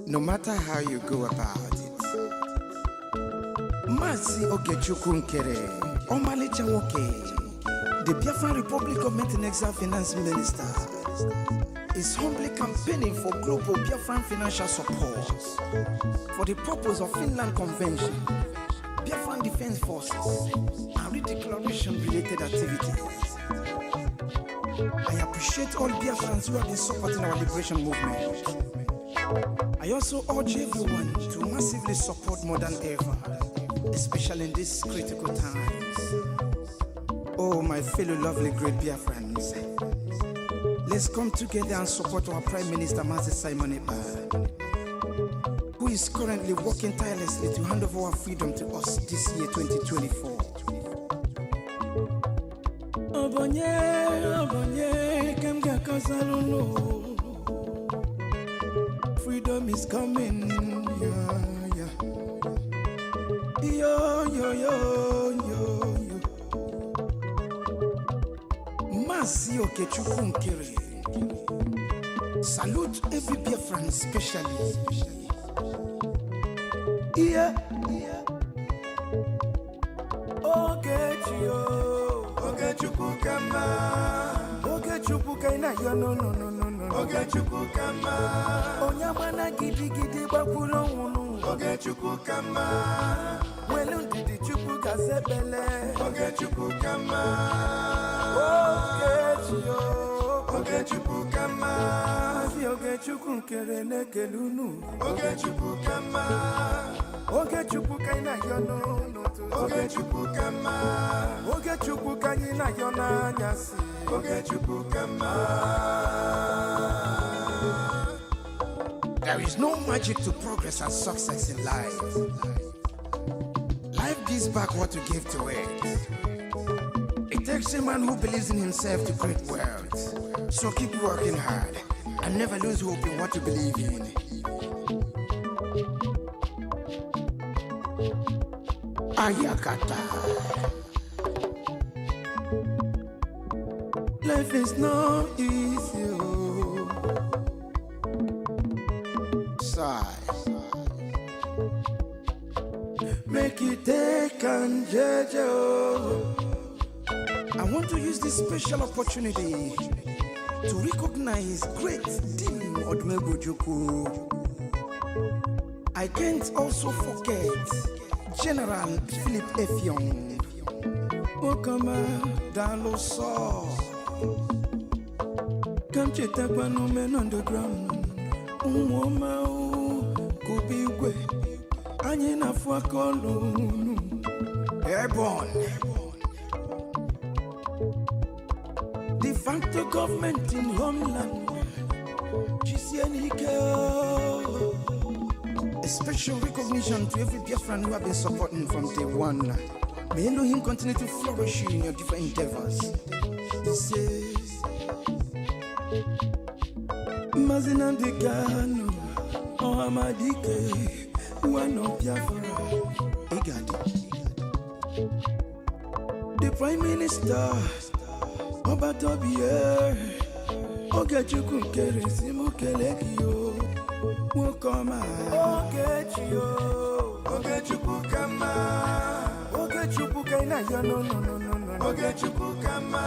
no matter how you go about it. Mazi Okechukwu Nkere, Omalicha Nwoke, the Biafran Republic Government and Exile Finance Minister, is humbly campaigning for global Biafran financial support for the purpose of Finland Convention, Biafran Defense Forces, and redeclaration-related activities. I appreciate all Biafrans who have been supporting our liberation movement. I also urge everyone to massively support more than ever, especially in these critical times. Oh, my fellow lovely great Biafrans, let's come together and support our Prime Minister, Mazi Simon Ekpa, who is currently working tirelessly to hand over our freedom to us this year, 2024. Freedom is coming, yeah. Yo. Mazi Okechukwu Nkere. Salute every Biafran, especially. Yeah. Okechukwu kama. Okechukwu kaina yo no. Okechukwu kama. Onyamana gidi bakulo wunu. Okechukwu kama. Welu ndidi chukwu gazebele. Okechukwu kama. Okechukwu kama. Mazi Okechukwu Nkere nekelunu. Okechukwu kama. Okechukwu kaina yo no. Okechukwu kama. Okechukwu kaina yo na nyasi. Okechukwu kama. There is no magic to progress and success in life. Life gives back what you give to it. It takes a man who believes in himself to create wealth. So keep working hard and never lose hope in what you believe in. Ayakata. Life is not easy. Sigh. Make it take and judge. I want to use this special opportunity to recognize great Dim Odumegwu. I can't also forget General Philip Effiong. Okama Daloso. Come check no men on the ground. Umoma Kubigwe. Anyina Fuakolo. Airborne. De facto government in homeland. A special recognition to every Biafran who have been supporting from day one. May Elohim continue to flourish you in your different endeavors. This is Mazina Degano, Ohamadike, one of Biafra. Egadi. The Prime Minister, Obatobie, Okechukwu Nkere Simukelekio, Wokoma, Okechukwu kama. Okechukwu kaina yo no. Okechukwu kama.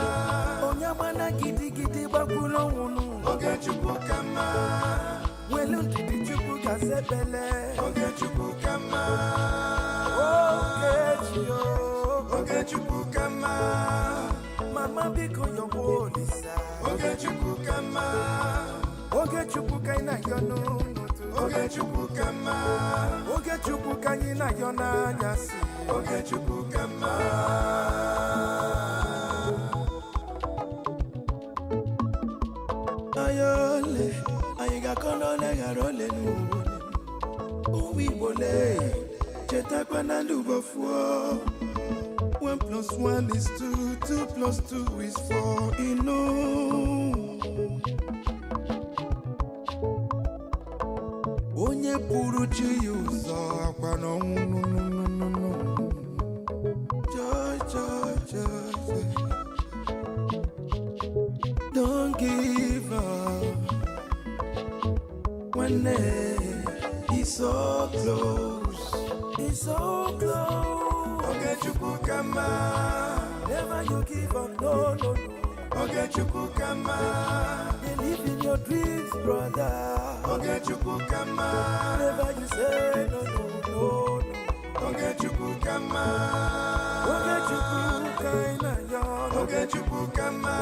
Onyamana gidi bakulo wunu. Okechukwu kama. Welu ndidi chukwu gazebele. Okechukwu kama. Okechukwu kama. Mama biko yo wolisa. Okechukwu kama. Okechukwu kaina yo no. Okechukwu kama. Okechukwu kaina yo na nyasi. Okechukwu kama. Ayole, ayiga kolole garole nuwole. Uwibole, chetakwa na lubofuo. 1 + 1 is 2, 2 + 2 is 4. Onye puru chi yuzo akwa no. Joy. Don't give up. One day It's so close. It's so close. Ogechukwu kama. Never you give up, no, no, no. Ogechukwu kama. Believe in your dreams, brother. Ogechukwu kama. Never you say no, no, no, no. Ogechukwu kama. Ogechukwu kaina yon. Ogechukwu kama.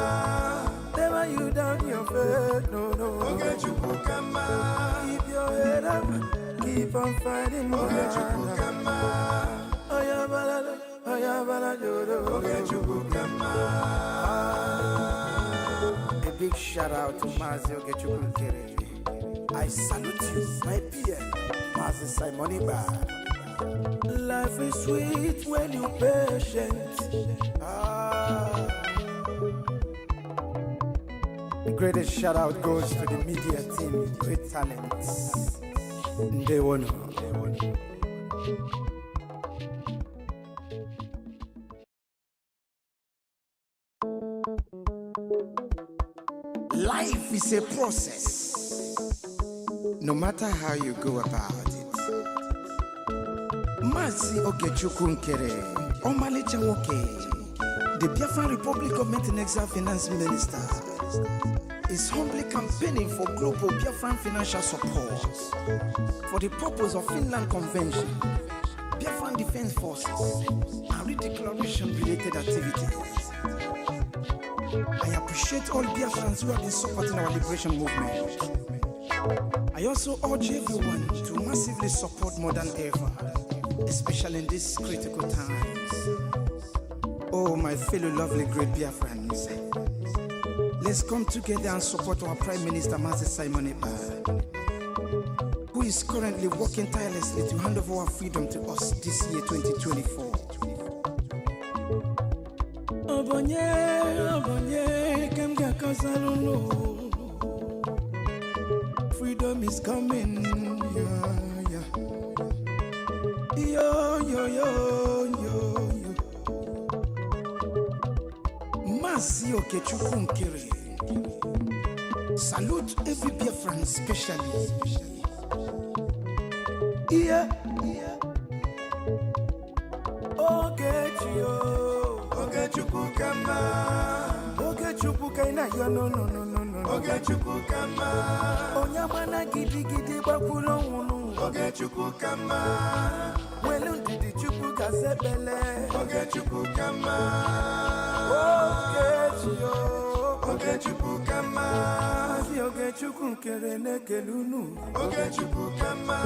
Never you down your faith, no, no. Ogechukwu kama. Keep your head up, keep on fighting. Ogechukwu kama. Oya balado, Ogechukwu kama. A big shout out to Mazi Ogechukwu Nkere. I salute you, my peer, Mazi Simon Iba. Life is sweet when you're patient. The greatest shout out goes to the media team, great talents. They won. Life is a process, no matter how you go about it. Mazi Ogechukwu Nkere, Omalicha Nwoke, the Biafra Republic Government and Exile Finance Minister, is humbly campaigning for global Biafran financial support for the purpose of Finland Convention, Biafran Defense Forces, and redeclaration-related activities. I appreciate all Biafrans who have been supporting our liberation movement. I also urge everyone to massively support more than ever, especially in these critical times. Oh, my fellow lovely great Biafrans, let's come together and support our Prime Minister, Mazi Simon Iba, who is currently working tirelessly to hand over our freedom to us this year, 2024. Freedom is coming, yeah, yeah. Yo, yo, yo, yo, yo. Mazi Ogechukwu Nkere. Salute every Biafran, especially. Yeah, yeah. Ogechukwu kama. Ogechukwu kaina yo, no, no, no, no, no. Ogechukwu kama. Onyamana gidi gidi bakulo wunu. Ogechukwu kama. Welu ndidi chukwu kasebele. Ogechukwu kama. Ogechukwu kama. Mazi Ogechukwu Nkere nekelunu. Ogechukwu kama.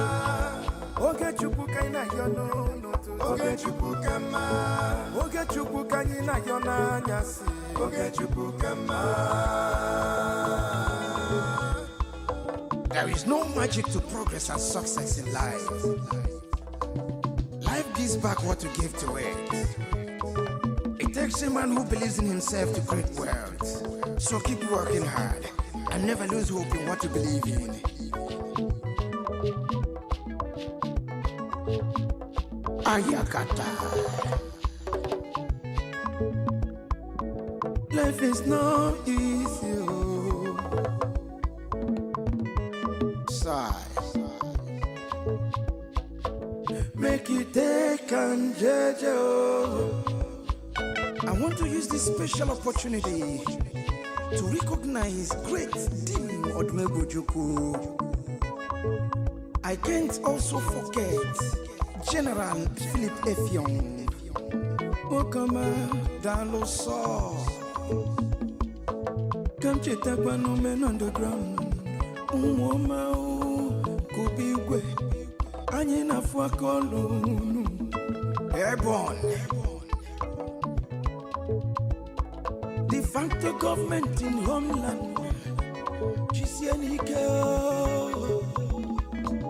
Ogechukwu kaina yo, no, no, to. Ogechukwu kama. Ogechukwu kaina yo na nyasi. Ogechukwu kama. There is no magic to progress and success in life. Life gives back what you give to it. It takes a man who believes in himself to create wealth. So keep working hard and never lose hope in what you believe in. Ayakata. Life is not easy. Sigh. Make it take and judge. I want to use this special opportunity to recognize great Dim Odumegwu. I can't also forget General Philip Effiong. Okama Daloso. Come check up on men underground. Umoma Kubigwe. Anyina Fuakolu. Airborne. De facto government in homeland.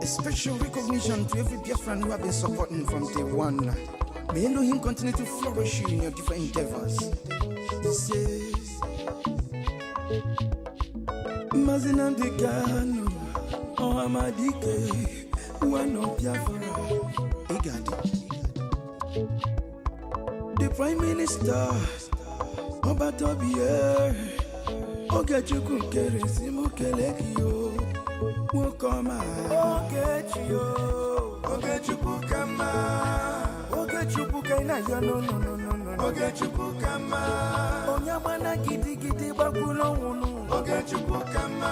A special recognition to every Biafran who have been supporting from day one. May Elohim continue to flourish you in your different endeavors. He says, Mazina de Gano, Ohamadike, one of Biafra. The Prime Minister, Obatobie, Ogechukwu Nkere Simukelekio. Wokoma Ogechio Ogechukukama Ogechukukaina yo no Ogechukukama Onyamana gidi gidi bakulo wunu Ogechukukama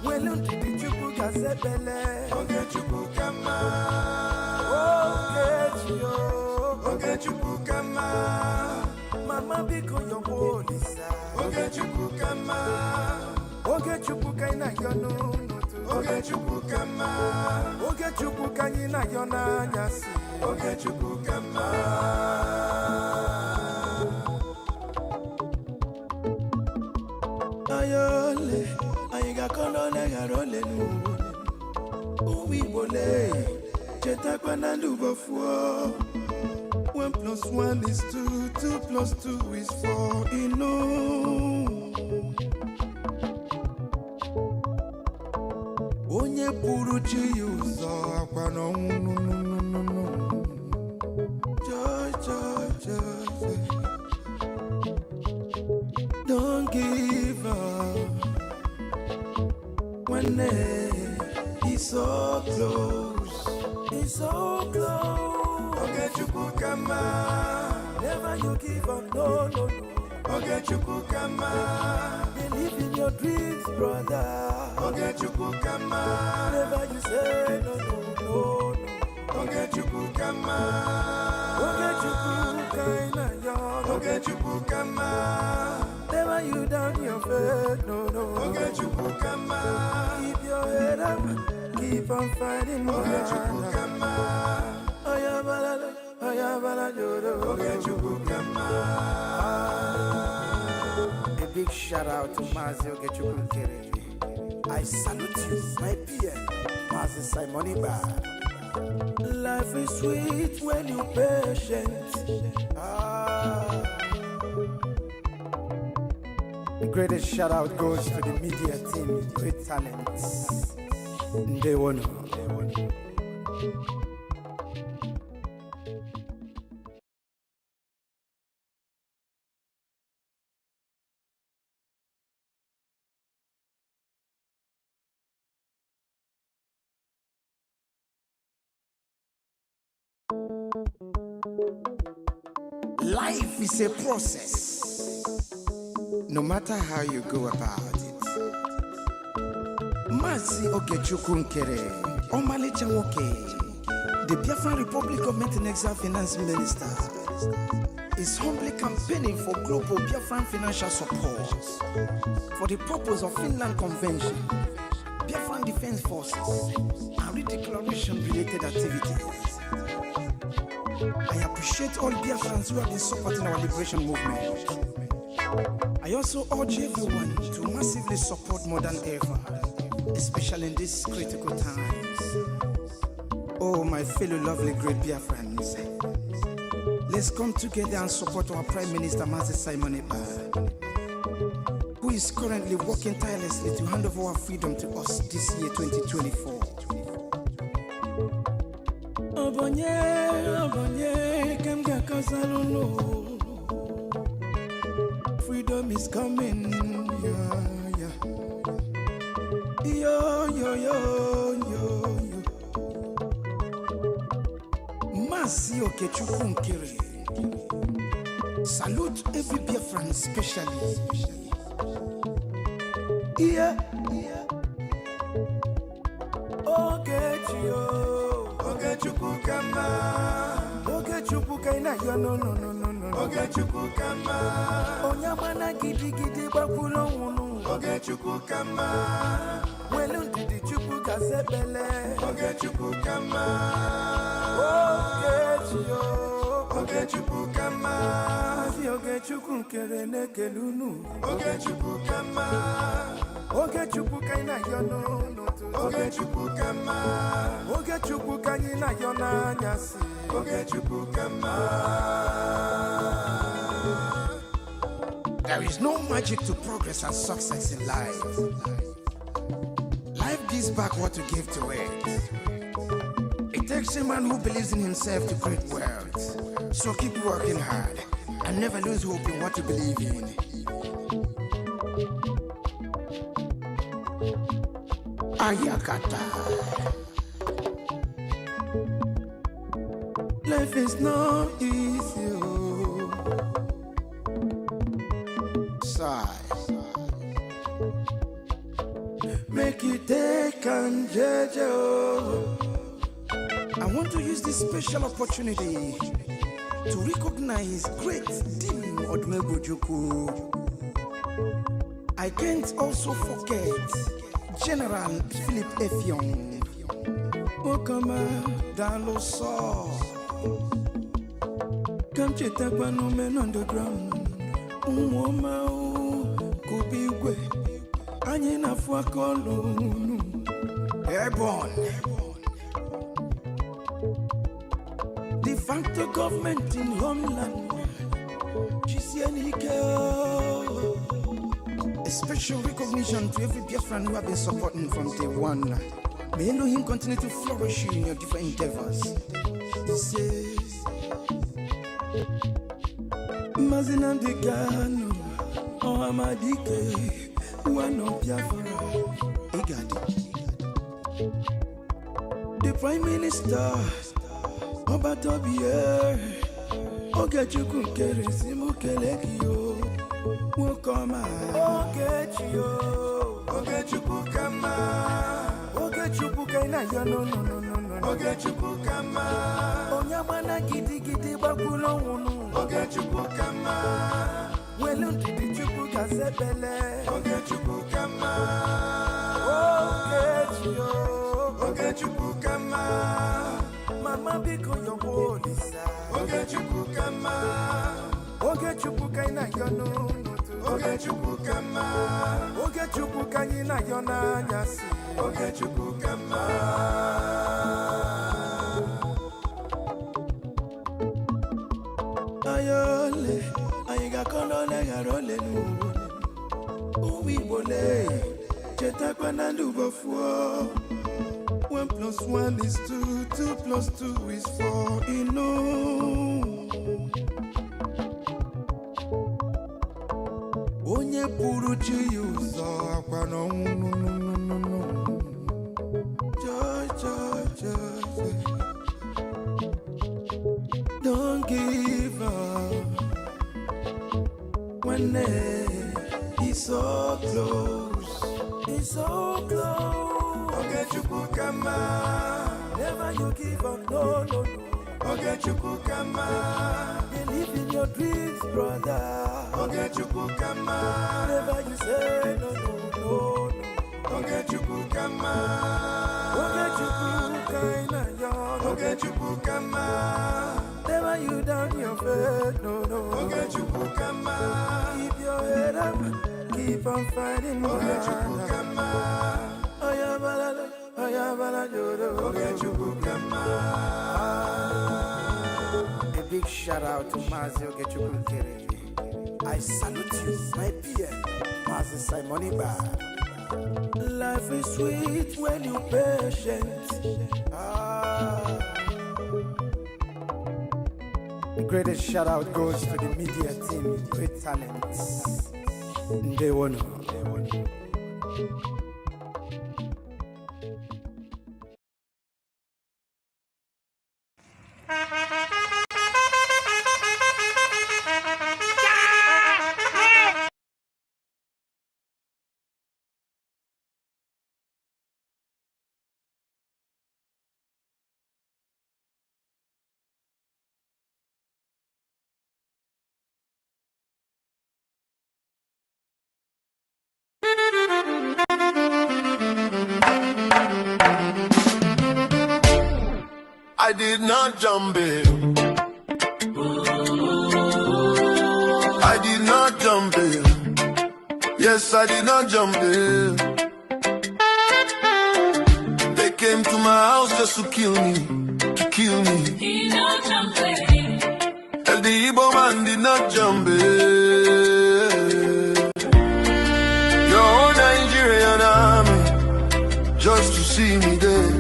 Welu ndidi chukuka sebele Ogechukukama Ogechio Ogechukukama Mama biko yobolisa Ogechukukama Ogechukukaina yo no Ogechukukama Ogechukukanyina yo na nyasi Ogechukukama Ayole ayiga kono le garole nu Uwi bole cheta kwana ndubo fuo 1 + 1 = 2 2 + 2 is 4 Onye puru chi uzo akwa no Don't give up when it's so close. It's so close. Ogechukukama. Never you give up, no. Ogechukukama. Believe in your dreams, brother. Ogechukukama. Never you say no. Ogechukukama. Ogechukukama. Ogechukukama. Never you down your faith, no. Ogechukukama. Keep your head up, keep on fighting, Ogechukukama. Ayabala, Ogechukukama. A big shout out to Mazi Ogechukukere. I salute you, my PM, Mazi Simoniba. Life is sweet when you're patient. The greatest shout out goes to the media team, great talents. They won. Life is a process. No matter how you go about it. Mazi Ogechukukere, Omalicha Woke, the Biafra Republic Government Exile Finance Minister, is humbly campaigning for global Biafran financial support for the purpose of Finland Convention, Biafran Defense Forces, and redeclaration-related activities. I appreciate all Biafrans who have been supporting our liberation movement. I also urge everyone to massively support more than ever, especially in these critical times. Oh, my fellow lovely great Biafrans, let's come together and support our Prime Minister Mazi Simoniba, who is currently working tirelessly to hand over our freedom to us this year 2024. Freedom is coming, yeah. Yo. Mazi Ogechukukere. Salute every Biafran, especially. Yeah. Ogechukukama. Ogechukukaina yo no. Ogechukukama. Onyamana gidi bakulo wunu. Ogechukukama. Welu ndidi chukuka sebele. Ogechukukama. Ogechio. Ogechukukama. Mazi Ogechukukere nekelunu. Ogechukukama. Ogechukukaina yo no. Ogechukukama. Ogechukukanyina yo na nyasi. Ogechukukama. There is no magic to progress and success in life. Life gives back what you give to it. It takes a man who believes in himself to create wealth. So keep working hard and never lose hope in what you believe in. Ayakata. Life is not easy. Sigh. Make you take and judge. I want to use this special opportunity to recognize great Dim Odmegojuku. I can't also forget General Philip Effiong. Okama Daloso. Come check no men on the ground. Umoma Kubigwe. Anyina Fuakolo. Airborne. De facto government in homeland. A special recognition to every Biafran who have been supporting from day one. May Elohim continue to flourish in your different endeavors. This is Mazinam de Gano, Ohamadike, one of Biafra. Egadi. The Prime Minister, Obatobie, Ogechuku Keresimu Kelekio, Wokoma, Ogechuku Kama, Ogechuku Kaina, no, Ogechuku Kama, Onyamana Gidi Bakulo, Ogechuku Kama, Welundi Chuku Kasebele, Ogechuku Kama, Ogechuku Kama. Mama biko yo bolisa Ogechuku kama Ogechuku kaina yono Ogechuku kama Ogechuku kaina yona nyasi Ogechuku kama Ayole ayiga kolole garole nu Uwi bole Cheta kwa nandubo fuo 1 + 1 is 2, 2 + 2 is 4, you know. Onye puru chi yuzo akwano no. Joy. Don't give up. When it's so close. Ogechuku kama, never you give up, no. Ogechuku kama, believe in your dreams, brother. Ogechuku kama, never you say no. Ogechuku kama, Ogechuku kaina yon. Ogechuku kama, never you down your faith, no. Ogechuku kama, keep your head up, keep on fighting. Ogechuku kama. A big shout out to Mazi Ogechukwukere. I salute you, my PM, Mazi Simoniba. Life is sweet when you're patient. The greatest shout out goes to the media team, great talents. They won. I did not jump in. I did not jump in. Yes, I did not jump in. They came to my house just to kill me. He not jump in. And the Igbo man did not jump in. Your own Nigerian army just to see me there.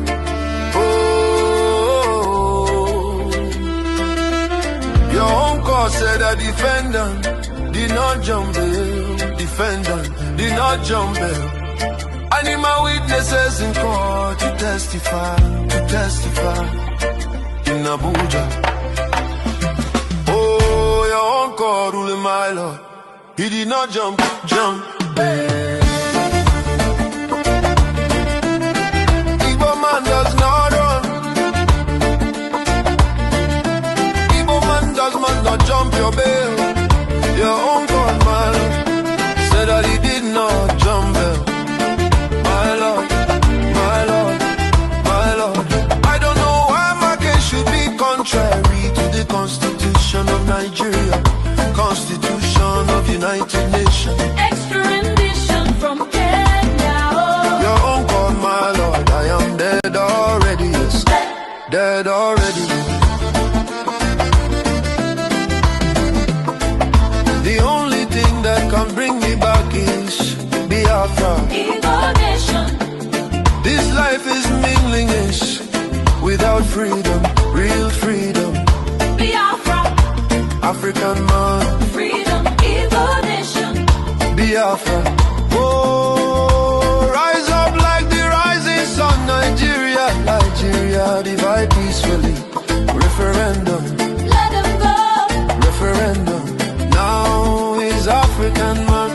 Your own cause said a defendant did not jump in. Defendant did not jump in. Animal with witnesses in court to testify in Abuja. Oh, your uncle ruling my Lord, he did not jump. Igbo man does not run. Igbo man must not jump your bail. Your uncle, my Lord, said that he did not jump bail. My Lord, my Lord, my Lord. I don't know why my case should be contrary to the Constitution of Nigeria, Constitution of United Nations. Extradition from Kenya. Your uncle, my Lord, I am dead already, yes, dead already. The only thing that can bring me back is Biafra. This life is meaningless without freedom, real freedom. Biafra, African man, freedom, Igbo nation. Biafra. Oh, rise up like the rising sun, Nigeria, divide peacefully. Referendum, Let them go. referendum. Now is African man,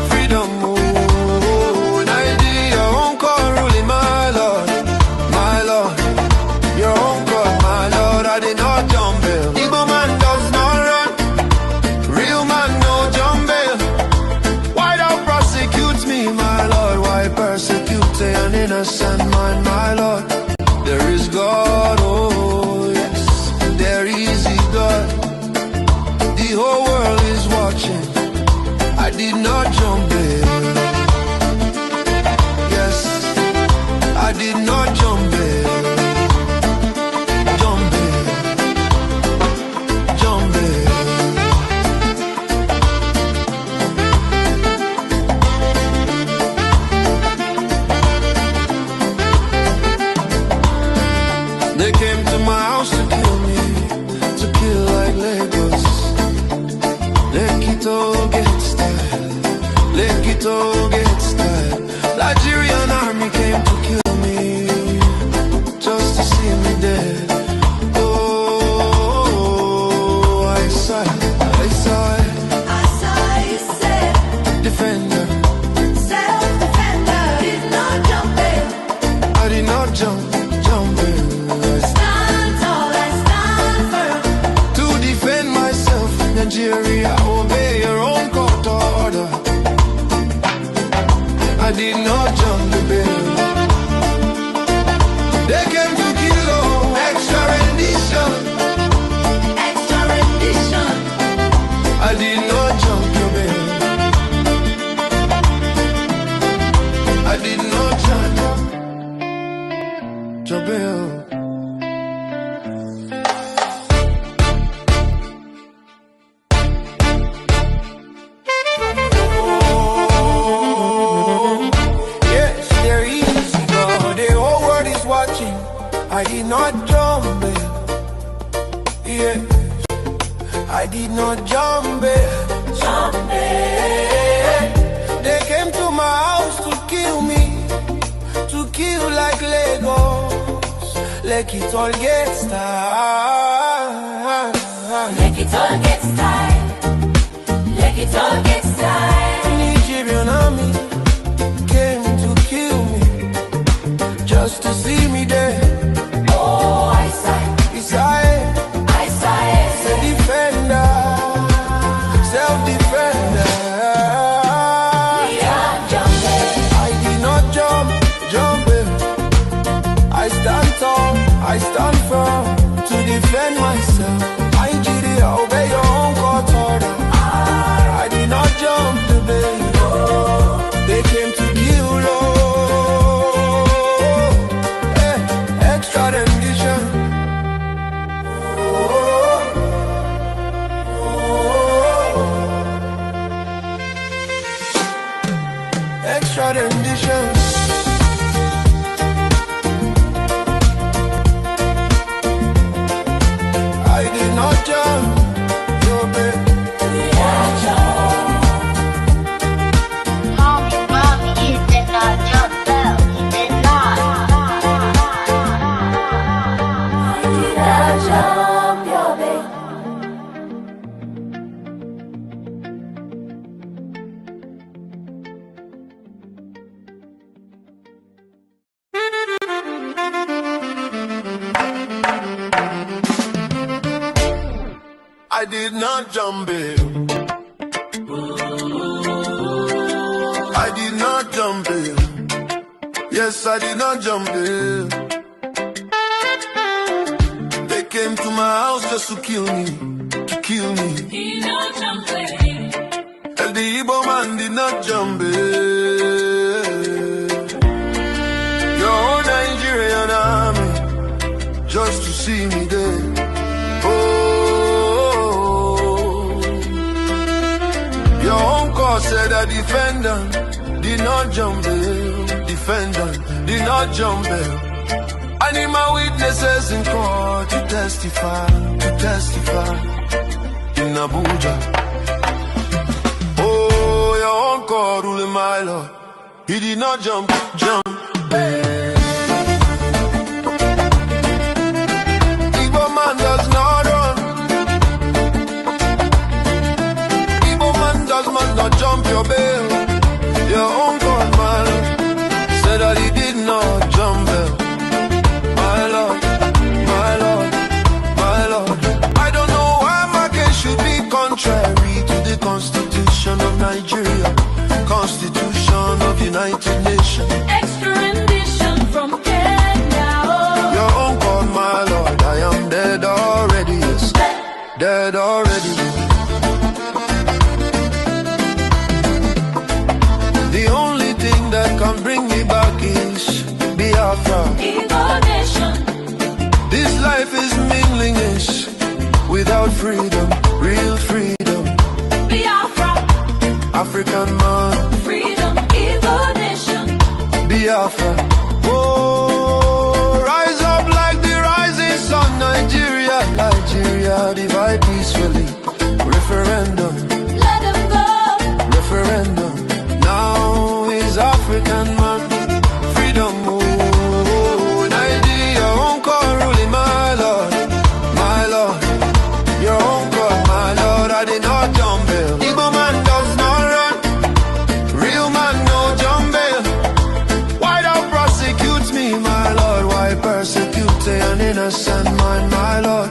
freedom. Oh, Nigeria, uncle ruling my Lord, my Lord. Your uncle, my Lord, I did not jump bail. Igbo man does not run. Real man no jump bail. Why thou prosecute me, my Lord? Why persecute an innocent man, my Lord? There is God, oh yes, there is a God. The whole world is watching. I did not jump bail. Yes, I did not jump bail. Jump bail. Jump bail. They came to my house to kill me, to kill like Lagos. Lekito get style, Lekito get style. Nigerian army came to kill me, just to see me dead. Oh, I saw it. Defender, Self-defender, did not jump in. I did not jump in. Stand tall, I stand firm. To defend myself, Nigeria, obey your own court order. I did not jump the bill. They came to kill, oh, extra rendition. Extra rendition. I did not jump your bill. I did not jump your bill. Yes, there is God. The whole world is watching. I did not jump it. Yes, I did not jump it. They came to my house to kill me, to kill like Lagos. Like it all gets started. Let it all get style. Let it all get style. Nigerian army came to kill me, just to see me there. Oh, I sigh. It's a defender, self-defender. Yeah, jump in. I did not jump in. I stand tall, I stand firm to defend myself. Nigeria, obey your own court order. I did not jump the bill. They came to kill, oh, extra rendition. Extra rendition. I did not jump bail. I did not jump bail. Yes, I did not jump bail. They came to my house just to kill me, to kill me. He not jump bail. And the Igbo man did not jump bail. Your own Nigerian army just to see me there. Oh, your own court said that defendant did not jump bail. Defendant did not jump bail. I need my witnesses in court to testify in Abuja. Oh, your own court ruling my lord, he did not jump bail. Igbo man does not run. Igbo man does not jump your bail. Your own court man said that he did not jump bail. My lord, my lord, my lord. I don't know why my case should be contrary to the Constitution of Nigeria, Constitution of United Nations. Extradition from Kenya. Your own court, my lord, I am dead already, yes, dead already. The only thing that can bring me back is Biafra. Igbo nation. This life is meaningless without freedom, real freedom. Biafra. African man, Freedom. Igbo nation. Biafra. Oh, rise up like the rising sun, Nigeria, Nigeria, divide peacefully. Referendum, Let them go. referendum. Now is African man, freedom. Oh, Nigeria, own court ruling my lord, my lord. Your own court, my lord, I did not jump bail. Igbo man does not run, real man no jump bail. Why thou prosecute me, my lord? Why persecute an innocent man, my lord?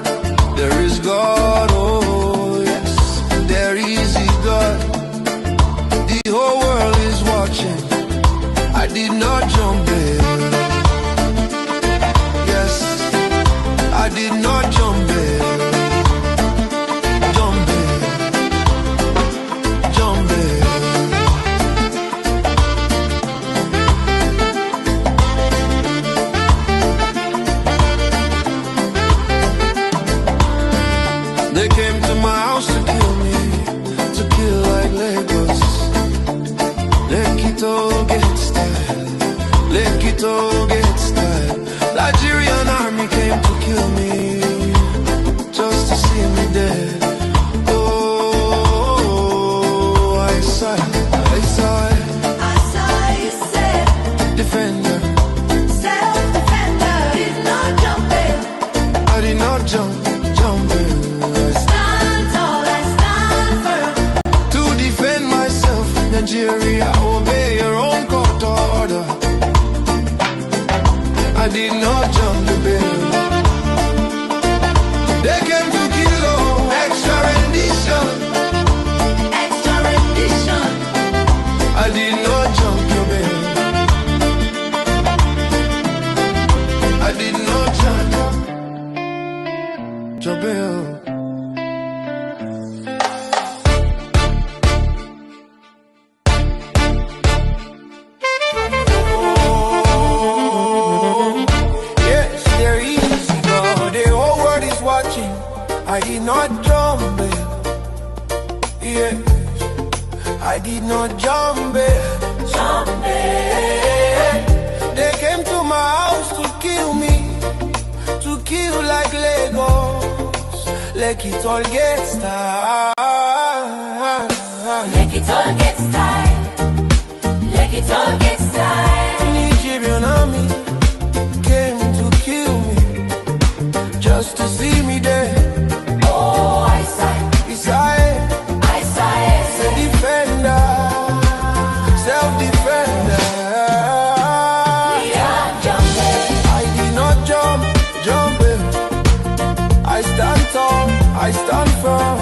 There is God, oh yes, there is a God. The whole world is watching. I did not jump bail. Yes, I did not jump bail. Jump bail. Jump bail. They came to my house to kill me, to kill like Lagos. Lekito get style, Lekito get style. Nigerian army came to kill me, just to see me dead. Oh, I saw it, I saw it. I saw you said. Defender, Self-defender. Did not jump bail. I did not jump bail. Stand tall and stand firm. To defend myself, Nigeria, obey your own court order. I did not jump the bail. They came to kill, oh, extra rendition. Extra rendition. I did not jump your bail. I did not jump your bail. Yes, there is God. The whole world is watching. I did not jump bail. Yes, I did not jump bail. Jump bail. They came to my house to kill me, to kill like Lagos. Like it all gets tired. Make it all get tight. Make it all get tight. Nigerian army came to kill me, just to see me there. Oh, I saw it. Beside I saw it. the defender, self-defender. Yeah, jump bail. I did not jump bail. I stand tall, I stand firm.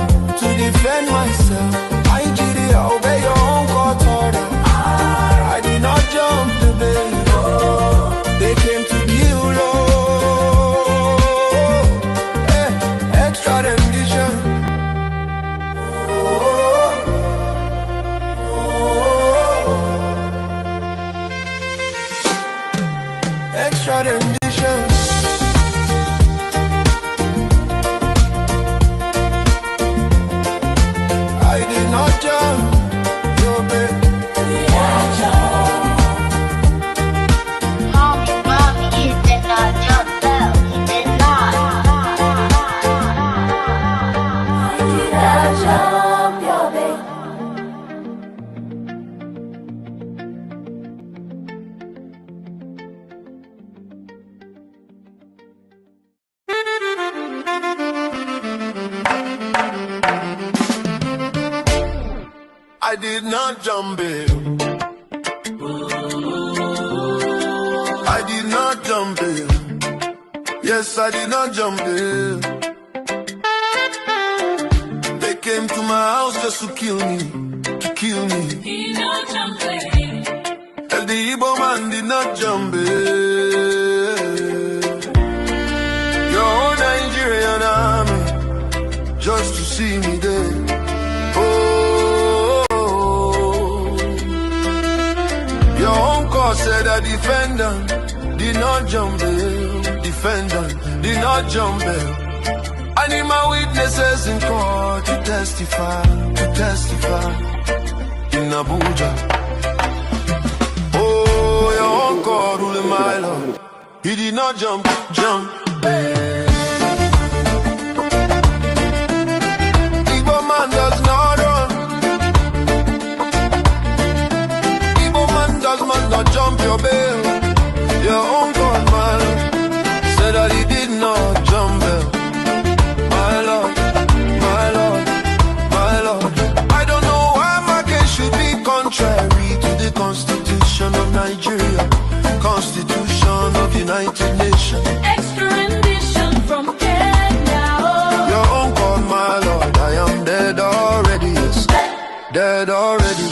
defend myself. I did it, I obey your own court order. I did not jump the bail. They came to kill Lord. Extra rendition. Extra rendition. I did not jump your bed. Mommy, you did not jump though. You did not. I did not jump your bed. I did not jump it. I did not jump it. Yes, I did not jump it. They came to my house just to kill me, to kill me. Did not jump it. And the Igbo man did not jump it. Your whole Nigerian army just to see me there. Your own court said a defendant did not jump bail. Defendant did not jump bail. I need my witnesses in court to testify in Abuja. Oh, your own court ruling my law. He did not jump bail. Igbo man does not run. Not jump your bail. Your own God, man, said that he did not jump bail. My Lord, my Lord, my Lord. I don't know why my case should be contrary to the Constitution of Nigeria, Constitution of United Nations. Extra rendition from Kenya. Your own God, my Lord, I am dead already, yes, dead already.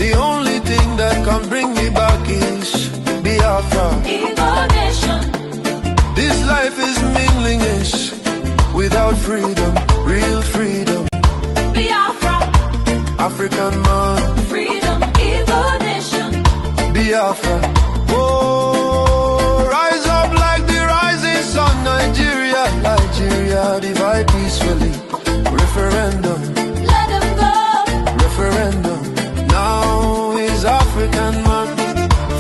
The only thing that can bring me back is Biafra. This life is meaningless without freedom, real freedom. Biafra, African man, freedom, Igbo nation. Biafra. Oh, rise up like the rising sun, Nigeria, Nigeria, divide peacefully. Referendum, Let them go. referendum. Now is African man,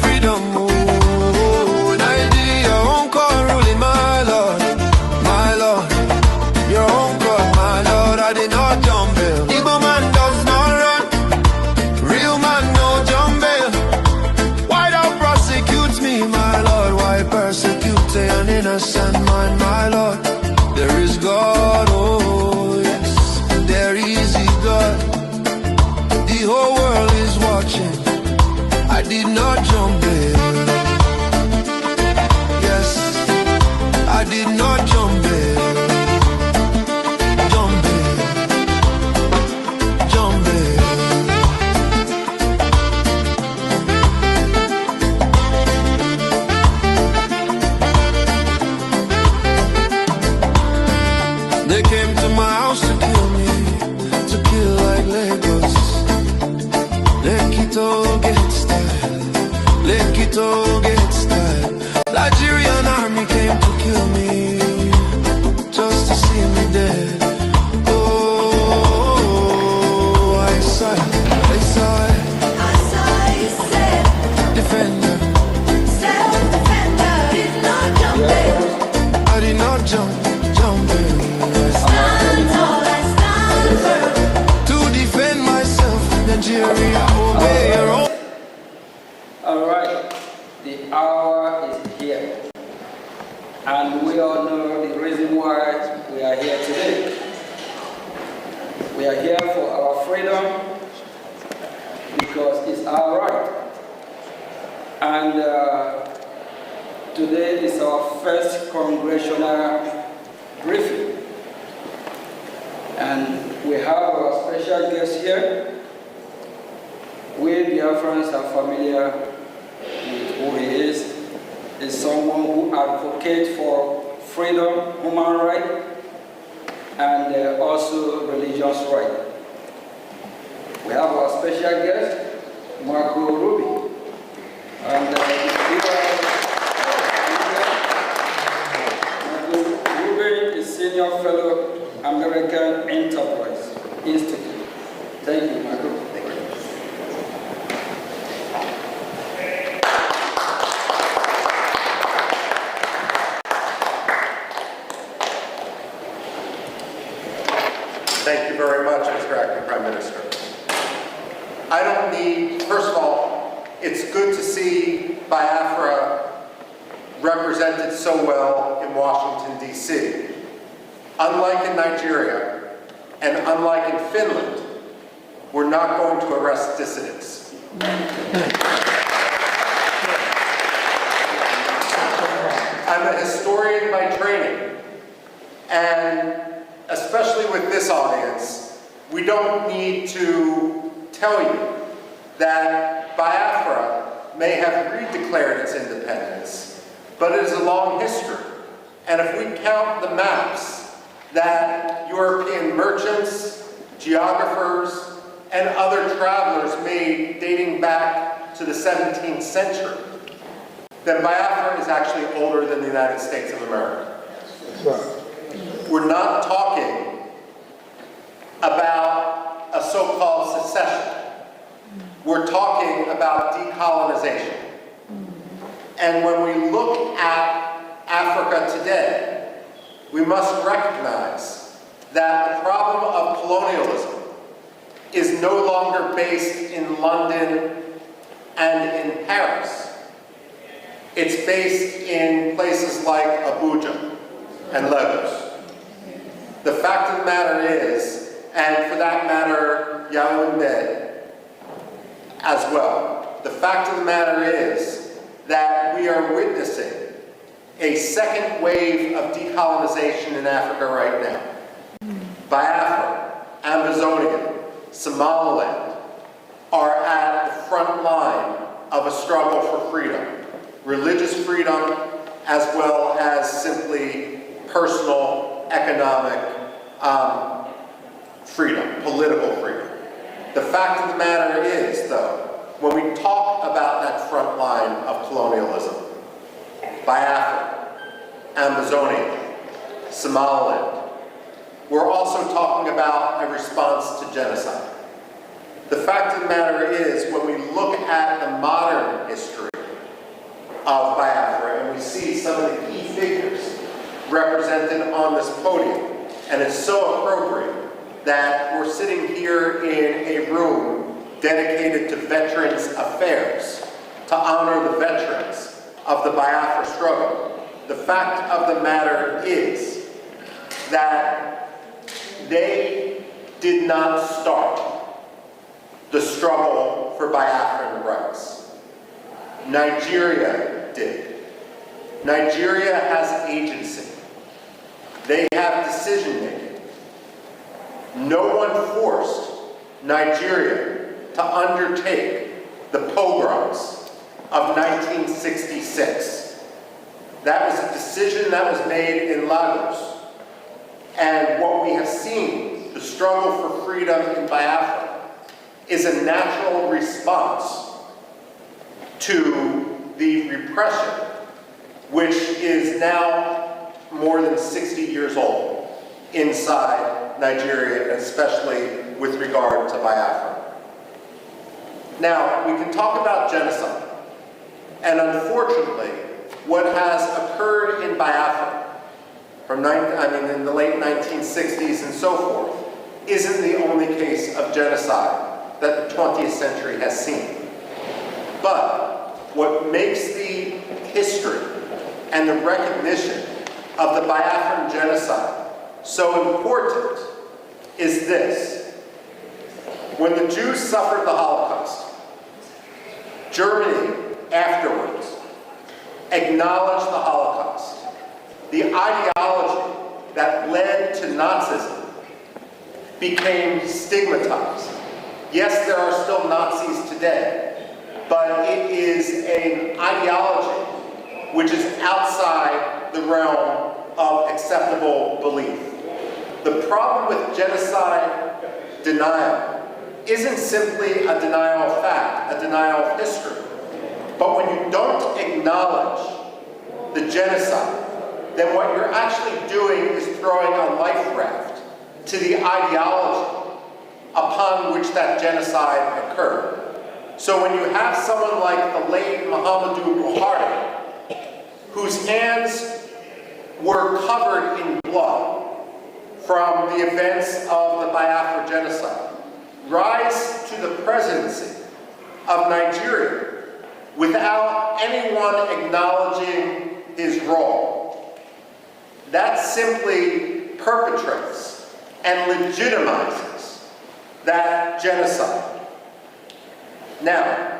freedom. Oh, Nigeria, your own call ruling, my Lord, my Lord. Your own call, my Lord, I did not jump bail. Igbo man does not run, real man no jump bail. Why thou prosecute me, my Lord? Why persecute an innocent man, my Lord? There is God, oh yes, there is a God. The whole world is watching. I did not jump bail. Yes, I did not jump bail. Jump bail. Jump bail. They came to my house to kill me, to kill like Lagos. Lekito get style, Lekito get style. Nigerian army came to kill me, just to see me dead. Oh, I saw it, defender, Self-defender did not jump in. I did not jump in. Stand tall and stand firm. To defend myself, Nigeria, obey your own. All right, the hour is here, and we all know the reason why we are here today. We are here for our freedom because it's our right. And today is our first congressional briefly. And we have our special guest here. We Biafrans are familiar with who he is. He's someone who advocates for freedom, human rights, and also religious rights. We have our special guest, Marco Ruby. And Marco Ruby is Senior Fellow, American Enterprise Institute. Thank you, Marco. Thank you very much, Mr. Acting Prime Minister. I don't need, first of all, it's good to see Biafra represented so well in Washington, D.C. Unlike in Nigeria, and unlike in Finland, we're not going to arrest dissidents. I'm a historian by training, and especially with this audience, we don't need to tell you that Biafra may have redeclared its independence, but it is a long history. And if we count the maps that European merchants, geographers, and other travelers made dating back to the 17th century, then Biafra is actually older than the United States of America. We're not talking about a so-called secession. We're talking about decolonization. And when we look at Africa today, we must recognize that the problem of colonialism is no longer based in London and in Paris. It's based in places like Abuja and Lagos. The fact of the matter is, and for that matter, Yaoundé as well, the fact of the matter is that we are witnessing a second wave of decolonization in Africa right now. Biafra, Amazonia, Somaliland are at the front line of a struggle for freedom. Religious freedom, as well as simply personal, economic freedom, political freedom. The fact of the matter is, though, when we talk about that front line of colonialism, Biafra, Amazonia, Somaliland, we're also talking about a response to genocide. The fact of the matter is, when we look at the modern history of Biafra, and we see some of the key figures represented on this podium, and it's so appropriate that we're sitting here in a room dedicated to Veterans Affairs, to honor the veterans of the Biafra struggle. The fact of the matter is that they did not start the struggle for Biafran rights. Nigeria did. Nigeria has agency. They have decision-making. No one forced Nigeria to undertake the pogroms of 1966. That was a decision that was made in Lagos. And what we have seen, the struggle for freedom in Biafra, is a natural response to the repression, which is now more than 60 years old inside Nigeria, especially with regard to Biafra. Now, we can talk about genocide. And unfortunately, what has occurred in Biafra in the late 1960s and so forth, isn't the only case of genocide that the 20th century has seen. But what makes the history and the recognition of the Biafran genocide so important is this. When the Jews suffered the Holocaust, Germany afterwards acknowledged the Holocaust. The ideology that led to Nazism became stigmatized. Yes, there are still Nazis today, but it is an ideology which is outside the realm of acceptable belief. The problem with genocide denial isn't simply a denial of fact, a denial of history. But when you don't acknowledge the genocide, then what you're actually doing is throwing a life raft to the ideology upon which that genocide occurred. So when you have someone like the late Muhammadu Buhari, whose hands were covered in blood from the events of the Biafra genocide, rise to the presidency of Nigeria without anyone acknowledging his role, that simply perpetrates and legitimizes that genocide. Now,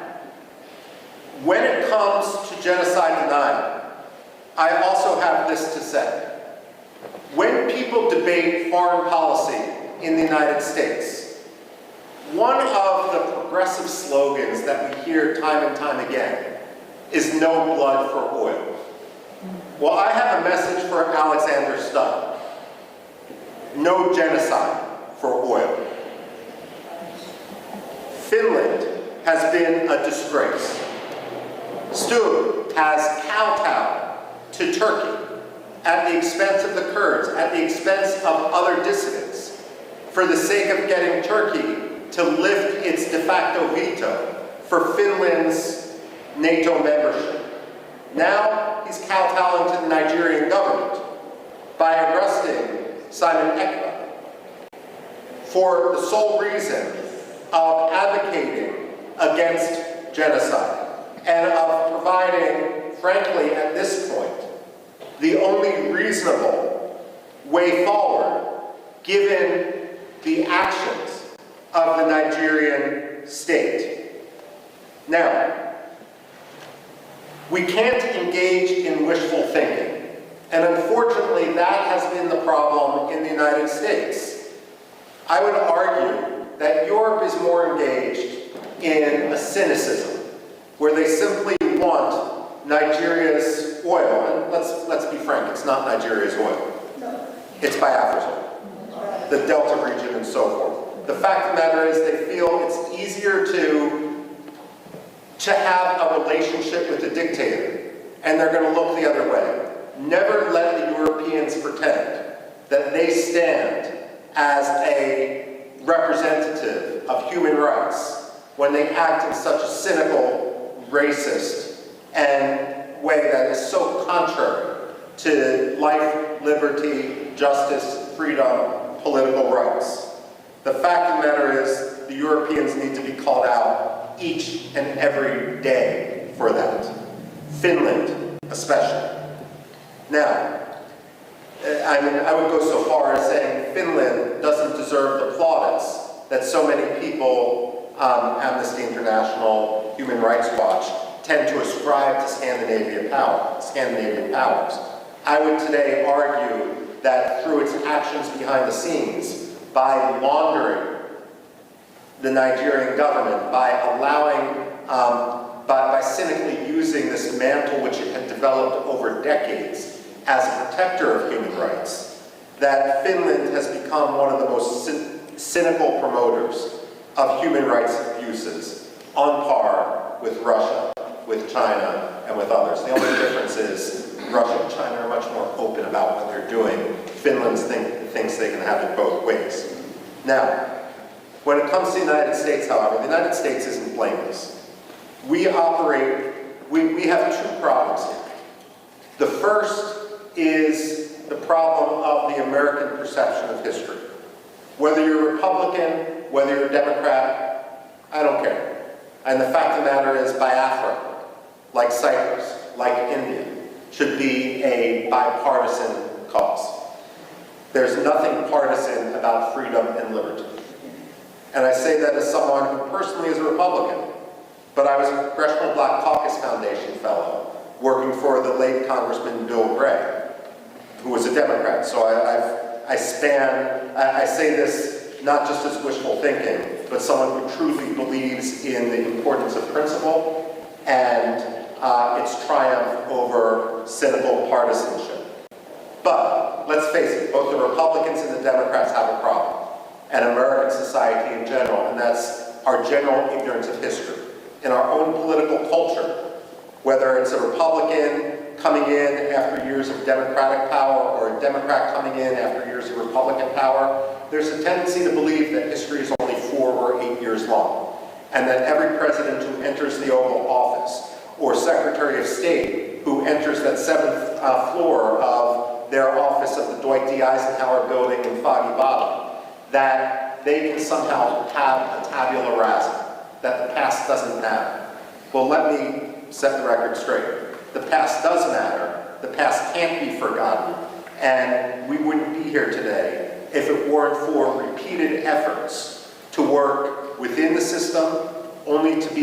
when it comes to genocide denial, I also have this to say. When people debate foreign policy in the United States, one of the progressive slogans that we hear time and time again is no blood for oil. Well, I have a message for Alexander Stubb. No genocide for oil. Finland has been a disgrace. Stubb has kowtowed to Turkey at the expense of the Kurds, at the expense of other dissidents, for the sake of getting Turkey to lift its de facto veto for Finland's NATO membership. Now he's kowtowing to the Nigerian government by arresting Simon Ekpa for the sole reason of advocating against genocide and of providing, frankly, at this point, the only reasonable way forward given the actions of the Nigerian state. Now, we can't engage in wishful thinking, and unfortunately that has been the problem in the United States. I would argue that Europe is more engaged in a cynicism, where they simply want Nigeria's oil, and let's be frank, it's not Nigeria's oil. It's Biafra's oil, the Delta region and so forth. The fact of the matter is they feel it's easier to have a relationship with a dictator, and they're going to look the other way. Never let the Europeans pretend that they stand as a representative of human rights when they act in such a cynical, racist, and way that is so contrary to life, liberty, justice, freedom, political rights. The fact of the matter is the Europeans need to be called out each and every day for that. Finland, especially. Now, I would go so far as saying Finland doesn't deserve the plaudits that so many people, Amnesty International, Human Rights Watch, tend to ascribe to Scandinavian powers. I would today argue that through its actions behind the scenes, by laundering the Nigerian government, by allowing, by cynically using this mantle which it had developed over decades as a protector of human rights, that Finland has become one of the most cynical promoters of human rights abuses, on par with Russia, with China, and with others. The only difference is Russia and China are much more open about what they're doing. Finland thinks they can have it both ways. Now, when it comes to the United States, however, the United States isn't blameless. We have two problems here. The first is the problem of the American perception of history. Whether you're Republican, whether you're Democrat, I don't care. And the fact of the matter is Biafra, like Cyprus, like India, should be a bipartisan cause. There's nothing partisan about freedom and liberty. And I say that as someone who personally is a Republican, but I was a Congressional Black Caucus Foundation Fellow, working for the late Congressman Bill Gray, who was a Democrat. So I say this not just as wishful thinking, but someone who truly believes in the importance of principle and its triumph over cynical partisanship. But let's face it, both the Republicans and the Democrats have a problem, and American society in general, and that's our general ignorance of history. In our own political culture, whether it's a Republican coming in after years of Democratic power or a Democrat coming in after years of Republican power, there's a tendency to believe that history is only 4 or 8 years long, and that every president who enters the Oval Office or Secretary of State who enters that 7th floor of their office of the Dwight D. Eisenhower building in Foggy Bottom, that they can somehow have a tabula rasa, that the past doesn't matter. Well, let me set the record straight. The past does matter. The past can't be forgotten. And we wouldn't be here today if it weren't for repeated efforts to work within the system, only to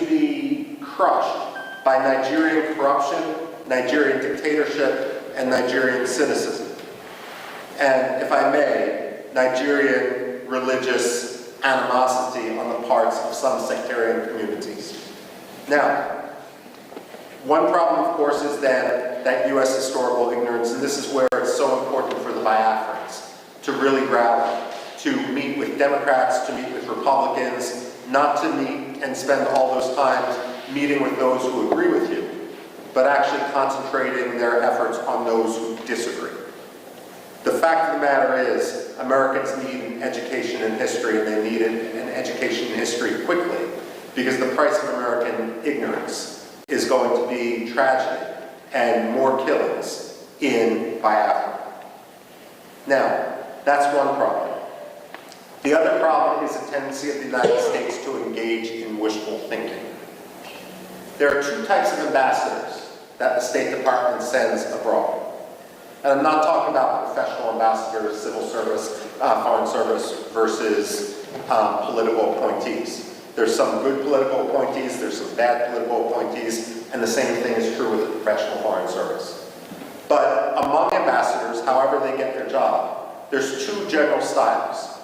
be crushed by Nigerian corruption, Nigerian dictatorship, and Nigerian cynicism. And if I may, Nigerian religious animosity on the parts of some sectarian communities. Now, one problem, of course, is then that U.S. historical ignorance, and this is where it's so important for the Biafrans to really rally, to meet with Democrats, to meet with Republicans, not to meet and spend all those times meeting with those who agree with you, but actually concentrating their efforts on those who disagree. The fact of the matter is, Americans need an education in history, and they need an education in history quickly, because the price of American ignorance is going to be tragedy and more killings in Biafra. Now, that's one problem. The other problem is the tendency of the United States to engage in wishful thinking. There are 2 types of ambassadors that the State Department sends abroad. And I'm not talking about professional ambassadors, civil service, foreign service versus political appointees. There's some good political appointees, there's some bad political appointees, and the same thing is true with the professional foreign service. But among ambassadors, however they get their job, there's 2 general styles.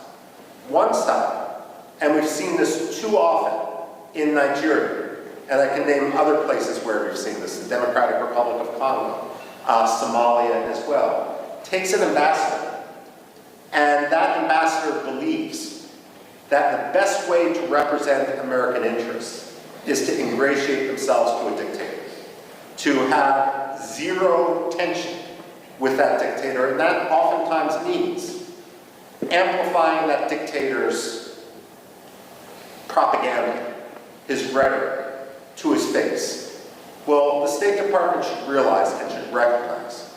One style, and we've seen this too often in Nigeria, and I can name other places where we've seen this, the Democratic Republic of Congo, Somalia as well, takes an ambassador, and that ambassador believes that the best way to represent American interests is to ingratiate themselves to a dictator, to have zero tension with that dictator, and that oftentimes means amplifying that dictator's propaganda, his rhetoric, to his face. Well, the State Department should realize and should recognize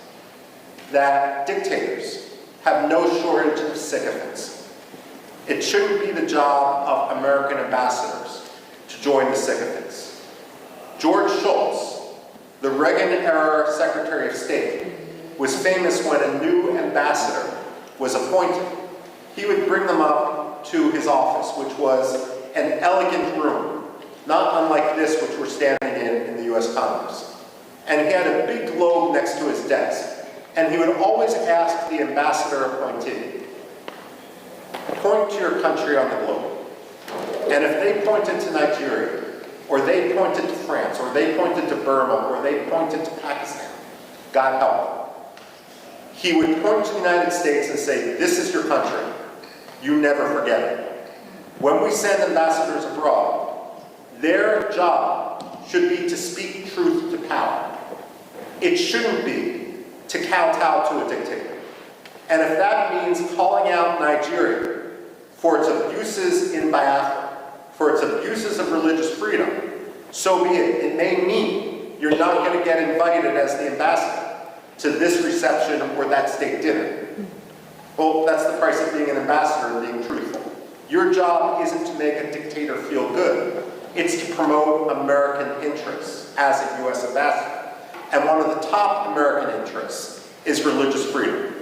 that dictators have no shortage of sycophants. It shouldn't be the job of American ambassadors to join the sycophants. George Shultz, the Reagan-era Secretary of State, was famous when a new ambassador was appointed. He would bring them up to his office, which was an elegant room, not unlike this which we're standing in the U.S. Congress. And he had a big globe next to his desk. And he would always ask the ambassador appointee, point to your country on the globe. And if they pointed to Nigeria, or they pointed to France, or they pointed to Burma, or they pointed to Pakistan, God help them, he would point to the United States and say, this is your country. You never forget it. When we send ambassadors abroad, their job should be to speak truth to power. It shouldn't be to kowtow to a dictator. And if that means calling out Nigeria for its abuses in Biafra, for its abuses of religious freedom, so be it. It may mean you're not going to get invited as the ambassador to this reception or that state dinner. Well, that's the price of being an ambassador and being truthful. Your job isn't to make a dictator feel good. It's to promote American interests as a U.S. ambassador. And one of the top American interests is religious freedom.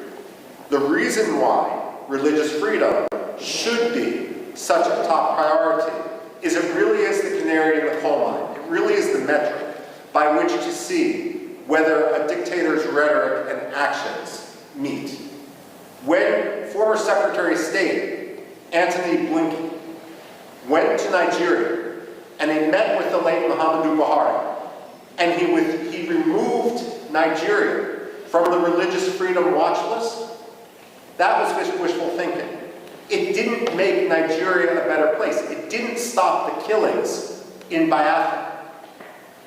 The reason why religious freedom should be such a top priority is it really is the canary in the coal mine. It really is the metric by which to see whether a dictator's rhetoric and actions meet. When former Secretary of State Antony Blinken went to Nigeria and he met with the late Muhammadu Buhari, and he removed Nigeria from the religious freedom watch list, that was wishful thinking. It didn't make Nigeria a better place. It didn't stop the killings in Biafra.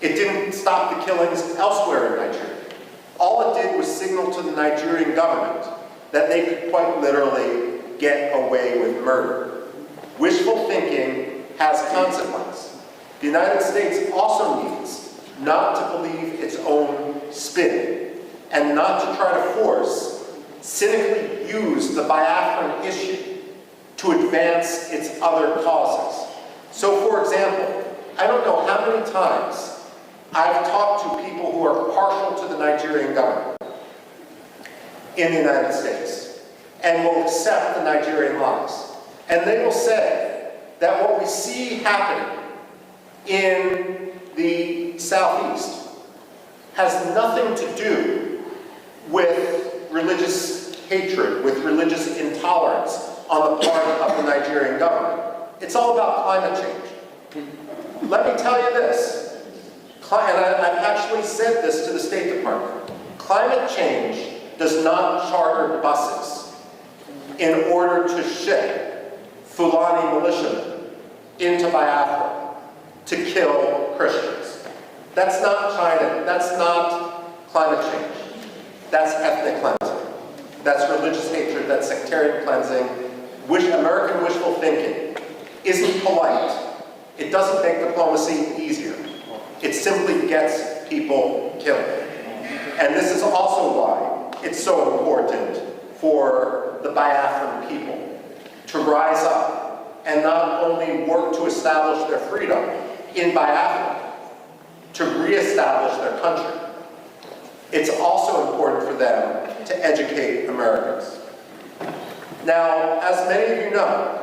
It didn't stop the killings elsewhere in Nigeria. All it did was signal to the Nigerian government that they could quite literally get away with murder. Wishful thinking has consequence. The United States also needs not to believe its own spin and not to try to force, cynically use the Biafran issue to advance its other causes. So, for example, I don't know how many times I've talked to people who are partial to the Nigerian government in the United States and will accept the Nigerian lies. And they will say that what we see happening in the Southeast has nothing to do with religious hatred, with religious intolerance on the part of the Nigerian government. It's all about climate change. Let me tell you this, and I've actually said this to the State Department. Climate change does not charter buses in order to ship Fulani militiamen into Biafra to kill Christians. That's not China, that's not climate change. That's ethnic cleansing. That's religious hatred, that's sectarian cleansing. American wishful thinking isn't polite. It doesn't make diplomacy easier. It simply gets people killed. And this is also why it's so important for the Biafran people to rise up and not only work to establish their freedom in Biafra, to reestablish their country. It's also important for them to educate Americans. Now, as many of you know,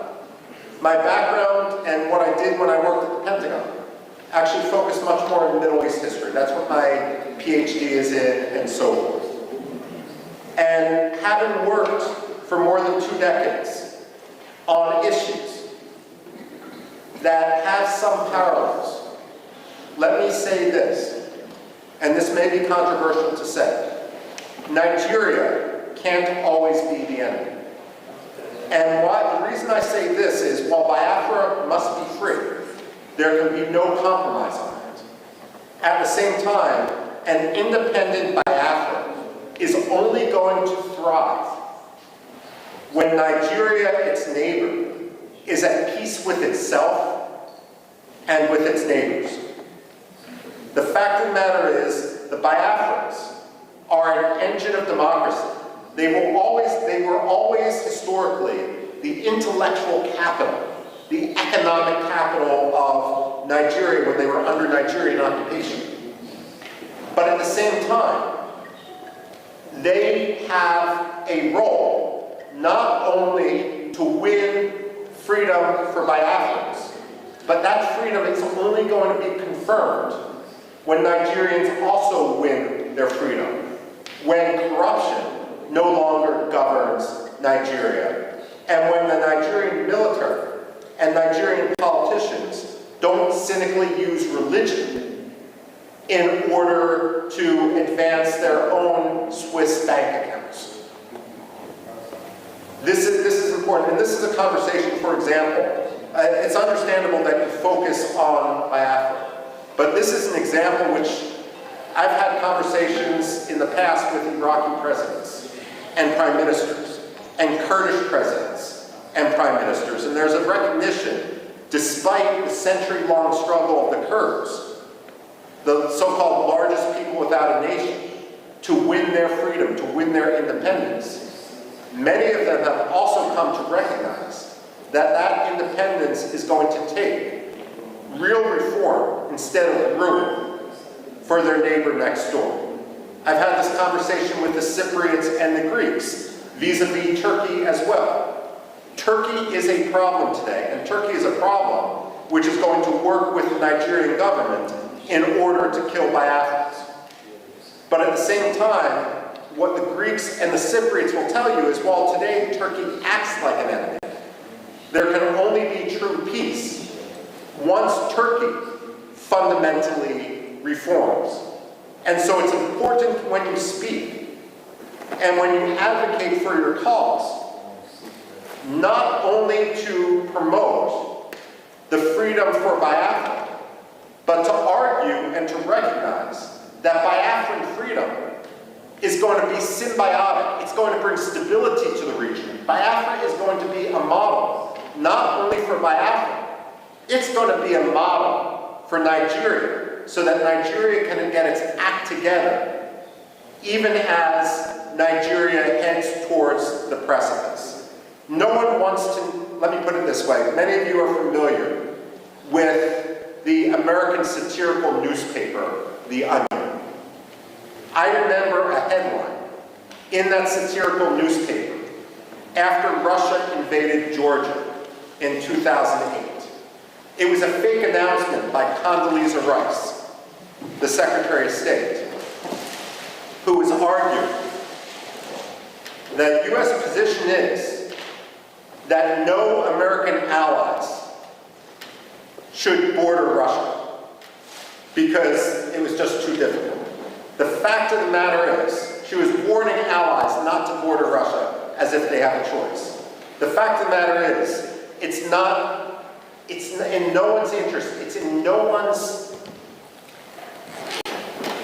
my background and what I did when I worked at the Pentagon actually focused much more in Middle East history. That's what my PhD is in, and so forth. And having worked for more than 2 decades on issues that have some parallels, let me say this, and this may be controversial to say: Nigeria can't always be the enemy. And the reason I say this is, while Biafra must be free, there can be no compromise on it. At the same time, an independent Biafra is only going to thrive when Nigeria, its neighbor, is at peace with itself and with its neighbors. The fact of the matter is, the Biafrans are an engine of democracy. They were always historically the intellectual capital, the economic capital of Nigeria when they were under Nigerian occupation. But at the same time, they have a role not only to win freedom for Biafrans, but that freedom is only going to be confirmed when Nigerians also win their freedom, when corruption no longer governs Nigeria, and when the Nigerian military and Nigerian politicians don't cynically use religion in order to advance their own Swiss bank accounts. This is important, and this is a conversation, for example, it's understandable that you focus on Biafra, but this is an example which I've had conversations in the past with Iraqi presidents and prime ministers, and Kurdish presidents and prime ministers, and there's a recognition, despite the century-long struggle of the Kurds, the so-called largest people without a nation, to win their freedom, to win their independence. Many of them have also come to recognize that that independence is going to take real reform instead of ruin for their neighbor next door. I've had this conversation with the Cypriots and the Greeks, vis-a-vis Turkey as well. Turkey is a problem today, and Turkey is a problem which is going to work with the Nigerian government in order to kill Biafrans. But at the same time, what the Greeks and the Cypriots will tell you is, while today Turkey acts like an enemy, there can only be true peace once Turkey fundamentally reforms. And so it's important when you speak and when you advocate for your cause, not only to promote the freedom for Biafra, but to argue and to recognize that Biafran freedom is going to be symbiotic. It's going to bring stability to the region. Biafra is going to be a model, not only for Biafra, it's going to be a model for Nigeria, so that Nigeria can get its act together, even as Nigeria heads towards the precipice. No one wants to, let me put it this way, many of you are familiar with the American satirical newspaper, The Onion. I remember a headline in that satirical newspaper after Russia invaded Georgia in 2008. It was a fake announcement by Condoleezza Rice, the Secretary of State, who was arguing that U.S. position is that no American allies should border Russia because it was just too difficult. The fact of the matter is, she was warning allies not to border Russia as if they have a choice. The fact of the matter is, it's in no one's interest.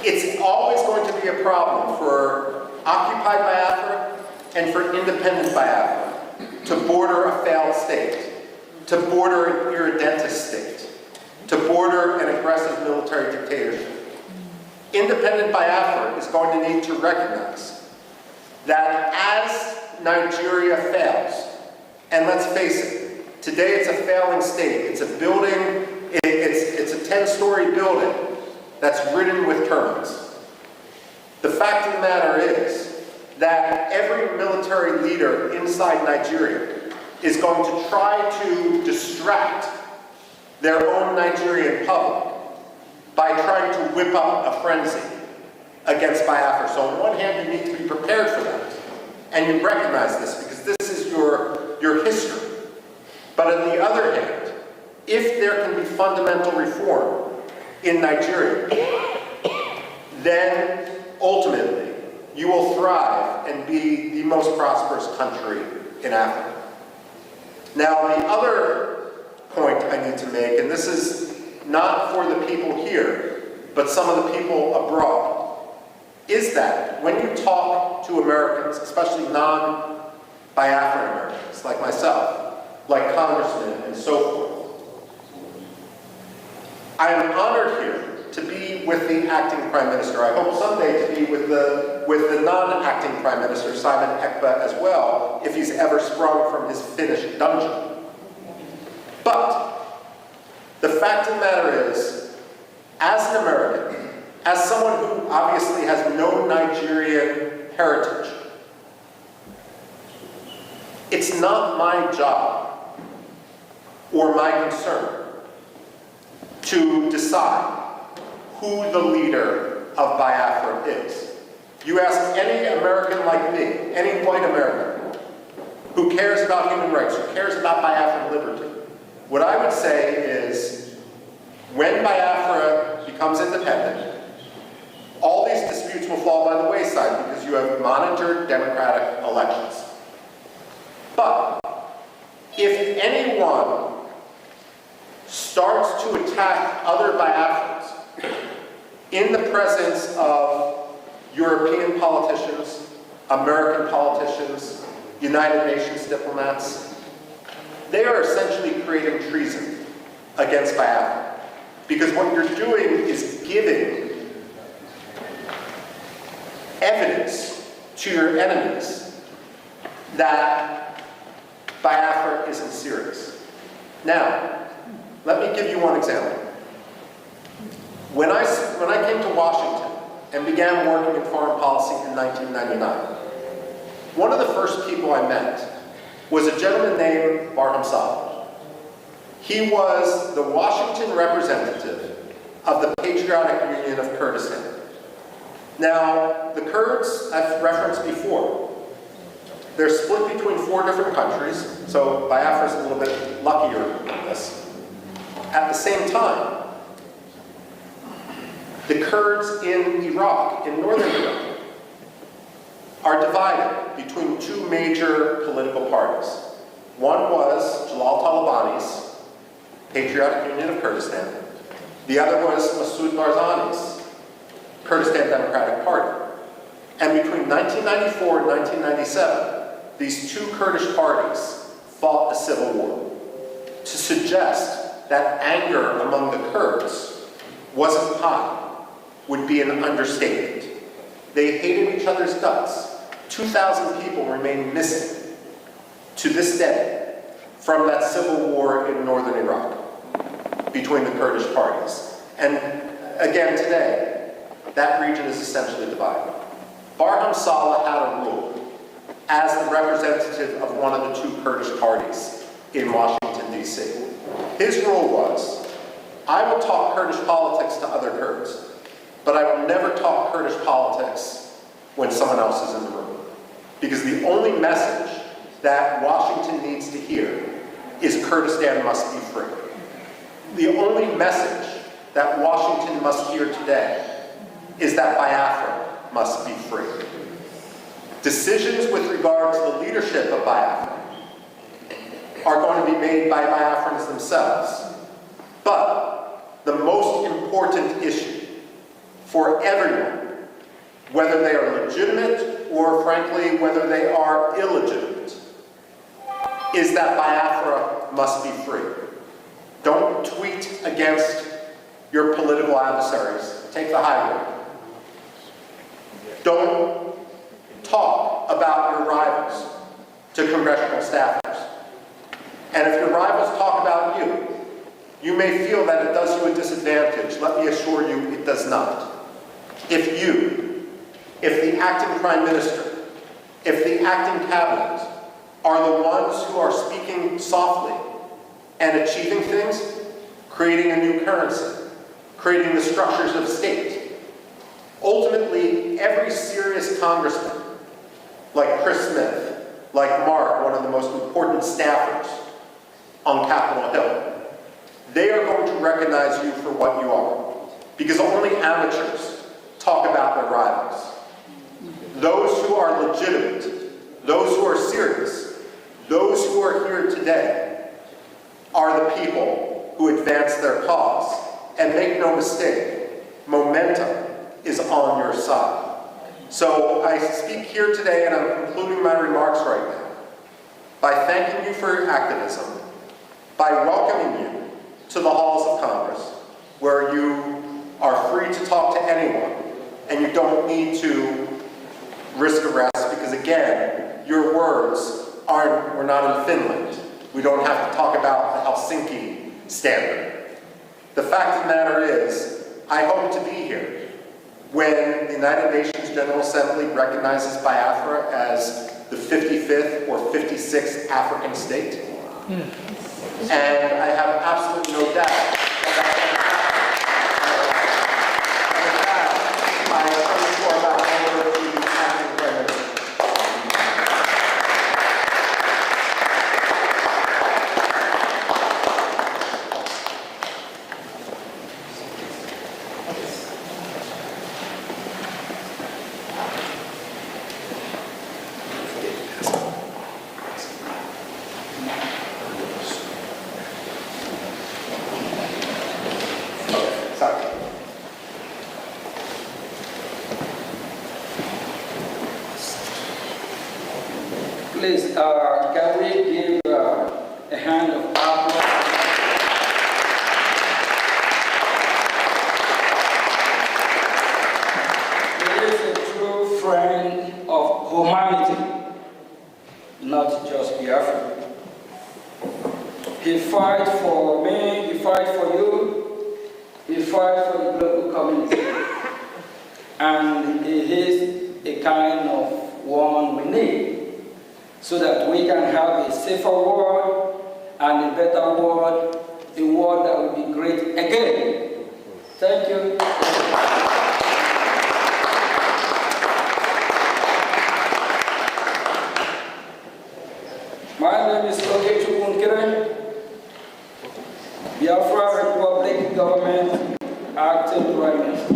It's always going to be a problem for occupied Biafra and for independent Biafra to border a failed state, to border an irredentist state, to border an aggressive military dictatorship. Independent Biafra is going to need to recognize that as Nigeria fails, and let's face it, today it's a failing state. It's a building, it's a 10-story building that's ridden with termites. The fact of the matter is that every military leader inside Nigeria is going to try to distract their own Nigerian public by trying to whip up a frenzy against Biafra. So on one hand, you need to be prepared for that. And you recognize this because this is your history. But on the other hand, if there can be fundamental reform in Nigeria, then ultimately you will thrive and be the most prosperous country in Africa. Now, the other point I need to make, and this is not for the people here, but some of the people abroad, is that when you talk to Americans, especially non-Biafran Americans like myself, like congressmen and so forth, I am honored here to be with the acting Prime Minister. I hope someday to be with the non-acting Prime Minister, Simon Ekpa, as well, if he's ever sprung from his Finnish dungeon. But the fact of the matter is, as an American, as someone who obviously has no Nigerian heritage, it's not my job or my concern to decide who the leader of Biafra is. You ask any American like me, any white American, who cares about human rights, who cares about Biafran liberty, what I would say is, when Biafra becomes independent, all these disputes will fall by the wayside because you have monitored democratic elections. But if anyone starts to attack other Biafrans in the presence of European politicians, American politicians, United Nations diplomats, they are essentially creating treason against Biafra. Because what you're doing is giving evidence to your enemies that Biafra isn't serious. Now, let me give you one example. When I came to Washington and began working in foreign policy in 1999, one of the first people I met was a gentleman named Barham Saleh. He was the Washington representative of the Patriotic Union of Kurdistan. Now, the Kurds, I've referenced before, they're split between 4 different countries, so Biafra's a little bit luckier in this. At the same time, the Kurds in Iraq, in northern Iraq, are divided between 2 major political parties. One was Jalal Talabani's Patriotic Union of Kurdistan. The other was Masoud Barzani's Kurdistan Democratic Party. And between 1994 and 1997, these 2 Kurdish parties fought a civil war to suggest that anger among the Kurds wasn't high would be an understatement. They hated each other's guts. 2,000 people remain missing to this day from that civil war in northern Iraq between the Kurdish parties. And again today, that region is essentially divided. Barham Saleh had a rule as the representative of one of the 2 Kurdish parties in Washington, D.C. His rule was, I will talk Kurdish politics to other Kurds, but I will never talk Kurdish politics when someone else is in the room. Because the only message that Washington needs to hear is Kurdistan must be free. The only message that Washington must hear today is that Biafra must be free. Decisions with regard to the leadership of Biafra are going to be made by Biafrans themselves. But the most important issue for everyone, whether they are legitimate or frankly whether they are illegitimate, is that Biafra must be free. Don't tweet against your political adversaries. Take the high road. Don't talk about your rivals to congressional staffers. And if your rivals talk about you, you may feel that it does you a disadvantage. Let me assure you, it does not. If the acting prime minister, if the acting cabinet are the ones who are speaking softly and achieving things, creating a new currency, creating the structures of state, ultimately every serious congressman, like Chris Smith, like Mark, one of the most important staffers on Capitol Hill, they are going to recognize you for what you are. Because only amateurs talk about their rivals. Those who are legitimate, those who are serious, those who are here today are the people who advance their cause. And make no mistake, momentum is on your side. So I speak here today, and I'm concluding my remarks right now, by thanking you for your activism, by welcoming you to the halls of Congress, where you are free to talk to anyone, and you don't need to risk arrest, because again, your words we're not in Finland. We don't have to talk about the Helsinki standard. The fact of the matter is, I hope to be here when the United Nations General Assembly recognizes Biafra as the 55th or 56th African state. And I have absolutely no doubt that I turn the floor back over to the acting prime minister. Please, can we give a hand of applause? He is a true friend of humanity, not just Biafra. He fights for me, he fights for you, he fights for the global community. And he is a kind of one we need, so that we can have a safer world and a better world, a world that will be great again. Thank you. Acting Prime Minister.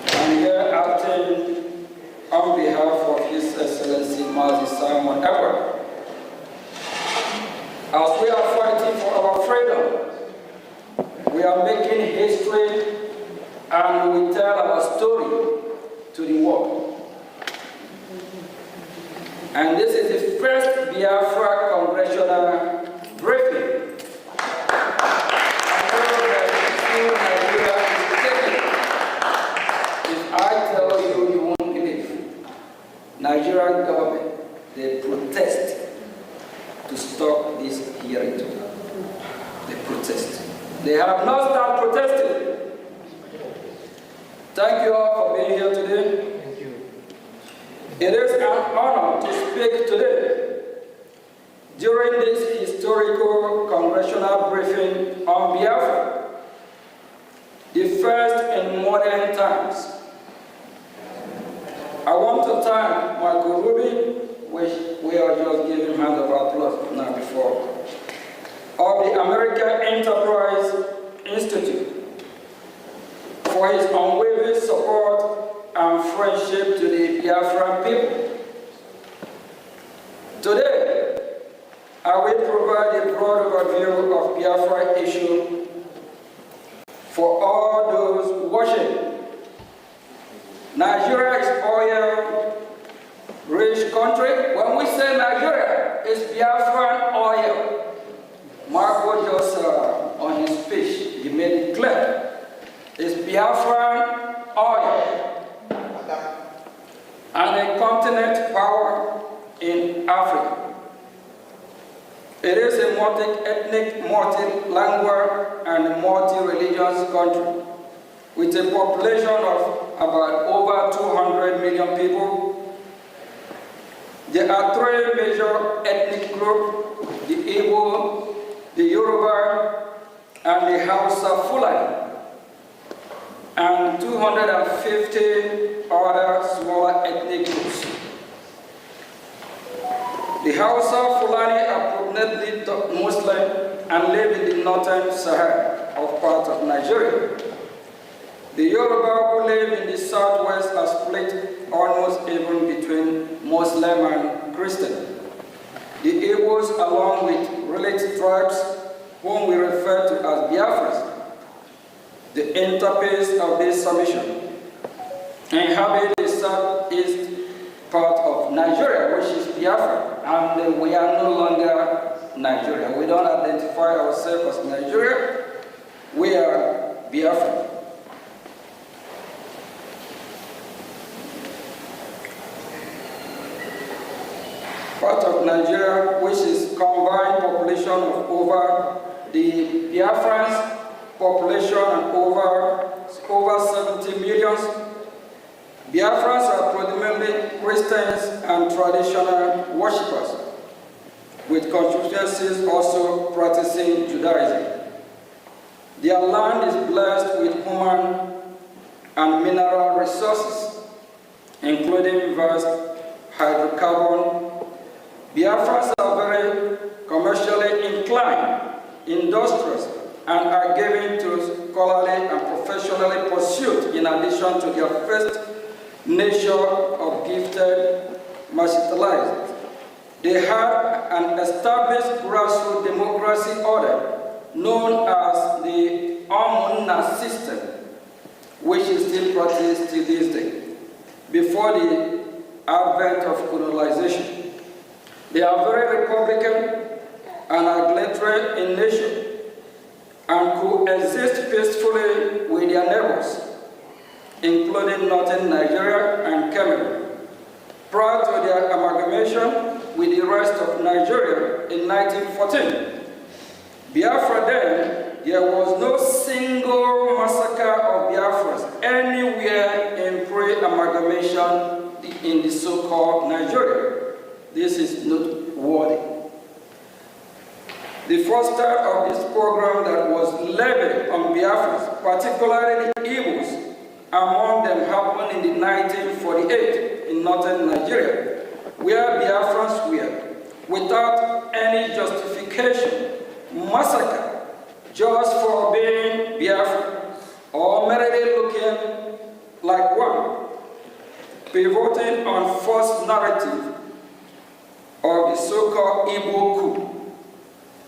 I'm here acting on behalf of His Excellency Mazi Simon Edward. As we are fighting for our freedom, we are making history and we tell our story to the world. And this is the first Biafra Congressional briefing. If I tell you, you won't believe. Nigerian government, they protest to stop this hearing today. They protest. They have not started protesting. Thank you all for being here today. Thank you. It is an honor to speak today during this historical congressional briefing on Biafra, the first in modern times. I want to thank Michael Ruby, which we are just giving hand of applause now before, of the American Enterprise Institute for his unwavering support and friendship to the Biafran people. Today, I will provide a broad overview of Biafra issue for all those watching. Nigeria is oil-rich country. When we say Nigeria, it's Biafran oil. Marco just on his speech, he made it clear. It's Biafran oil and a continent power in Africa. It is a multi-ethnic, multi-language, and multi-religious country with a population of about over 200 million people. There are three major ethnic groups: the Igbo, the Yoruba, and the Hausa Fulani, and 250 other smaller ethnic groups. The Hausa Fulani are predominantly Muslim and live in the northern Sahara of part of Nigeria. The Yoruba who live in the southwest are split almost even between Muslim and Christian. The Igbos, along with related tribes, whom we refer to as Biafras, the interface of this submission, inhabit the southeast part of Nigeria, which is Biafra, and we are no longer Nigeria. We don't identify ourselves as Nigeria. We are Biafra. Part of Nigeria, which is combined population of over the Biafrans population and over 70 million. Biafrans are predominantly Christians and traditional worshippers, with constituencies also practicing Judaism. Their land is blessed with human and mineral resources, including vast hydrocarbon. Biafrans are very commercially inclined, industrious, and are given to scholarly and professionally pursuit in addition to their first nature of gifted martialized. They have an established grassroots democracy order known as the Omunna system, which is still practiced to this day, before the advent of colonization. They are very republican and egalitarian in nature and coexist peacefully with their neighbors, including northern Nigeria and Cameroon. Prior to their amalgamation with the rest of Nigeria in 1914, Biafra then, there was no single massacre of Biafras anywhere in pre-amalgamation in the so-called Nigeria. This is noteworthy. The first start of this program that was levied on Biafrans, particularly the Igbos, among them happened in 1948 in northern Nigeria, where Biafrans were, without any justification, massacred just for being Biafra or merely looking like one, pivoting on false narrative of the so-called Igbo coup,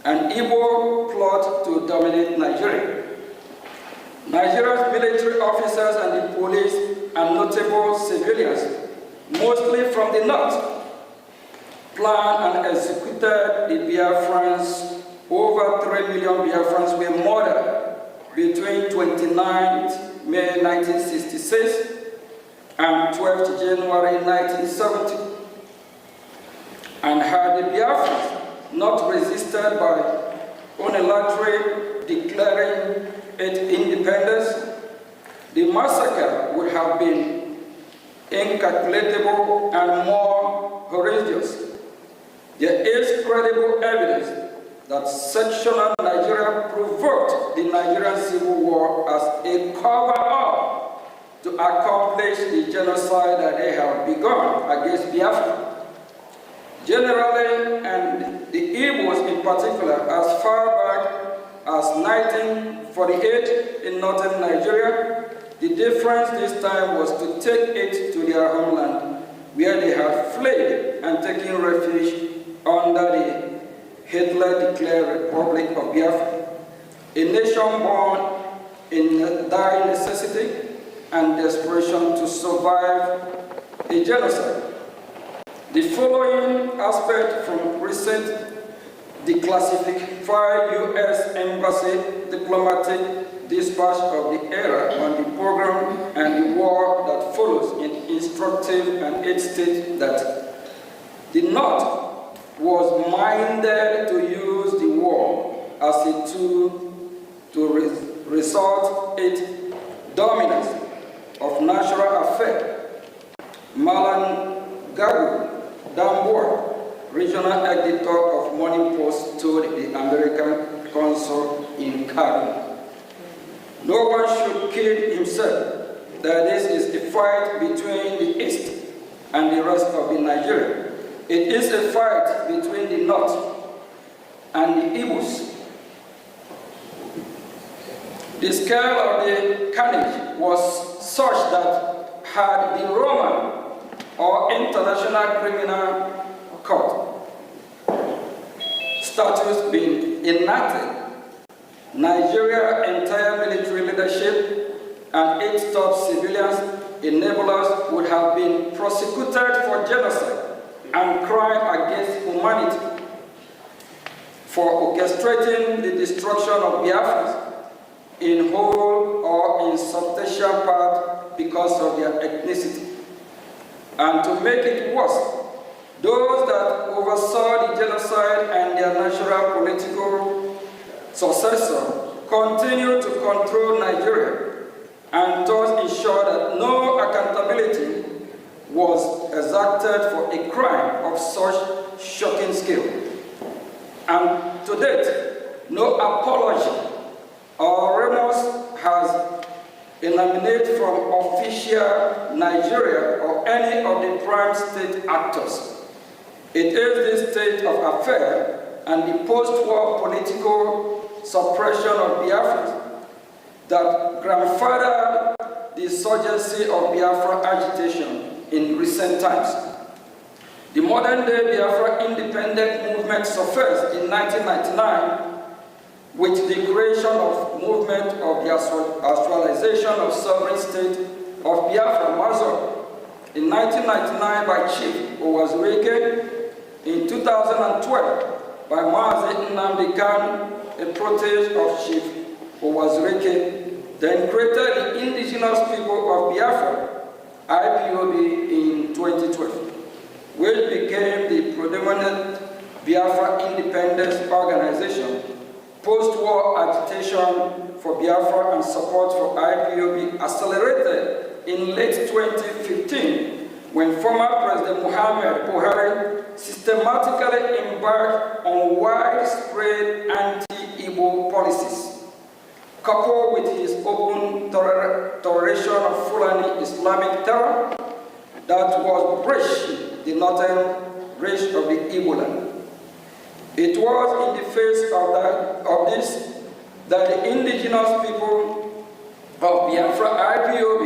an Igbo plot to dominate Nigeria. Nigeria's military officers and the police and notable civilians, mostly from the north, planned and executed the Biafrans. Over 3 million Biafrans were murdered between 29th May 1966 and 12th January 1970. And had the Biafrans not resisted by unilaterally declaring its independence, the massacre would have been incalculable and more horrendous. There is credible evidence that sectional Nigeria provoked the Nigerian Civil War as a cover-up to accomplish the genocide that they have begun against Biafra. Generally, and the Igbos in particular, as far back as 1948 in northern Nigeria, the difference this time was to take it to their homeland, where they had fled and taken refuge under the Hitler-declared Republic of Biafra, a nation born in dire necessity and desperation to survive a genocide. The following aspect from recent declassified U.S. Embassy diplomatic dispatch of the era on the program and the war that follows is instructive, and it states that the North was minded to use the war as a tool to resort its dominance of natural affairs. Malan Gagu Damboa, regional editor of Morning Post, told the American consul in Cairo, "No one should kill himself, that this is a fight between the East and the rest of the Nigeria. It is a fight between the North and the Igbos." The scale of the carnage was such that had the Roman or International Criminal Court statutes been enacted, Nigeria's entire military leadership and its top civilians enablers would have been prosecuted for genocide and crime against humanity, for orchestrating the destruction of Biafrans in whole or in substantial part because of their ethnicity. And to make it worse, those that oversaw the genocide and their natural political successor continue to control Nigeria and thus ensure that no accountability was exacted for a crime of such shocking scale. And to date, no apology or remorse has emanated from official Nigeria or any of the prime state actors. It is this state of affairs and the post-war political suppression of Biafra that grandfathered the insurgency of Biafra agitation in recent times. The modern-day Biafra independent movement surfaced in 1999 with the creation of movement of the actualization of sovereign state of Biafra, Mazur, in 1999 by Chief Owazurike, in 2012 by Mazi Nnamdi Kanu, a protege of Chief Owazurike, then created the Indigenous People of Biafra, IPOB, in 2012, which became the predominant Biafra independence organization. Post-war agitation for Biafra and support for IPOB accelerated in late 2015 when former President Muhammad Buhari systematically embarked on widespread anti-Igbo policies, coupled with his open toleration of Fulani Islamic terror that was breaching the northern reach of the Igbo land. It was in the face of this that the indigenous people of Biafra IPOB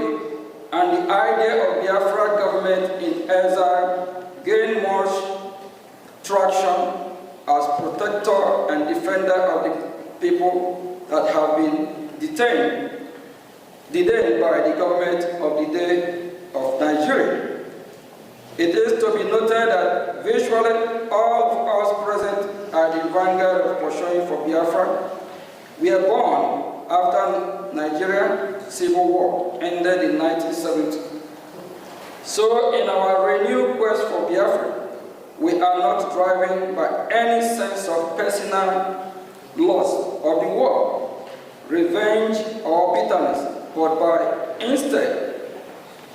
and the idea of Biafra government in exile gained much traction as protector and defender of the people that have been detained by the government of the day of Nigeria. It is to be noted that virtually all of us present at the vanguard of pursuing for Biafra were born after Nigeria Civil War ended in 1970. So in our renewed quest for Biafra, we are not driven by any sense of personal loss of the war, revenge or bitterness, but by instead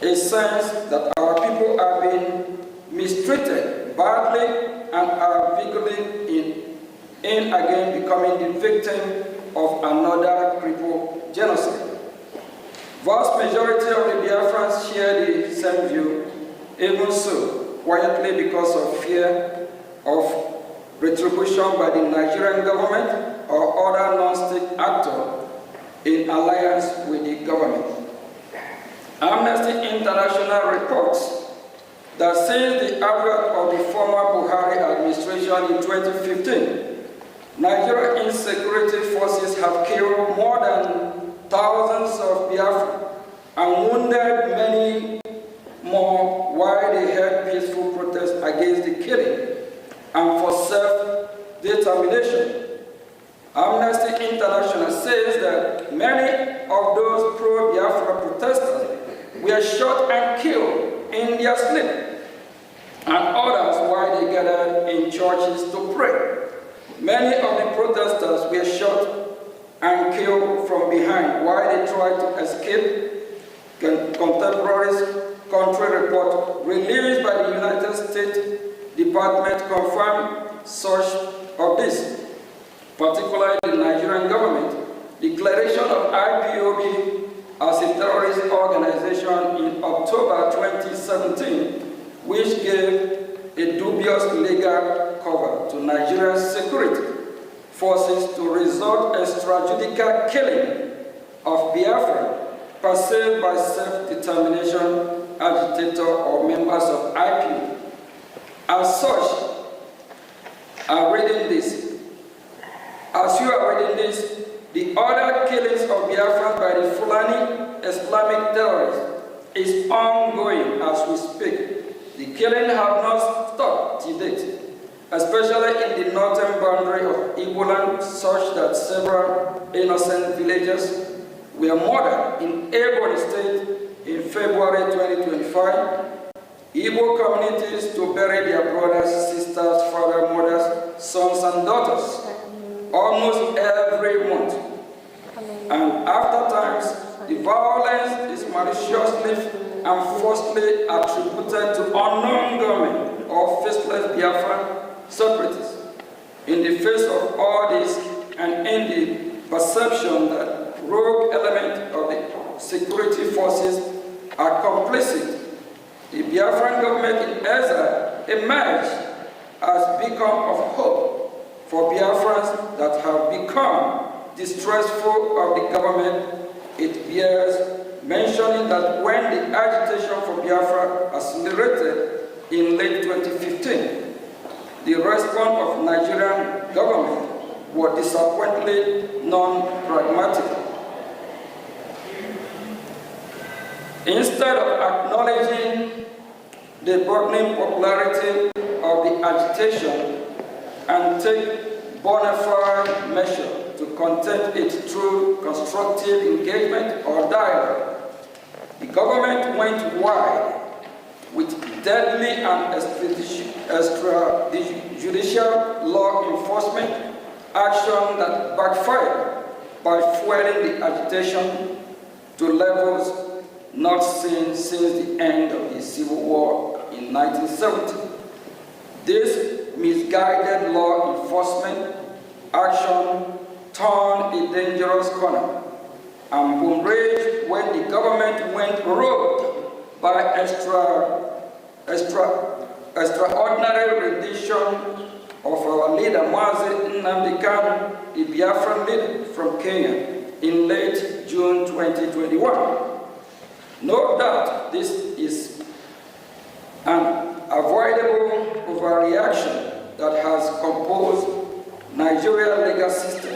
a sense that our people are being mistreated badly and are beginning in again becoming the victim of another crippled genocide. Vast majority of the Biafrans share the same view, even so, quietly because of fear of retribution by the Nigerian government or other non-state actor in alliance with the government. Amnesty International reports that since the advent of the former Buhari administration in 2015, Nigerian insecurity forces have killed more than thousands of Biafra and wounded many more while they held peaceful protests against the killing and for self-determination. Amnesty International says that many of those pro-Biafra protesters were shot and killed in their sleep, and others while they gathered in churches to pray. Many of the protesters were shot and killed from behind while they tried to escape. Contemporaries country report released by the United States Department confirmed such of this, particularly the Nigerian government declaration of IPOB as a terrorist organization in October 2017, which gave a dubious legal cover to Nigeria's security forces to resort extrajudicial killing of Biafra perceived by self-determination agitator or members of IPOB. As such, as you are reading this, the other killings of Biafra by the Fulani Islamic terrorists is ongoing as we speak. The killing have not stopped to date, especially in the northern boundary of Igbo land, such that several innocent villagers were murdered in Ebonyi State in February 2025. Igbo communities to bury their brothers, sisters, fathers, mothers, sons, and daughters almost every month. And after times, the violence is maliciously and falsely attributed to unknown government or faceless Biafran separatists. In the face of all this, and in the perception that rogue elements of the security forces are complicit, the Biafran government in exile emerged as beacon of hope for Biafrans that have become distrustful of the government. It bears mentioning that when the agitation for Biafra accelerated in late 2015, the response of Nigerian government was disappointingly non-pragmatic. Instead of acknowledging the burgeoning popularity of the agitation and take bona fide measures to contain it through constructive engagement or dialogue, the government went wide with deadly and extrajudicial law enforcement action that backfired by fueling the agitation to levels not seen since the end of the Civil War in 1970. This misguided law enforcement action turned a dangerous corner and boomeranged when the government went rogue by extraordinary rendition of our leader Mazi Nnamdi Kanu, the Biafran leader from Kenya, in late June 2021. No doubt this is an avoidable overreaction that has composed Nigeria's legal system,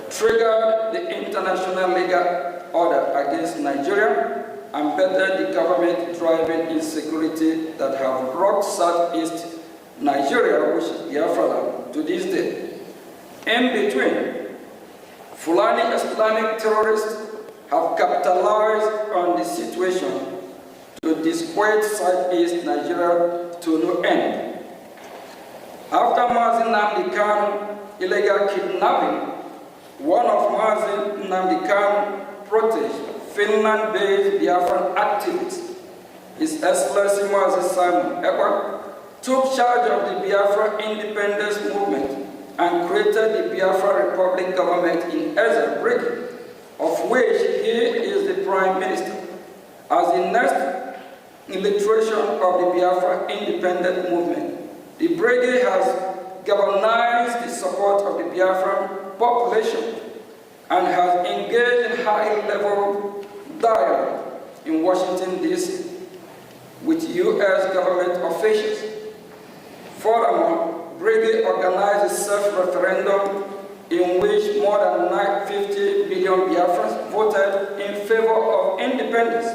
triggered the international legal order against Nigeria, and bettered the government-driven insecurity that have rocked southeast Nigeria, which is Biafra land, to this day. In between, Fulani Islamic terrorists have capitalized on the situation to disquiet southeast Nigeria to no end. After Mazi Nnamdi Kanu illegal kidnapping, one of Mazi Nnamdi Kanu protege, Finland-based Biafran activist, His Excellency Mazi Simon Ekpa, took charge of the Biafra independence movement and created the Biafra Republic government in Brgie, of which he is the Prime Minister. As the next illustration of the Biafra independent movement, the Brgie has galvanized the support of the Biafran population and has engaged in high-level dialogue in Washington, D.C. with U.S. government officials. Furthermore, Brgie organized a self-referendum in which more than 50 million Biafrans voted in favor of independence.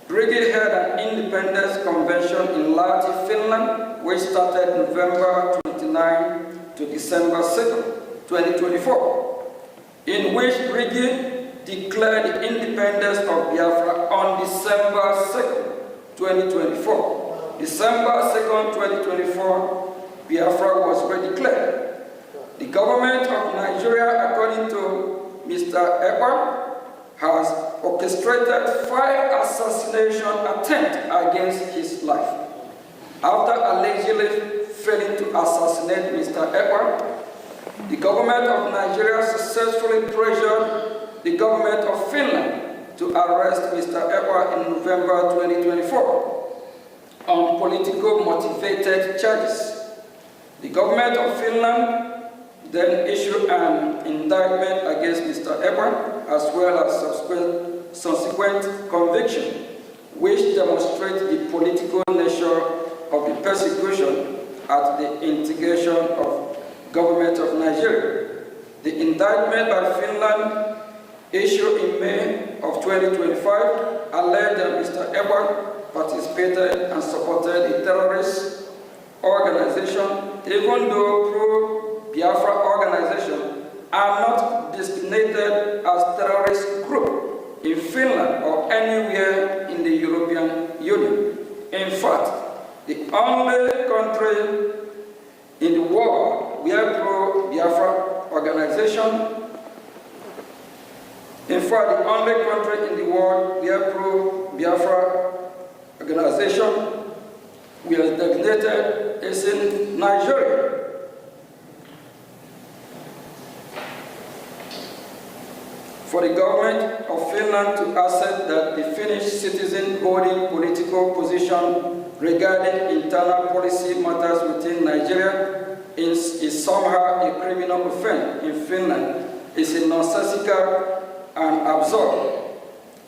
Brgie held an independence convention in Lahti, Finland, which started November 29 to December 2, 2024, in which Brgie declared the independence of Biafra on December 2, 2024. December 2, 2024, Biafra was redeclared. The government of Nigeria, according to Mr. Ekpa, has orchestrated 5 assassination attempts against his life. After allegedly failing to assassinate Mr. Ekpa, the government of Nigeria successfully pressured the government of Finland to arrest Mr. Ekpa in November 2024 on political motivated charges. The government of Finland then issued an indictment against Mr. Ekpa, as well as subsequent conviction, which demonstrate the political nature of the persecution at the instigation of government of Nigeria. The indictment by Finland, issued in May of 2025, alleged that Mr. Ekpa participated and supported a terrorist organization, even though pro-Biafra organizations are not designated as terrorist group in Finland or anywhere in the European Union. In fact, the only country in the world where pro-Biafra organization, the only country in the world where pro-Biafra organization we are designated is in Nigeria. For the government of Finland to accept that the Finnish citizen holding political position regarding internal policy matters within Nigeria is somehow a criminal offense in Finland is a nonsensical and absurd,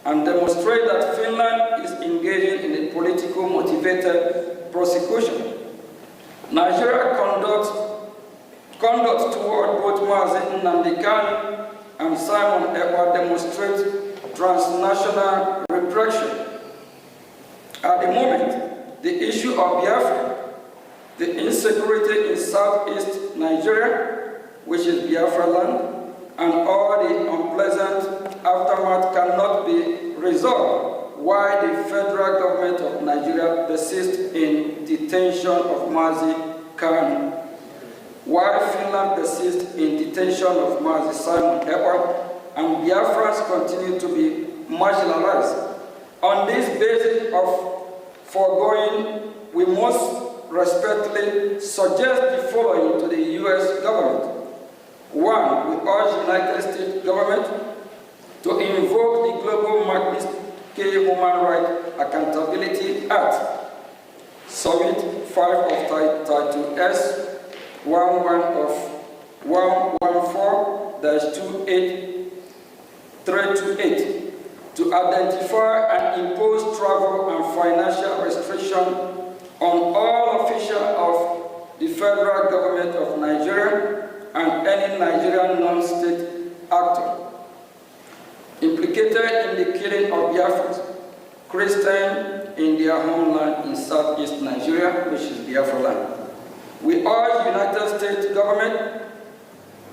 and demonstrate that Finland is engaging in a political motivated prosecution. Nigeria conduct toward both Mazi Nnamdi Kanu and Simon Ekpa demonstrate transnational repression. At the moment, the issue of Biafra, the insecurity in southeast Nigeria, which is Biafra land, and all the unpleasant aftermath cannot be resolved, while the federal government of Nigeria persists in detention of Mazi Kanu, while Finland persists in detention of Mazi Simon Ekpa, and Biafrans continue to be marginalized. On this basis of foregoing, we must respectfully suggest the following to the U.S. government. 1, we urge the United States government to invoke the Global Magnitsky Human Rights Accountability Act, Summit 5 of Title S 11 of 114-28328 to identify and impose travel and financial restriction on all officials of the federal government of Nigeria and any Nigerian non-state actor implicated in the killing of Biafrans, Christians in their homeland in southeast Nigeria, which is Biafra land. We urge United States government,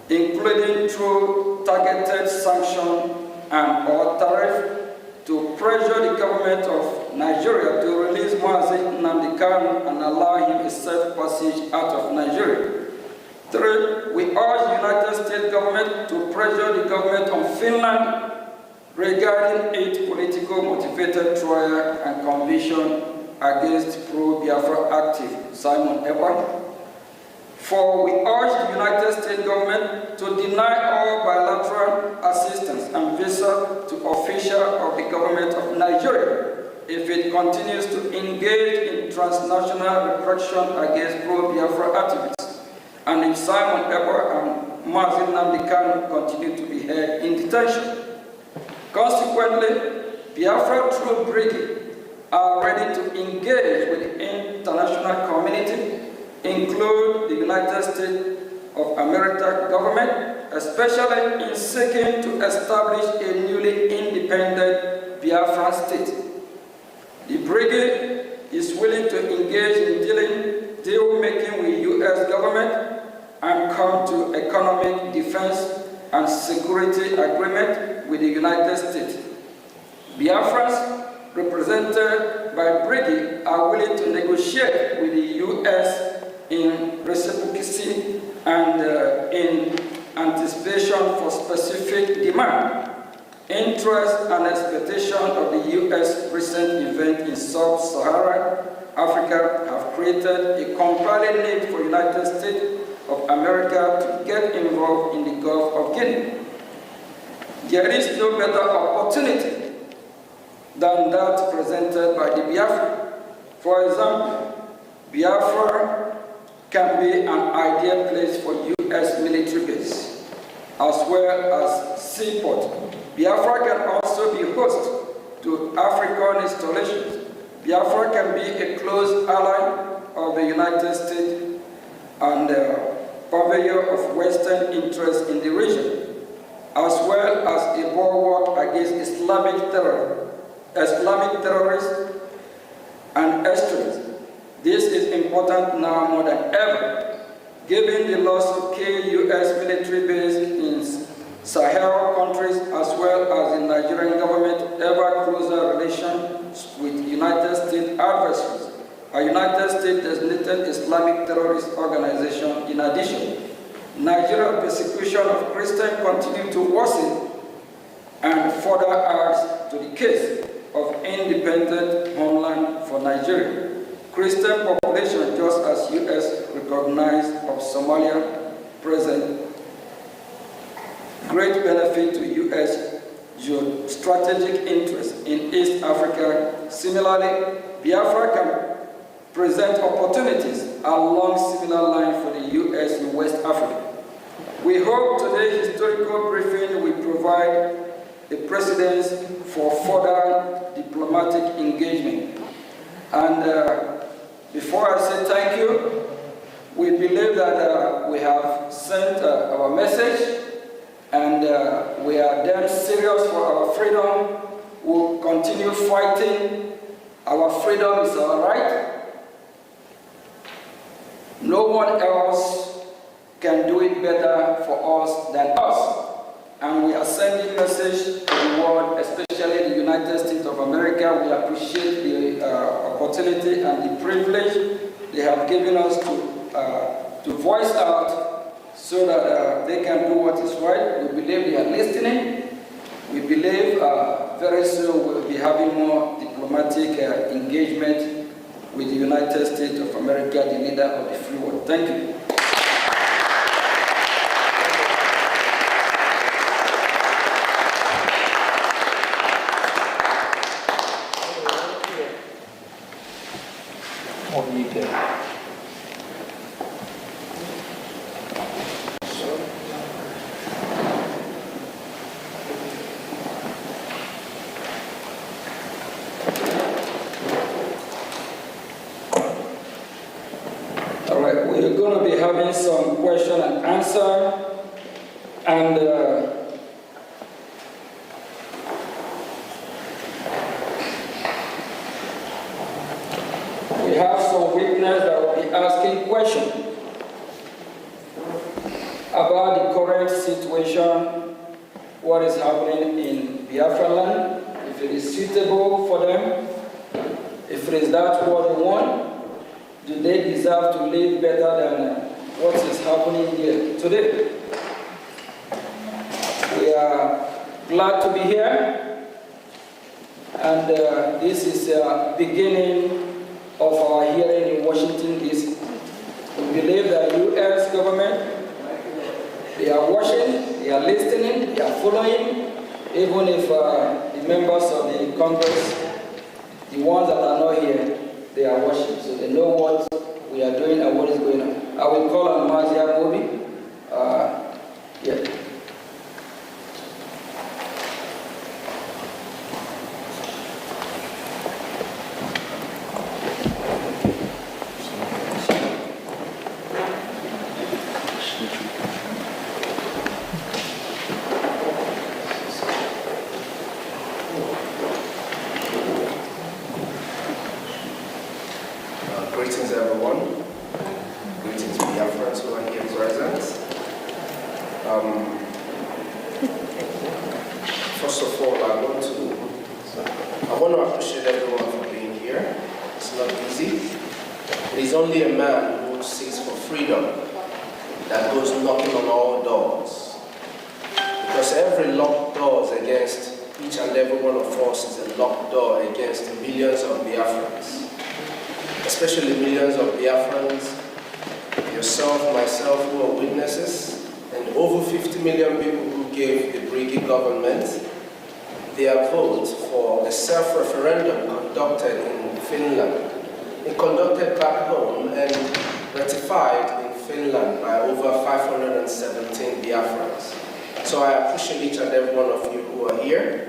including through targeted sanction and or tariff, to pressure the government of Nigeria to release Mazi Nnamdi Kanu and allow him a safe passage out of Nigeria. 3, we urge the United States government to pressure the government of Finland regarding its political motivated trial and conviction against pro-Biafra active Simon Ekpa. 4, we urge the United States government to deny all bilateral assistance and visa to officials of the government of Nigeria if it continues to engage in transnational repression against pro-Biafra activists, and if Simon Ekpa and Mazi Nnamdi Kanu continue to be held in detention. Consequently, Biafra through Brgie are ready to engage with the international community, include the United States of America government, especially in seeking to establish a newly independent Biafran state. The Brigade is willing to engage in deal-making with U.S. government and come to economic defense and security agreement with the United States. Biafrans represented by Brgie are willing to negotiate with the U.S. in reciprocity and in anticipation for specific demand, interest and expectation of the U.S. recent event in Sub-Saharan Africa have created a compelling need for United States of America to get involved in the Gulf of Guinea. There is no better opportunity than that presented by the Biafra. For example, Biafra can be an ideal place for U.S. military base, as well as seaport. Biafra can also be host to African installations. Biafra can be a close ally of the United States and purveyor of Western interests in the region, as well as a bulwark against Islamic terrorists and extremists. This is important now more than ever, given the loss of key U.S. military bases in Sahel countries, as well as the Nigerian government's ever closer relations with United States adversaries, a United States designated Islamic terrorist organization. In addition, Nigeria's persecution of Christians continues to worsen and further adds to the case of independent homeland for Nigeria. Christian population, just as U.S. recognized of Somalia, present great benefit to U.S. strategic interest in East Africa. Similarly, Biafra can present opportunities along similar lines for the U.S. in West Africa. We hope today's historical briefing will provide a precedent for further diplomatic engagement. And before I say thank you, we believe that we have sent our message, and we are damn serious for our freedom. We'll continue fighting. Our freedom is our right. No one else can do it better for us than us. And we are sending message to the world, especially the United States of America. We appreciate the opportunity and the privilege they have given us to voice out so that they can do what is right. We believe they are listening. We believe very soon we'll be having more diplomatic engagement with the United States of America, the leader of the free world. Thank you. What do you do? having some question and answer, and we have some witnesses that will be asking questions about the current situation, what is happening in Biafra land, if it is suitable for them, if it is that what they want, do they deserve to live better than what is happening here today? We are glad to be here, and this is the beginning of our hearing in Washington, D.C. We believe that U.S. government, they are watching, they are listening, they are following, even if the members of the Congress, the ones that are not here, they are watching, so they know what we are doing and what is going on. I will call on Mazia Mobi. Yeah. Greetings, everyone. Greetings, Biafrans who are here present. First of all, I want to appreciate everyone for being here. It's not easy. It is only a man who seeks for freedom that goes knocking on all doors. Because every locked door against each and every one of us is a locked door against millions of Biafrans. Especially millions of Biafrans, yourself, myself, who are witnesses, and over 50 million people who gave the Brgie government their vote for the self-referendum conducted in Finland. It conducted back home and ratified in Finland by over 517 Biafrans. So I appreciate each and every one of you who are here.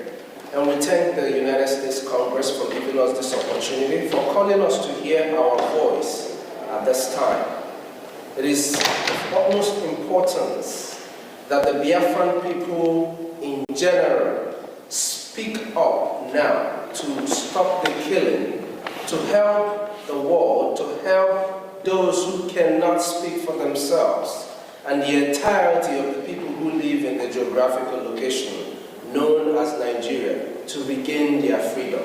And we thank the United States Congress for giving us this opportunity, for calling us to hear our voice at this time. It is of utmost importance that the Biafran people in general speak up now to stop the killing, to help the world, to help those who cannot speak for themselves, and the entirety of the people who live in the geographical location known as Nigeria, to regain their freedom.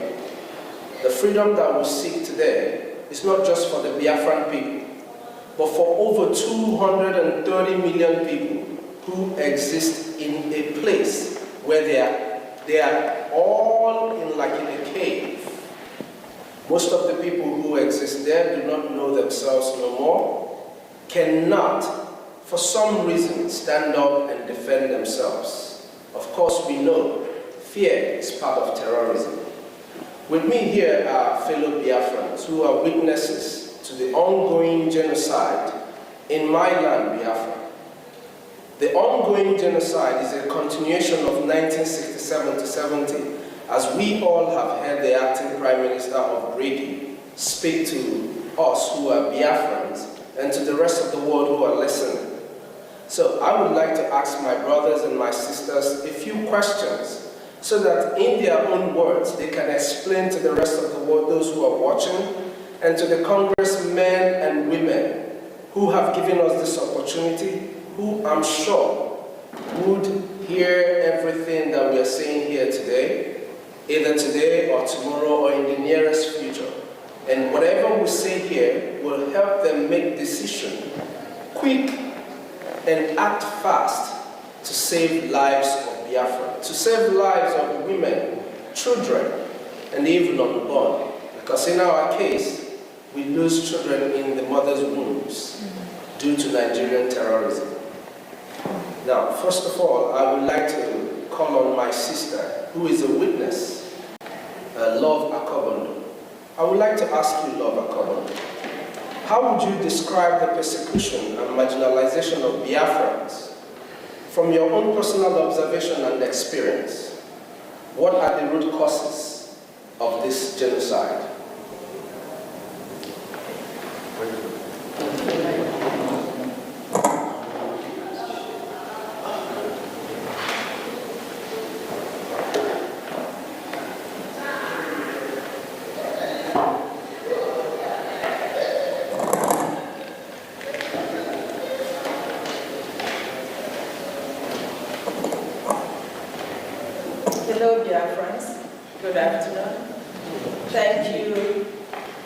The freedom that we seek today is not just for the Biafran people, but for over 230 million people who exist in a place where they are all in a cave. Most of the people who exist there do not know themselves no more, cannot, for some reason, stand up and defend themselves. Of course, we know fear is part of terrorism. With me here are fellow Biafrans who are witnesses to the ongoing genocide in my land, Biafra. The ongoing genocide is a continuation of 1967 to 70, as we all have heard the acting Prime Minister of Brgie speak to us who are Biafrans and to the rest of the world who are listening. So I would like to ask my brothers and my sisters a few questions so that in their own words they can explain to the rest of the world, those who are watching, and to the congressmen and women who have given us this opportunity, who I'm sure would hear everything that we are saying here today, either today or tomorrow or in the nearest future. And whatever we say here will help them make decisions quick and act fast to save lives of Biafra, to save lives of women, children, and even unborn. Because in our case, we lose children in the mother's wombs due to Nigerian terrorism. Now, first of all, I would like to call on my sister, who is a witness, Love Akobondo. I would like to ask you, Love Akobondo, how would you describe the persecution and marginalization of Biafrans from your own personal observation and experience? What are the root causes of this genocide? Good afternoon. Thank you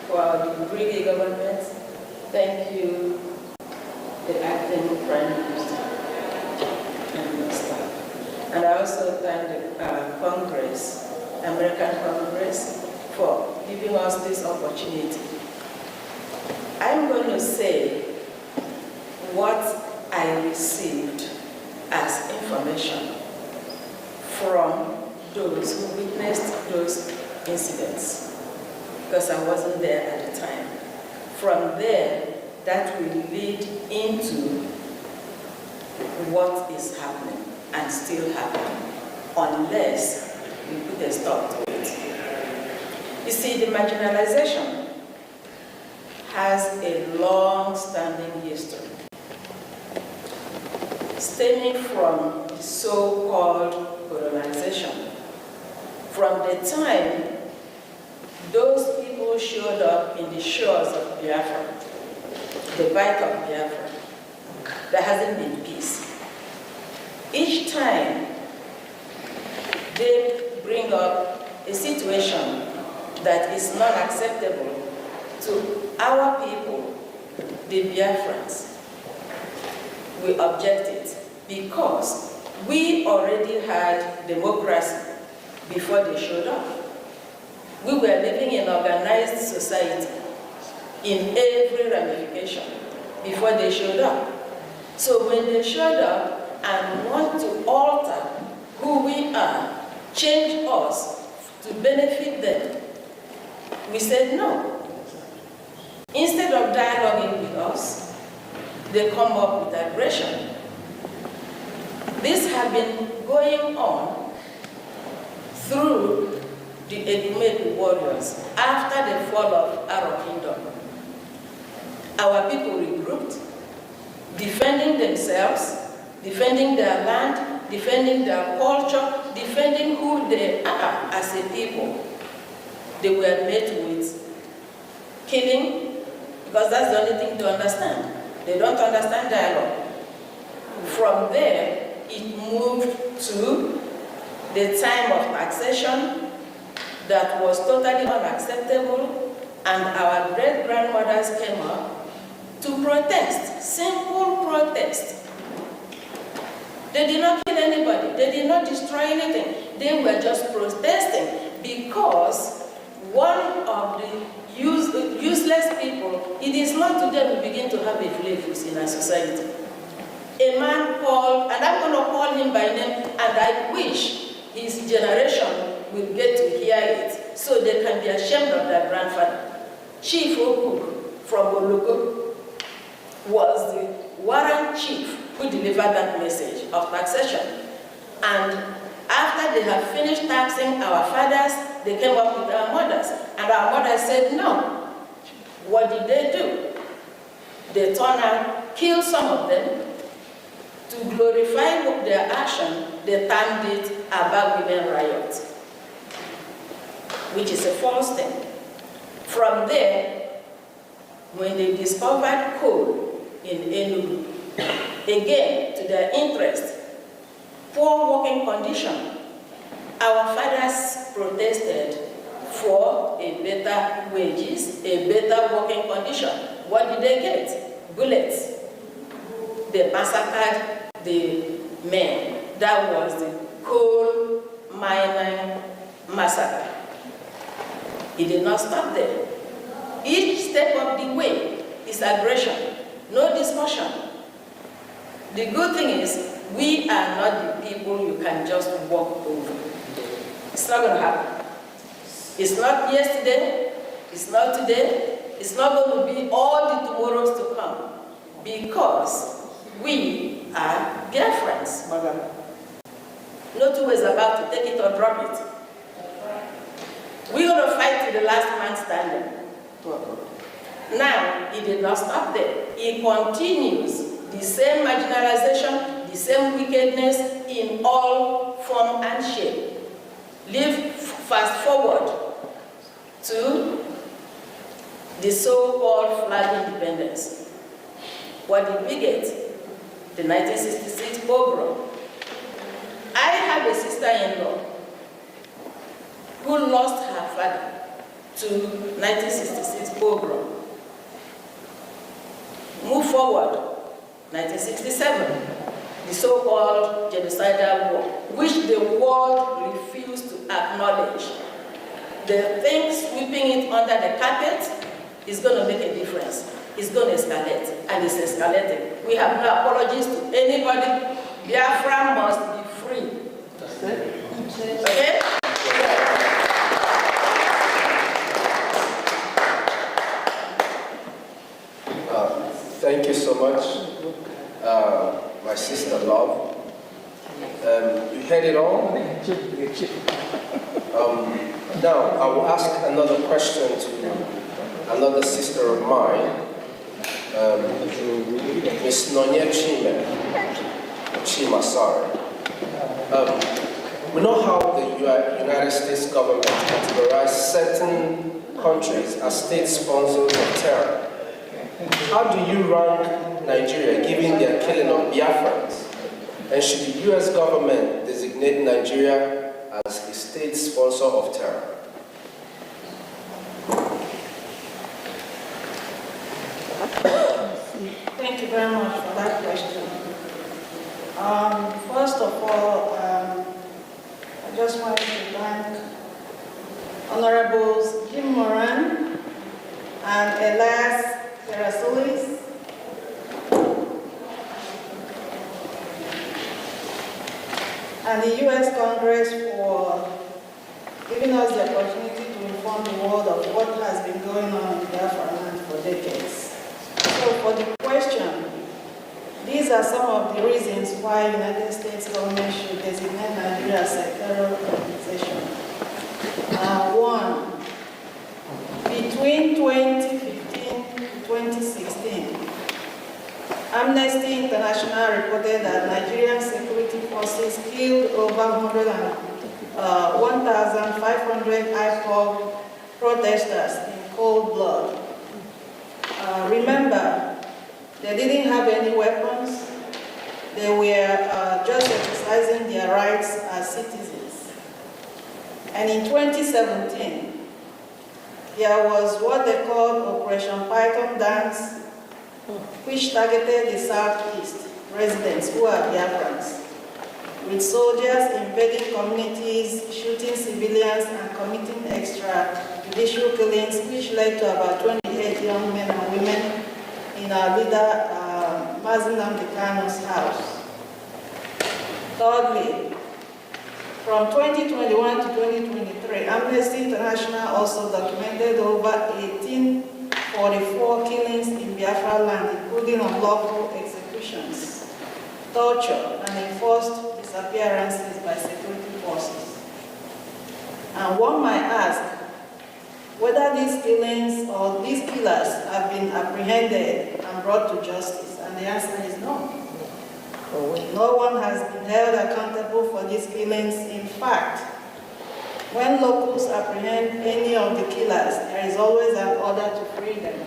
for the Brgie government. Thank you, the acting Prime Minister and your staff. And I also thank the Congress, American Congress, for giving us this opportunity. I'm going to say what I received as information from those who witnessed those incidents, because I wasn't there at the time. From there, that will lead into what is happening and still happening, unless we put a stop to it. You see, the marginalization has a long-standing history, stemming from the so-called colonization. From the time those people showed up in the shores of Biafra, the Bight of Biafra, there hasn't been peace. Each time they bring up a situation that is not acceptable to our people, the Biafrans, we object it because we already had democracy before they showed up. We were living in organized society in every ramification before they showed up. So when they showed up and want to alter who we are, change us to benefit them, we said no. Instead of dialoguing with us, they come up with aggression. This has been going on through the Edumake warriors after the fall of Arab Kingdom. Our people regrouped, defending themselves, defending their land, defending their culture, defending who they are as a people. They were met with killing, because that's the only thing to understand. They don't understand dialogue. From there, it moved to the time of taxation that was totally unacceptable, and our great-grandmothers came up to protest, simple protest. They did not kill anybody, they did not destroy anything, they were just protesting because one of the useless people, it is not today we begin to have a flavors in our society. A man called, and I'm going to call him by name, and I wish his generation will get to hear it so they can be ashamed of their grandfather. Chief Okuk from Oloko was the warrant chief who delivered that message of taxation. And after they had finished taxing our fathers, they came up with our mothers. And our mothers said no. What did they do? They turned out, killed some of them. To glorify their action, they termed it Aba Women Riot, which is a false thing. From there, when they discovered coal in Enugu, again, to their interest, poor working condition, our fathers protested for a better wages, a better working condition. What did they get? Bullets. They massacred the men. That was the coal mining massacre. It did not stop there. Each step of the way is aggression, no discussion. The good thing is, we are not the people you can just walk over. It's not going to happen. It's not yesterday, it's not today, it's not going to be all the tomorrows to come, because we are Biafrans, madam. No two ways about to take it or drop it. We're going to fight to the last man standing. Now, it did not stop there. It continues the same marginalization, the same wickedness in all form and shape. Fast forward to the so-called flag independence. What did we get? The 1966 pogrom. I have a sister-in-law who lost her father to 1966 pogrom. Move forward, 1967, the so-called genocidal war, which the world refused to acknowledge. The thing sweeping it under the carpet is going to make a difference. It's going to escalate, and it's escalating. We have no apologies to anybody. Biafra must be free. Okay? Thank you so much, my sister Love. You heard it all? Now, I will ask another question to another sister of mine, Ms. Nonye Chima, sorry. We know how the United States government categorizes certain countries as state sponsors of terror. How do you rank Nigeria given their killing of Biafrans? And should the U.S. government designate Nigeria as a state sponsor of terror? Thank you very much for that question. First of all, I just wanted to thank Honorables Jim Moran and Elias Terasulis and the U.S. Congress for giving us the opportunity to inform the world of what has been going on in Biafra land for decades. So for the question, these are some of the reasons why the United States government should designate Nigeria as a terror organization. One, between 2015 to 2016, Amnesty International reported that Nigerian security forces killed over 1,500 IPOB protesters in cold blood. Remember, they didn't have any weapons. They were just exercising their rights as citizens. And in 2017, there was what they called Operation Python Dance, which targeted the Southeast residents who are Biafrans, with soldiers invading communities, shooting civilians, and committing extrajudicial killings, which led to about 28 young men and women in our leader, Mazi Nnamdi Kanu's house. Thirdly, from 2021 to 2023, Amnesty International also documented over 1844 killings in Biafra land, including unlawful executions, torture, and enforced disappearances by security forces. And one might ask whether these killings or these killers have been apprehended and brought to justice, and the answer is no. No one has been held accountable for these killings. In fact, when locals apprehend any of the killers, there is always an order to free them.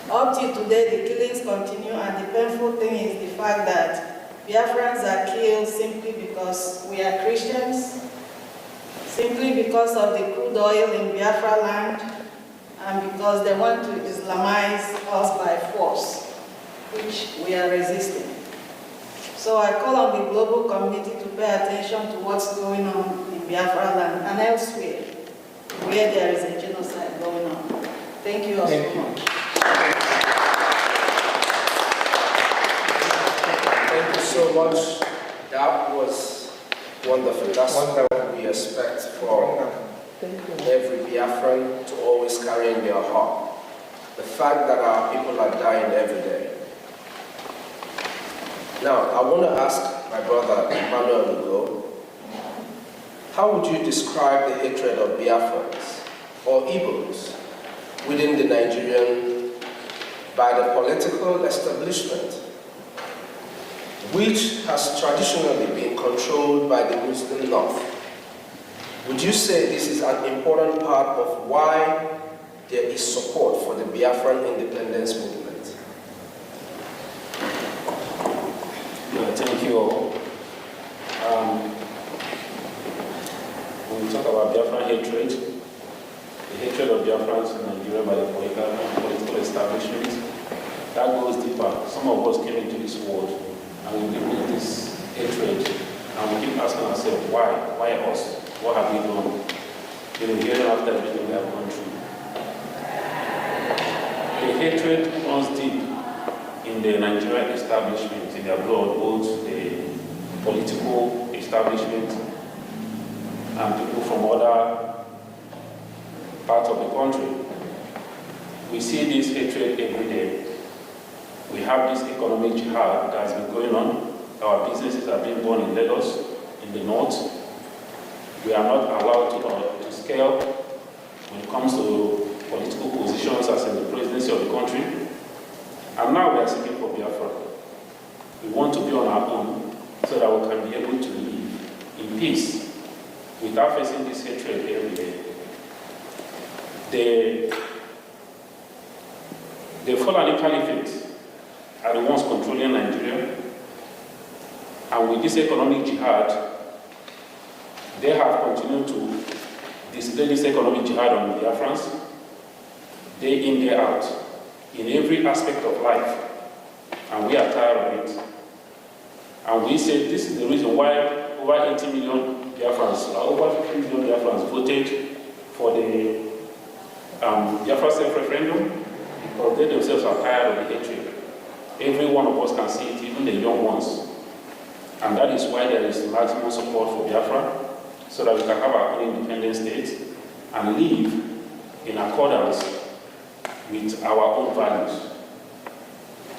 Up till today, the killings continue, and the painful thing is the fact that Biafrans are killed simply because we are Christians, simply because of the crude oil in Biafra land, and because they want to Islamize us by force, which we are resisting. So I call on the global community to pay attention to what's going on in Biafra land and elsewhere where there is a genocide going on. Thank you all so much. Thank you so much. That was wonderful. That's what we expect from every Biafran to always carry in their heart. The fact that our people are dying every day. Now, I want to ask my brother Emmanuel Ugo, how would you describe the hatred of Biafrans or Igbos within the Nigerian by the political establishment, which has traditionally been controlled by the Muslim North? Would you say this is an important part of why there is support for the Biafran independence movement? Thank you all. When we talk about Biafran hatred, the hatred of Biafrans in Nigeria by the political establishment. That goes deeper. Some of us came into this world and we live with this hatred, and we keep asking ourselves, why? Why us? What have we done? Hearing after everything we have gone through. The hatred runs deep in the Nigerian establishment, in their blood, both the political establishment and people from other parts of the country. We see this hatred every day. We have this economic jihad that has been going on. Our businesses are being born in Lagos, in the north. We are not allowed to scale when it comes to political positions as in the presidency of the country. And now we are seeking for Biafra. We want to be on our own so that we can be able to live in peace without facing this hatred every day. The Fulani Caliphate are the ones controlling Nigeria. And with this economic jihad, they have continued to display this economic jihad on the Biafrans, day in, day out, in every aspect of life. And we are tired of it. And we say this is the reason why over 80 million Biafrans, over 50 million Biafrans voted for the Biafra self-referendum, because they themselves are tired of the hatred. Every one of us can see it, even the young ones. And that is why there is maximum support for Biafra, so that we can have our own independent state and live in accordance with our own values.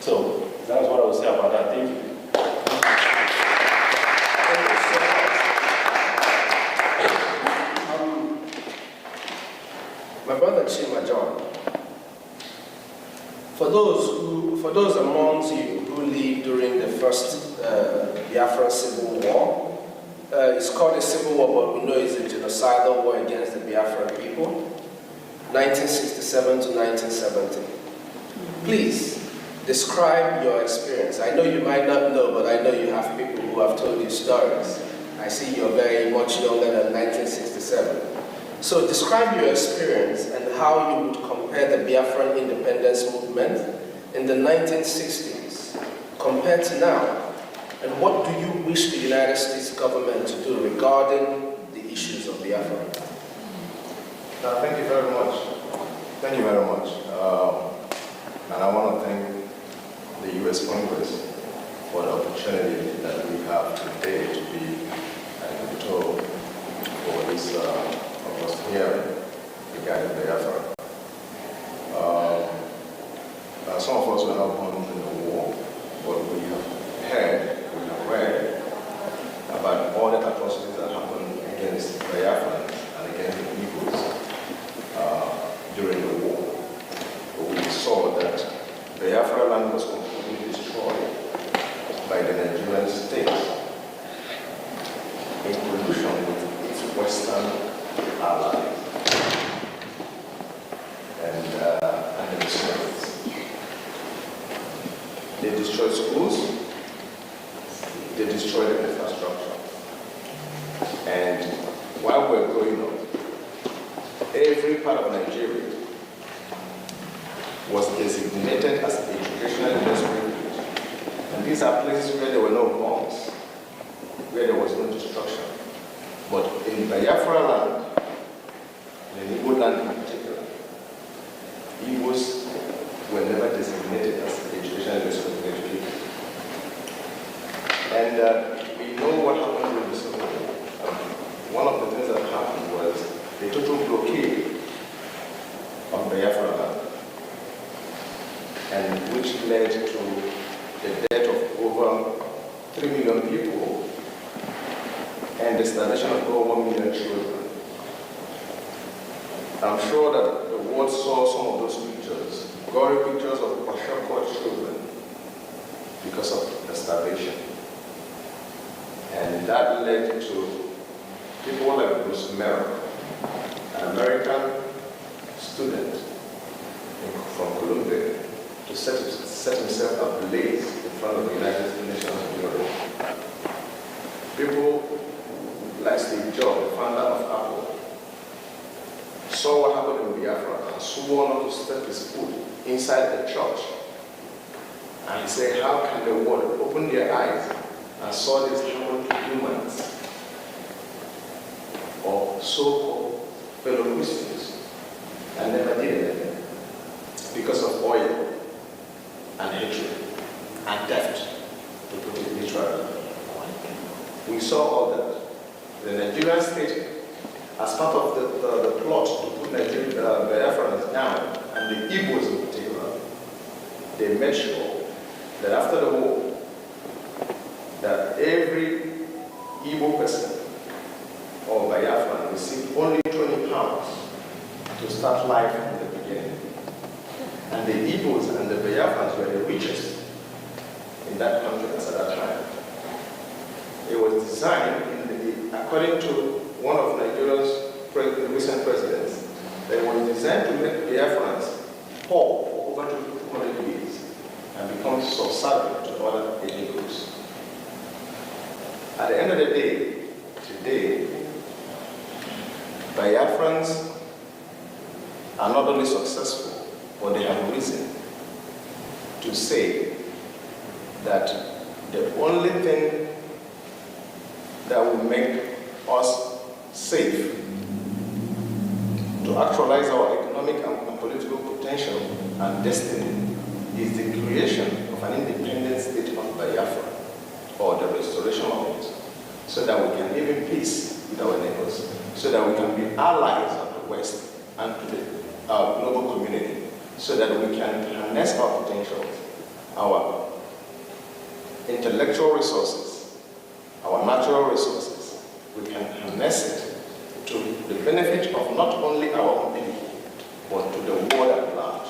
So that's what I will say about that. Thank you. My brother Chima John, for those amongst you who lived during the first Biafra Civil War, it's called a civil war, but we know it's a genocidal war against the Biafran people, 1967 to 1970. Please, describe your experience. I know you might not know, but I know you have people who have told you stories. I see you're very much younger than 1967. So describe your experience and how you would compare the Biafran independence movement in the 1960s compared to now. And what do you wish the United States government to do regarding the issues of Biafra? Thank you very much. Thank you very much. And I want to thank the U.S. Congress for the opportunity that we have today to be at the Capitol for this hearing regarding Biafra. Some of us were not born in the war, but we have heard, we have read about all the atrocities that happened against Biafrans and against the Igbos during the war. We saw that Biafra land was completely destroyed by the Nigerian state in collusion with its Western allies and the Soviets. They destroyed schools, they destroyed the infrastructure. And while we're growing up, every part of Nigeria was designated as educational industry. And these are places where there were no bombs, where there was no destruction. But in Biafra land, in the Igbo land in particular, Igbos were never designated as educational industry. And we know what happened during the Civil War. One of the things that happened was the total blockade of Biafra land, and which led to the death of over 3 million people and the starvation of over 1 million children. I'm sure that the world saw some of those pictures, gory pictures of partial children because of the starvation. And that led to people like Bruce Merrill, an American student from Columbia, to set himself ablaze in front of the United Nations Bureau. People like Steve Jobs, the founder of Apple, saw what happened in Biafra and swore not to step his foot inside the church. And he said, how can the world open their eyes and saw this happen to humans or so-called fellow Christians and never did anything because of oil and hatred and theft, to put it literally. We saw all that. The Nigerian state, as part of the plot to put Biafrans down, and the Igbos in particular, they made sure that after the war, that every Igbo person or Biafran received only 20 pounds to start life from the beginning. And the Igbos and the Biafrans were the richest in that country at that time. It was designed, according to one of Nigeria's recent presidents, that it was designed to make Biafrans poor for over 200 years and become subservient to other ethnic groups. At the end of the day, today, Biafrans are not only successful, but they have reason to say that the only thing that will make us safe to actualize our economic and political potential and destiny is the creation of an independent state of Biafra, or the restoration of it, so that we can live in peace with our neighbors, so that we can be allies of the West and to our global community, so that we can harness our potential, our intellectual resources, our natural resources. We can harness it to the benefit of not only our own people, but to the world at large.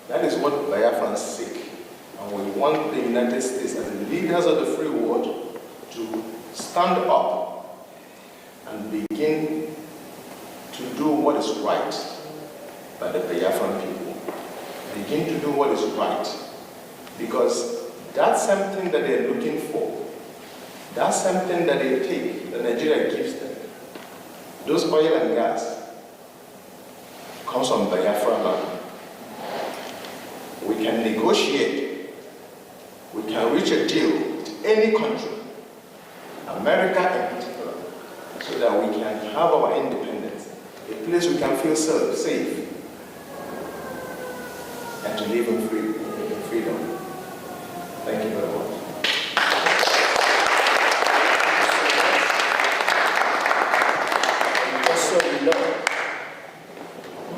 That is what Biafrans seek. And we want the United States as the leaders of the free world to stand up and begin to do what is right by the Biafran people. Begin to do what is right. Because that's something that they're looking for. That's something that they take, that Nigeria gives them. Those oil and gas comes from Biafra land. We can negotiate. We can reach a deal with any country, America in particular, so that we can have our independence, a place we can feel safe, and to live in freedom. Thank you very much. Just so you know,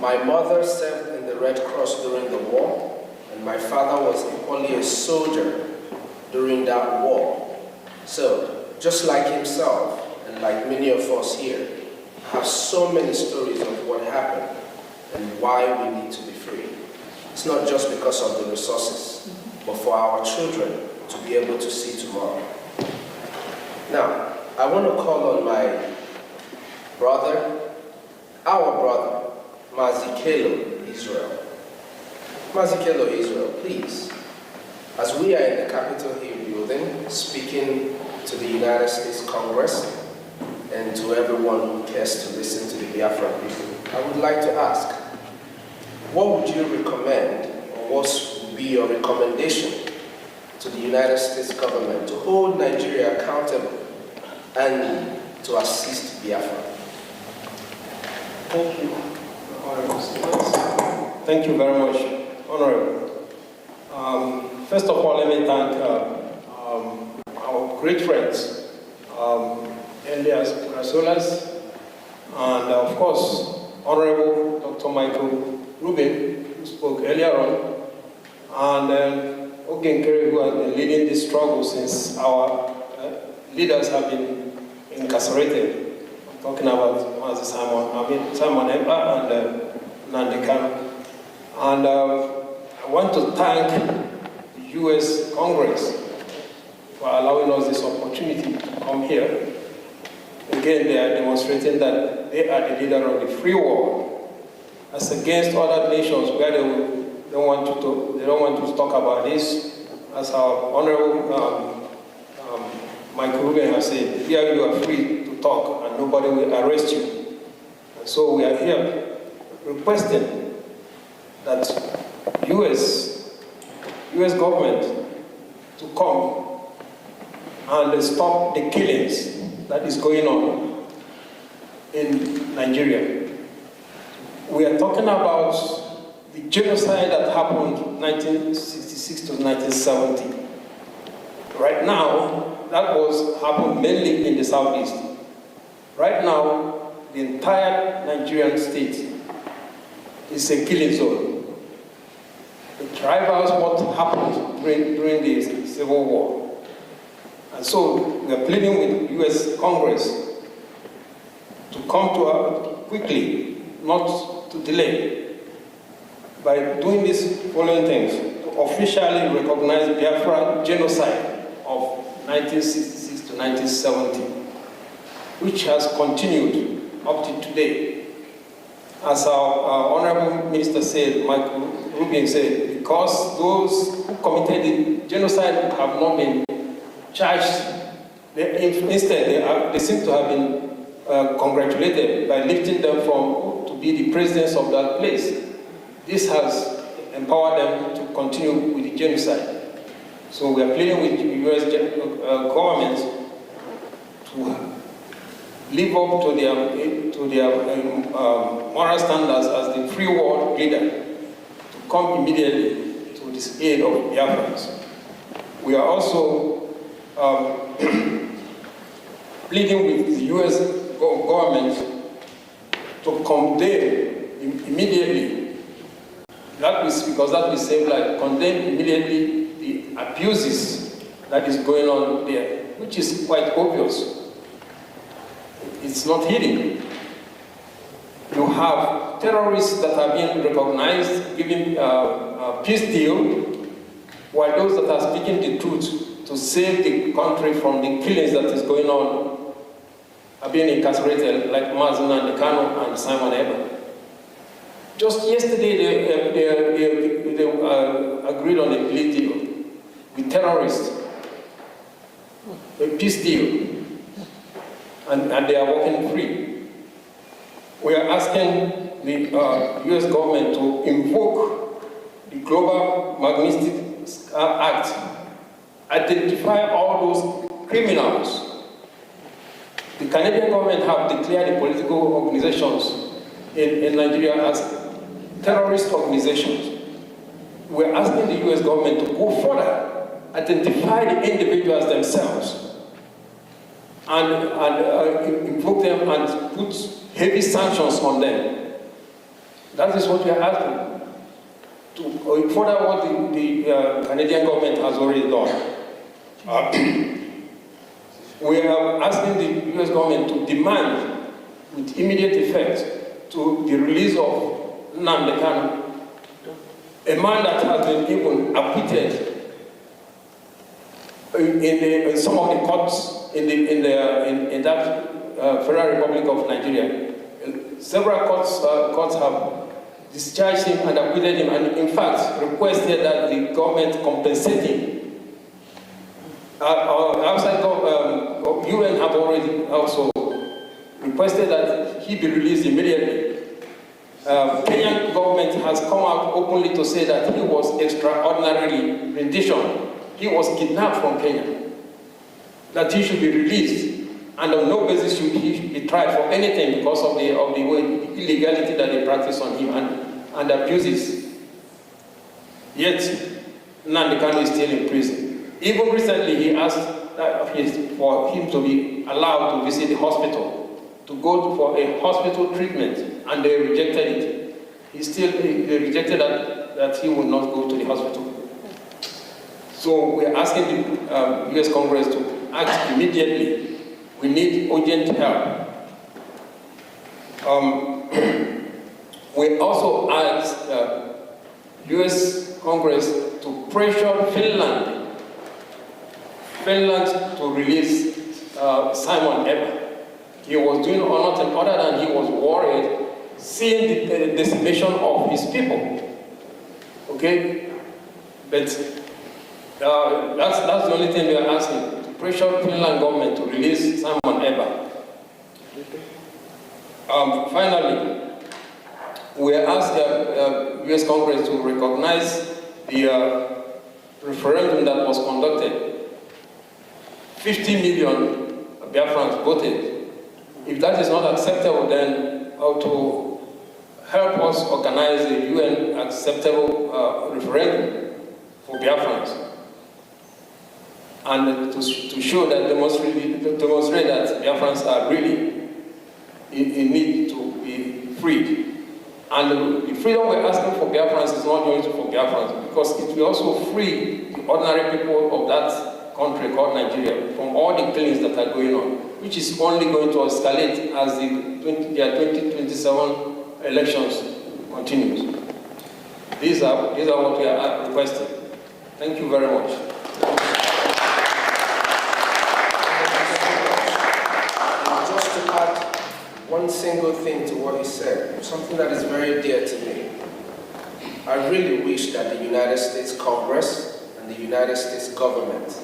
my mother served in the Red Cross during the war, and my father was equally a soldier during that war. So, just like himself, and like many of us here, have so many stories of what happened and why we need to be free. It's not just because of the resources, but for our children to be able to see tomorrow. Now, I want to call on my brother, our brother, Mazikelo Israel. Mazikelo Israel, please, as we are in the Capitol Hill building, speaking to the United States Congress and to everyone who cares to listen to the Biafran people, I would like to ask, what would you recommend, or what would be your recommendation to the United States government to hold Nigeria accountable and to assist Biafra? Thank you, Honorable Speakers. Thank you very much, Honorable. First of all, let me thank our great friends, Elias Grasolas, and of course, Honorable Dr. Michael Rubin, who spoke earlier on, and Ogenkere, who has been leading this struggle since our leaders have been incarcerated. I'm talking about Simon Ekpa and Nnamdi Kanu. And I want to thank the U.S. Congress for allowing us this opportunity to come here. Again, they are demonstrating that they are the leader of the free world, as against other nations where they don't want to talk about this. As our Honorable Michael Rubin has said, here you are free to talk and nobody will arrest you. And so we are here requesting that U.S. government to come and stop the killings that is going on in Nigeria. We are talking about the genocide that happened 1966 to 1970. Right now, that happened mainly in the southeast. Right now, the entire Nigerian state is a killing zone. It rivals what happened during the Civil War. And so we are pleading with the U.S. Congress to come to quickly, not to delay, by doing these following things: to officially recognize Biafra genocide of 1966 to 1970, which has continued up to today. As our Honorable Minister said, Michael Rubin said, because those who committed the genocide have not been charged, instead they seem to have been congratulated by lifting them to be the presidents of that place. This has empowered them to continue with the genocide. So we are pleading with the U.S. government to live up to their moral standards as the free world leader, to come immediately to this aid of Biafrans. We are also pleading with the U.S. government to condemn immediately, because that will save life, condemn immediately the abuses that is going on there, which is quite obvious. It's not hidden. You have terrorists that are being recognized, giving a peace deal, while those that are speaking the truth to save the country from the killings that is going on are being incarcerated, like Mazen and Kano and Simon Eber. Just yesterday, they agreed on a plea deal with terrorists, a peace deal, and they are walking free. We are asking the U.S. government to invoke the Global Magnitsky Act, identify all those criminals. The Canadian government have declared the political organizations in Nigeria as terrorist organizations. We're asking the U.S. government to go further, identify the individuals themselves, and invoke them and put heavy sanctions on them. That is what we are asking, to further what the Canadian government has already done. We are asking the U.S. government to demand, with immediate effect, to the release of Nnamdi Kanu, a man that has been even acquitted in some of the courts in that Federal Republic of Nigeria. Several courts have discharged him and acquitted him, and in fact requested that the government compensate him. Outside UN have already also requested that he be released immediately. Kenyan government has come out openly to say that he was extraordinarily rendition. He was kidnapped from Kenya. That he should be released, and on no basis should he be tried for anything because of the illegality that they practice on him and abuses. Yet, Nnamdi Kanu is still in prison. Even recently, he asked for him to be allowed to visit the hospital, to go for a hospital treatment, and they rejected it. They rejected that he would not go to the hospital. So we are asking the U.S. Congress to act immediately. We need urgent help. We also ask U.S. Congress to pressure Finland to release Simon Eber. He was doing nothing other than he was worried seeing the decimation of his people. Okay? But that's the only thing we are asking, to pressure Finland government to release Simon Eber. Finally, we asked the U.S. Congress to recognize the referendum that was conducted. 50 million Biafrans voted. If that is not acceptable, then how to help us organize a UN acceptable referendum for Biafrans, and to show that demonstrate that Biafrans are really in need to be freed. And the freedom we're asking for Biafrans is not going to for Biafrans, because it will also free the ordinary people of that country called Nigeria from all the killings that are going on, which is only going to escalate as the 2027 elections continues. These are what we are requesting. Thank you very much. Just to add one single thing to what he said, something that is very dear to me. I really wish that the United States Congress and the United States government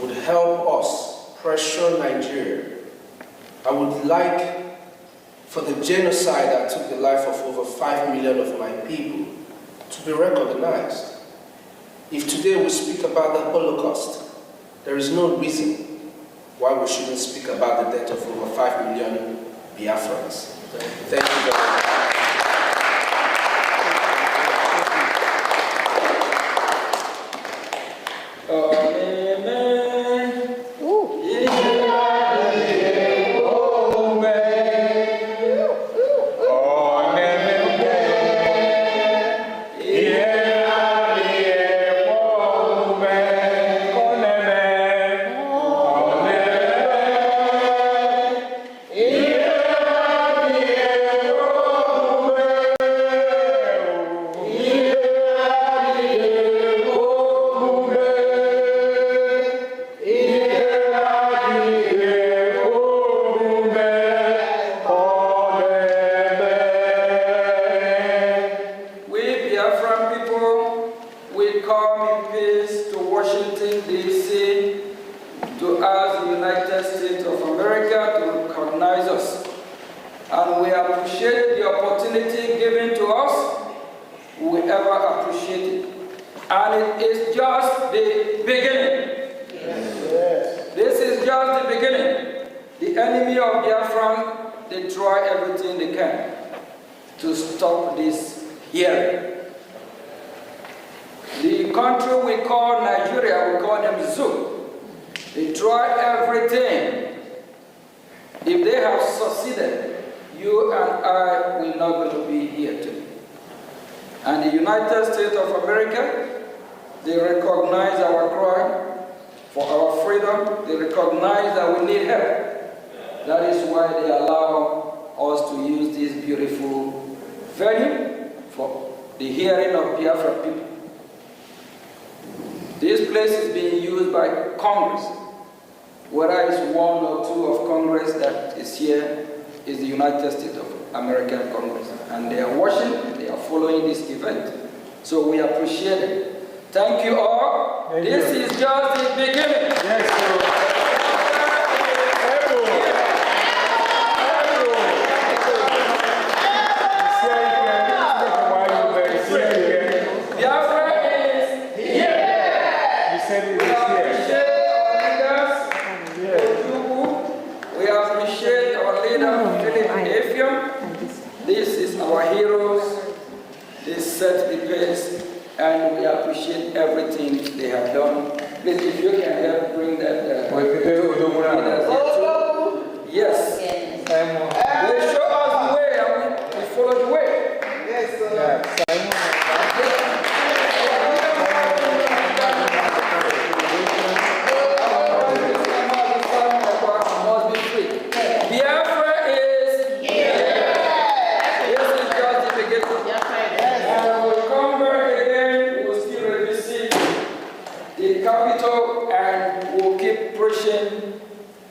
would help us pressure Nigeria. I would like for the genocide that took the life of over 5 million of my people to be recognized. If today we speak about the Holocaust, there is no reason why we shouldn't speak about the death of over 5 million Biafrans. Thank you very much.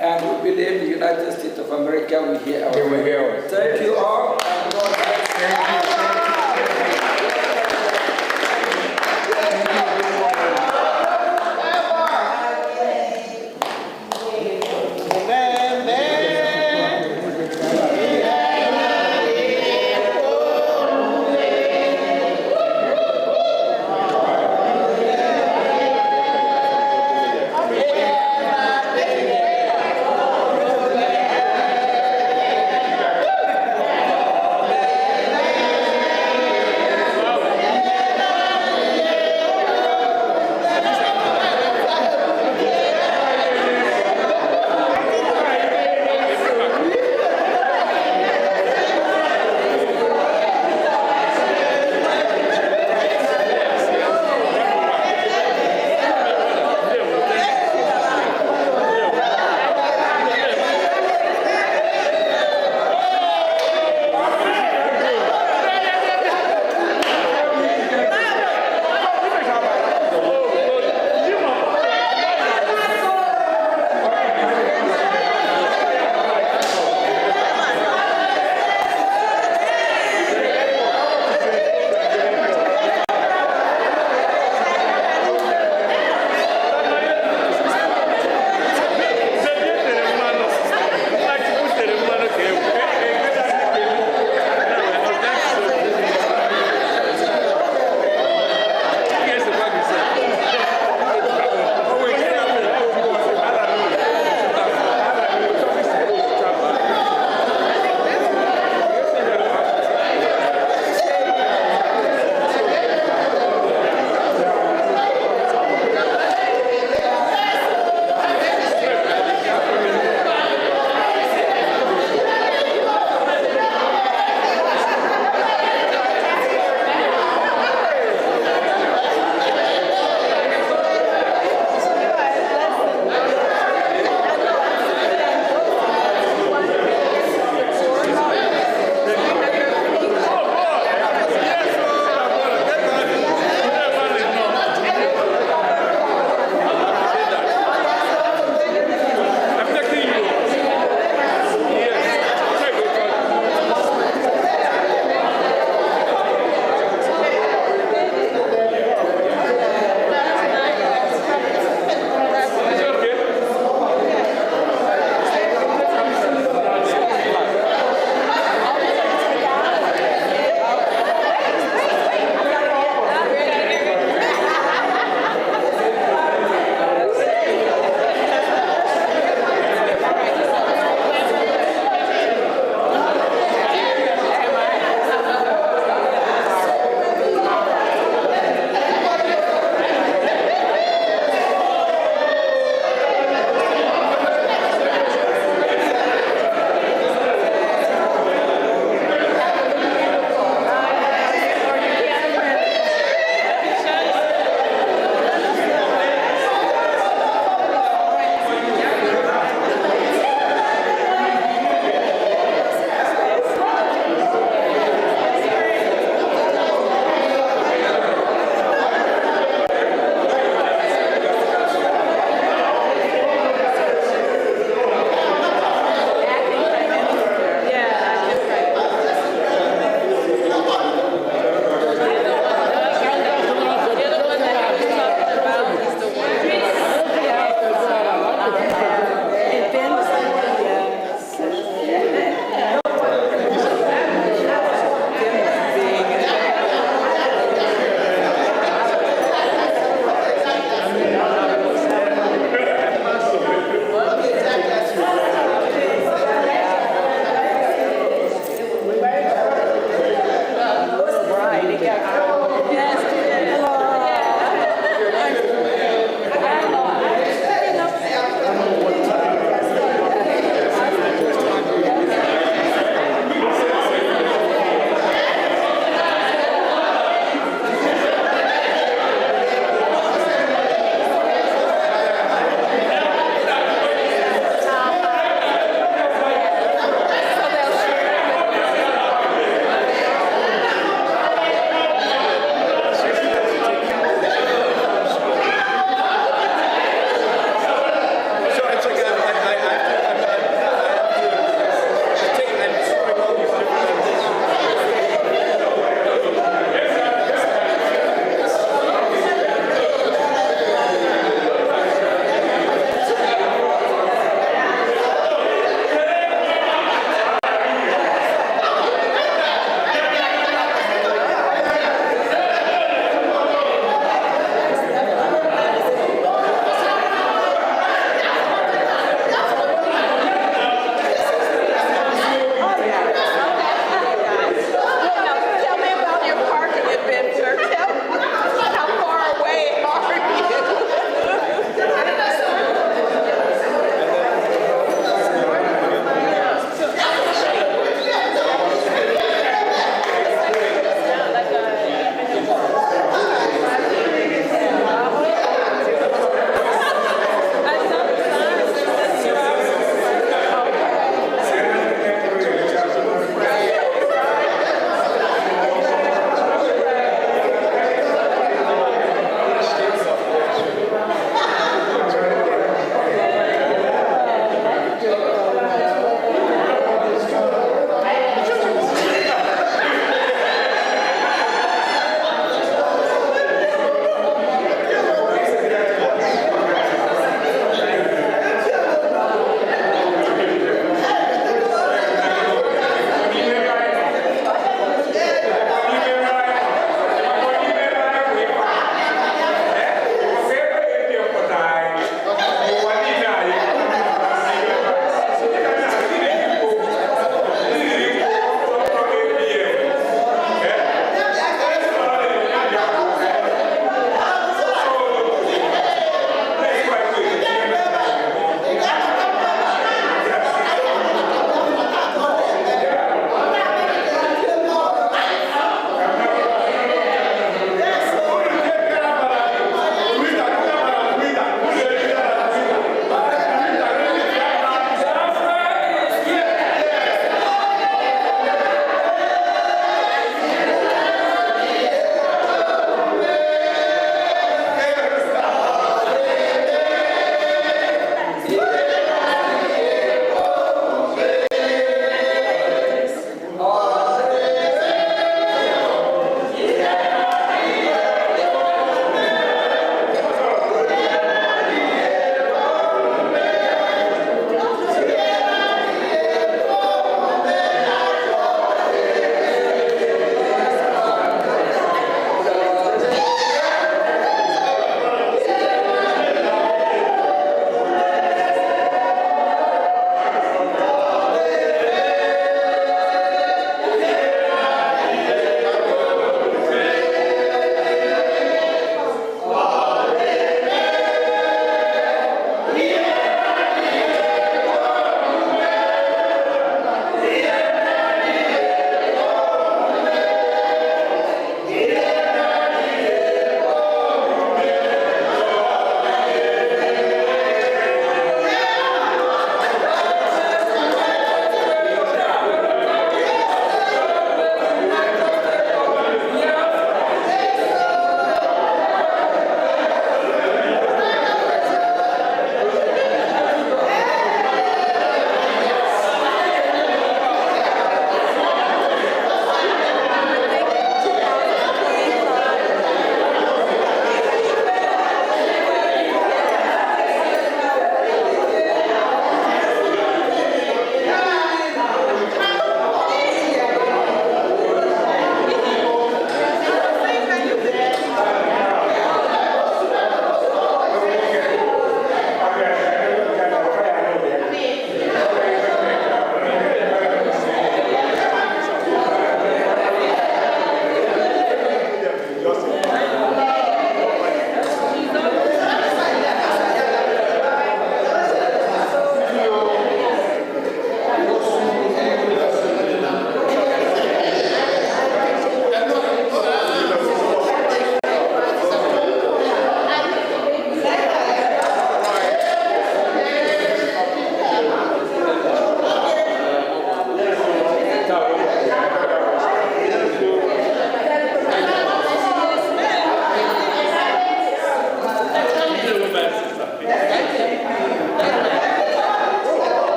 And we believe the United States of America will hear our voice.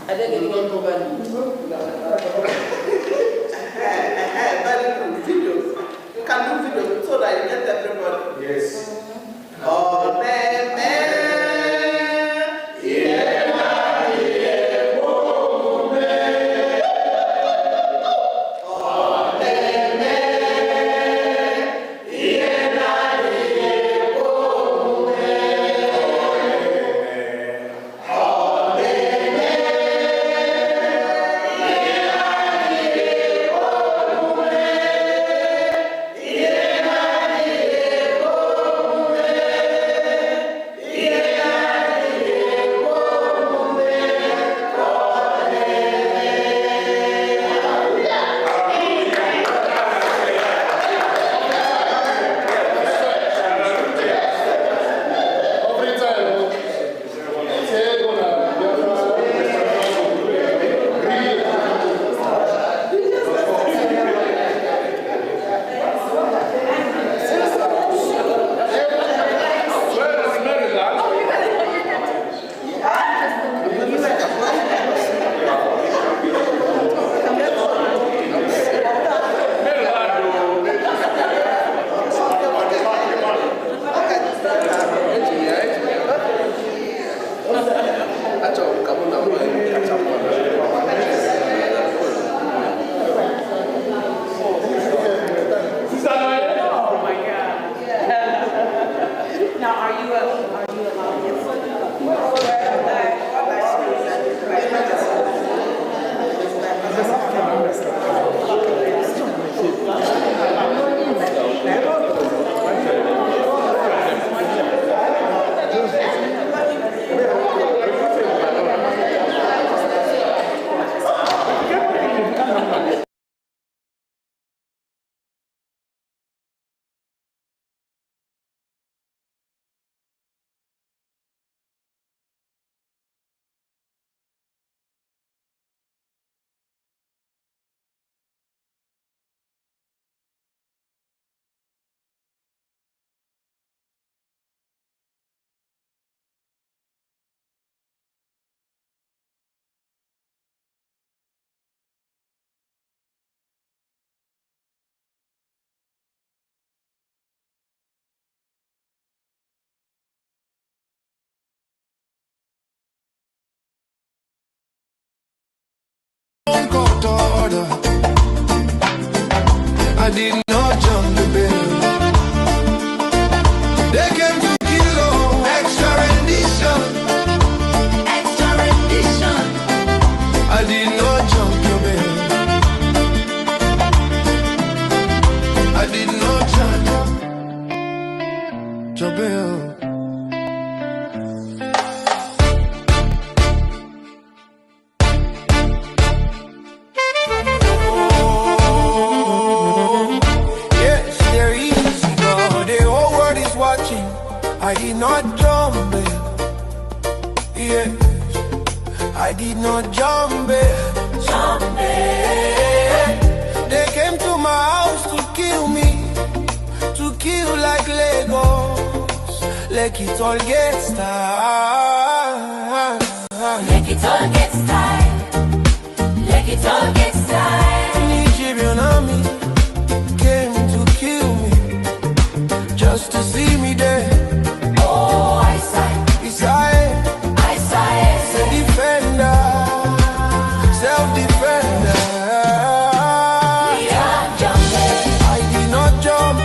Are they getting on over? Very good videos. You can do videos so that you get everybody. Yes. Oh, man. I did not jump the bell. They came to kill, extra rendition. Extra rendition. I did not jump your bell. I did not jump your bell. I did not jump it. Yes, I did not jump it. Jump it. They came to my house to kill me, to kill like Legos. Like it all gets tired. Like it all gets tired. Like it all gets tired. Nigerian army came to kill me, just to see me there. Oh, I sigh. Defender, self-defender. Yeah, jumping. I did not jump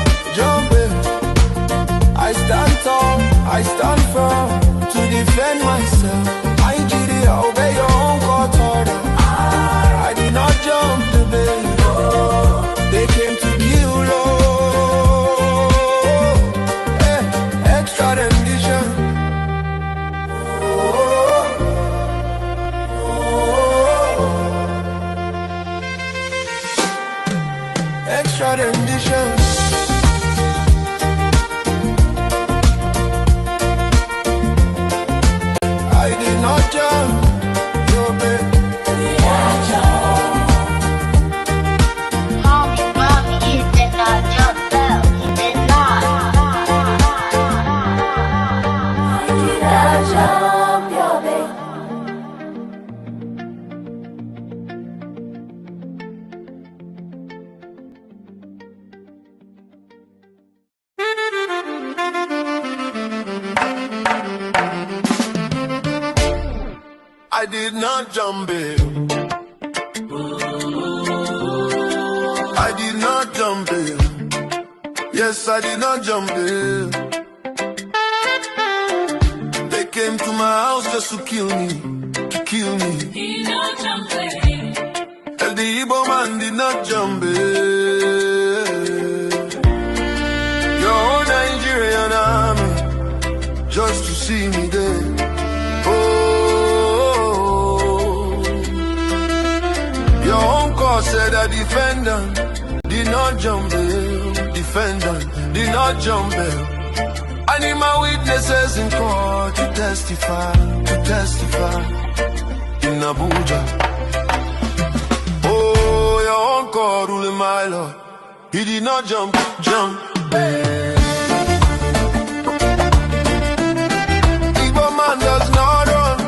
it. I stand tall, I stand firm to defend myself. I did it, obey your own court order. I did not jump the bell. They came to kill, extra rendition. Extra rendition. I did not jump your bed. Mommy, you did not jump bell. You did not. I did not jump your bed. did not jump bail. I did not jump bail. Yes, I did not jump bail. They came to my house just to kill me, to kill me. Did not jump bail. Tell the Igbo man did not jump bail. Your own Nigerian army just to see me there. Your own court said a defendant did not jump bail. Defendant did not jump bail. I need my witnesses in court to testify in Abuja. Oh, your own court ruling my lord. He did not jump bail. Igbo man does not run.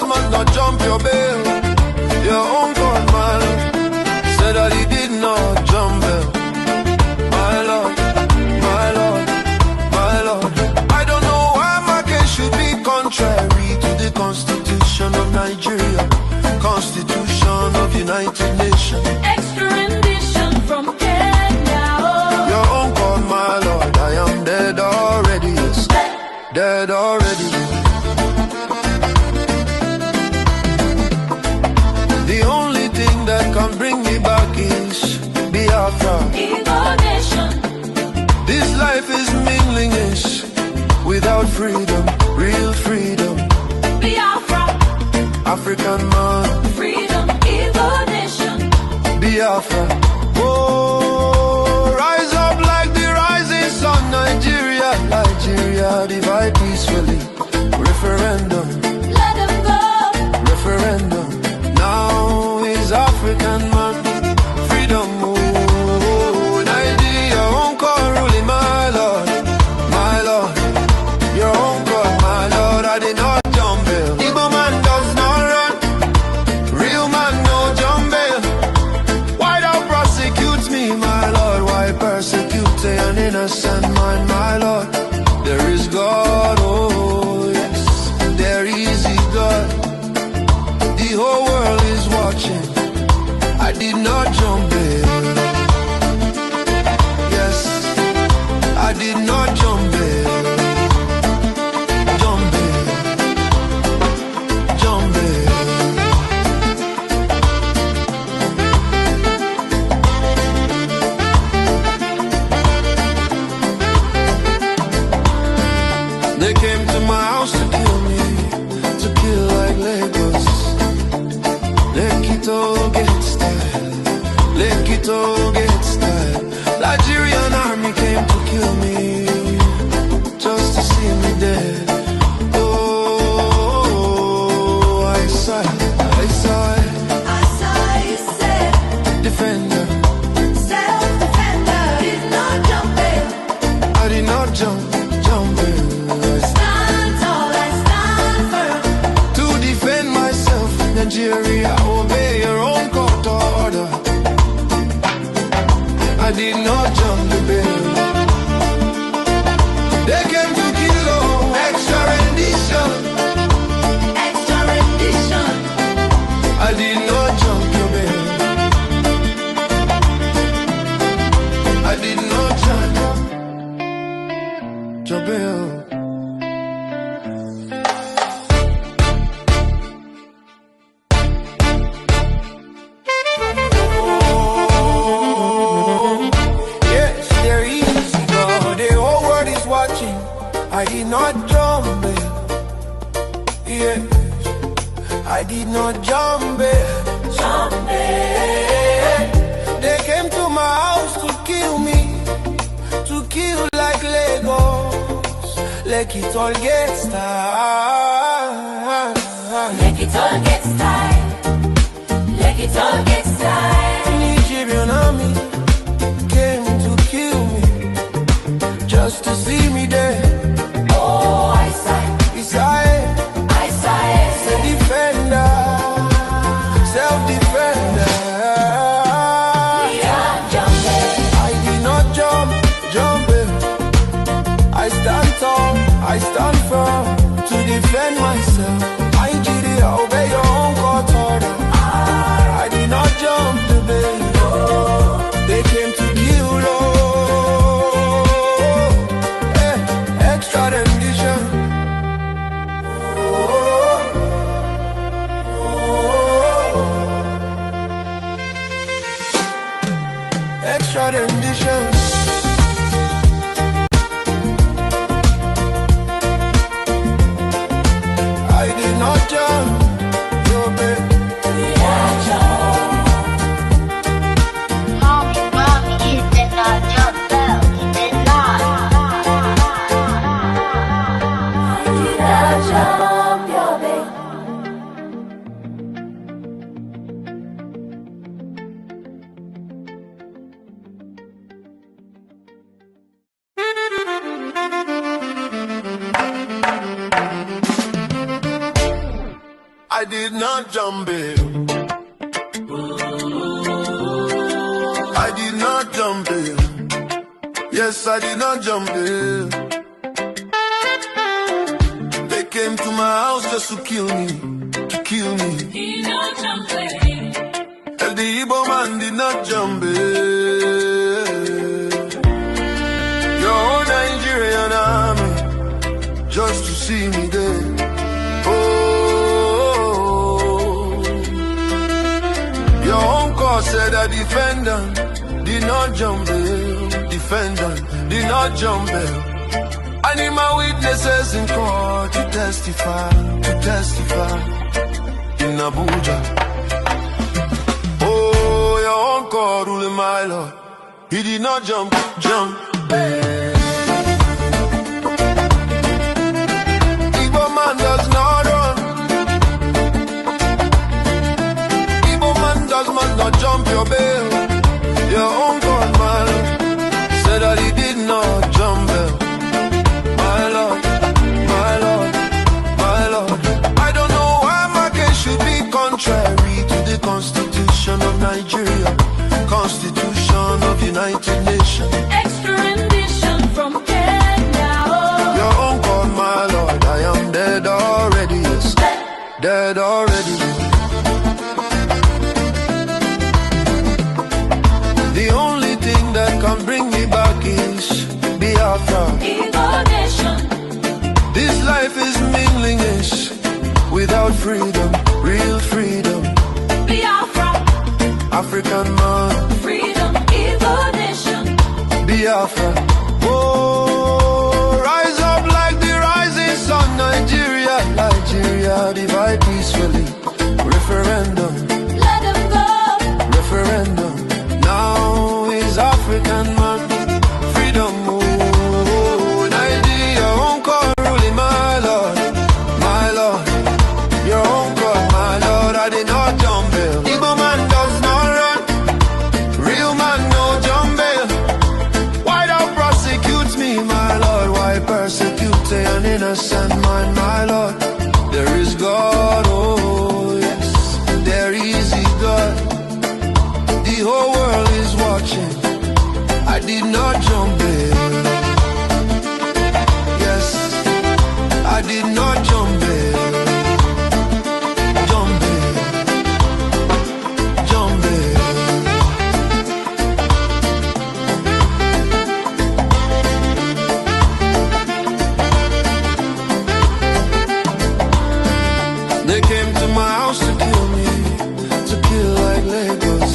Must not jump your bail. Your own court, my lord, said that he did not jump bail. My lord, my lord, my lord. I don't know why my case should be contrary to the Constitution of Nigeria, Constitution of United Nations. Extradition from Kenya. Your own court, my lord, I am dead already, yes, dead already. The only thing that can bring me back is Biafra. This life is meaningless without freedom, real freedom. Biafra, African man, freedom, Igbo nation. Biafra. Oh, rise up like the rising sun, Nigeria, Nigeria, divide peacefully. Referendum, Let them go. referendum. Now is African man, freedom. Oh, Nigeria, your own court ruling, my lord, my lord. Your own court, my lord, I did not jump bail. Igbo man does not run, real man no jump bail. Why thou prosecute me, my lord? Why persecute an innocent man, my lord? There is God, oh yes, there is God. The whole world is watching. I did not jump bail. Yes, I did not jump bail. Jump bail. Jump bail. They came to my house to kill me, to kill like Lagos. Lekito get style, Lekito get style. Nigerian army came to kill me, just to see me dead. Oh, I saw it, I saw it. I saw you said, Defender, self-defender, did not jump bail. I did not jump bail. Stand tall, I stand firm. To defend myself, Nigeria, obey your own court order. I did not jump the bail. They came to kill, oh, extra rendition. Extra rendition. I did not jump your bail. I did not jump your bail. I did not jump bail. Yeah, I did not jump bail. Jump bail. They came to my house to kill me, to kill like Lagos. Like it all gets tired. Let it all get style. Let it all get style. Nigerian army came to kill me, just to see me there. Oh, I sigh. I sigh. Say defender, self-defender. Yeah, jump bail. I did not jump bail. I stand tall, I stand firm. defend myself. Nigeria, obey your own court order. I did not jump the bail. They came to kill Lord. Extra rendition. Extra rendition. I did not jump your bed. Mommy, you did not jump though. You did not. Did I jump your bed? I did not jump it. I did not jump it. Yes, I did not jump it. They came to my house just to kill me, to kill me. Did not jump it. And the Igbo man did not jump it. Your own Nigerian army just to see me there. Your own court said that defendant did not jump bail. Defendant did not jump bail. I need my witnesses in court to testify in Abuja. Oh, your own court ruling my lord. He did not jump bail. Igbo man does not run. Not jump your bail. Your own God, man, said that he did not jump bail. My lord, my lord, my lord. I don't know why my case should be contrary to the Constitution of Nigeria, Constitution of United Nations. Extra rendition from Kenya. Your own God, my lord, I am dead already, yes, dead already. The only thing that can bring me back is Biafra. This life is meaningless without freedom, real freedom. Biafra, African man, freedom, Igbo nation. Biafra. Oh, rise up like the rising sun, Nigeria, Nigeria, divide peacefully. Referendum, Let them go. referendum. Now is African man, freedom. Oh, Nigeria, own court ruling my lord, my lord. Your own court, my lord. I did not jump bail. Igbo man does not run. Real man no jump bail. Why thou prosecute me, my lord? Why persecute an innocent man, my lord? There is God, oh yes, there is a God. The whole world is watching. I did not jump in. Yes, I did not jump in. Jump in. Jump in. They came to my house to kill me, to kill like Lagos.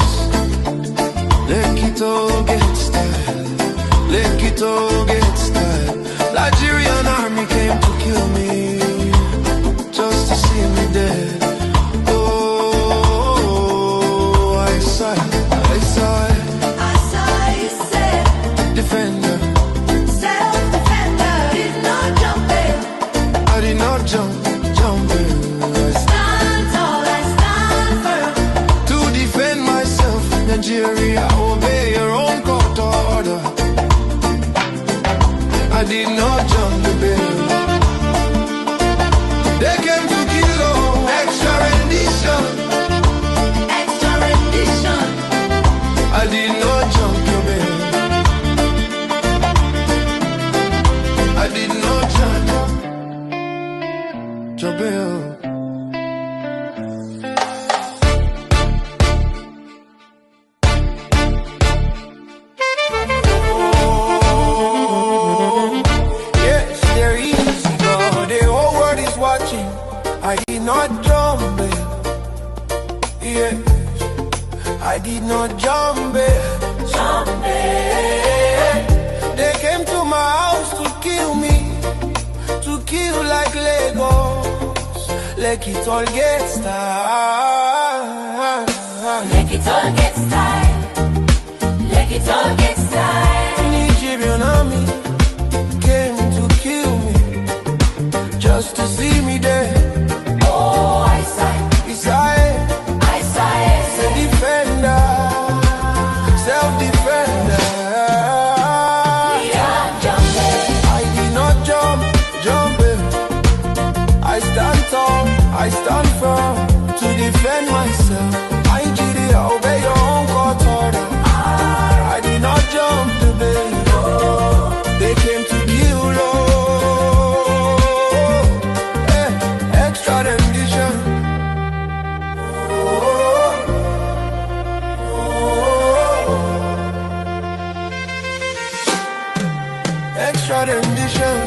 Lekito get style, Lekito get style. Nigerian army came to kill me, just to see me dead. Oh, I saw it, I saw it. I saw you said, Defender, self-defender, did not jump in. I did not jump in. Stand tall, I stand firm. To defend myself, Nigeria, obey your own court order. I did not jump the bail. They came to kill, oh, extra rendition. Extra rendition. I did not jump your bail. I did not bail. Yes, there is God. The whole world is watching. I did not jump bail. Yeah, I did not jump bail. They came to my house to kill me, to kill like Legos. Like it all gets tired. Like it all gets tired. Like it all gets tired. Nigerian army came to kill me, just to see me there. Oh, I sigh. Defender, self-defender. I did not jump in. I stand tall, I stand firm to defend myself. I Nigeria, obey your own court order. I did not jump the bail. They came to kill Lord. Extra rendition. Extra rendition.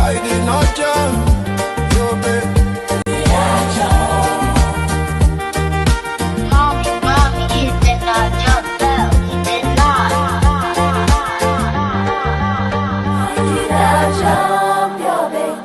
I did not jump your bed. Mommy, you did not jump though. You did not. Jump your bail.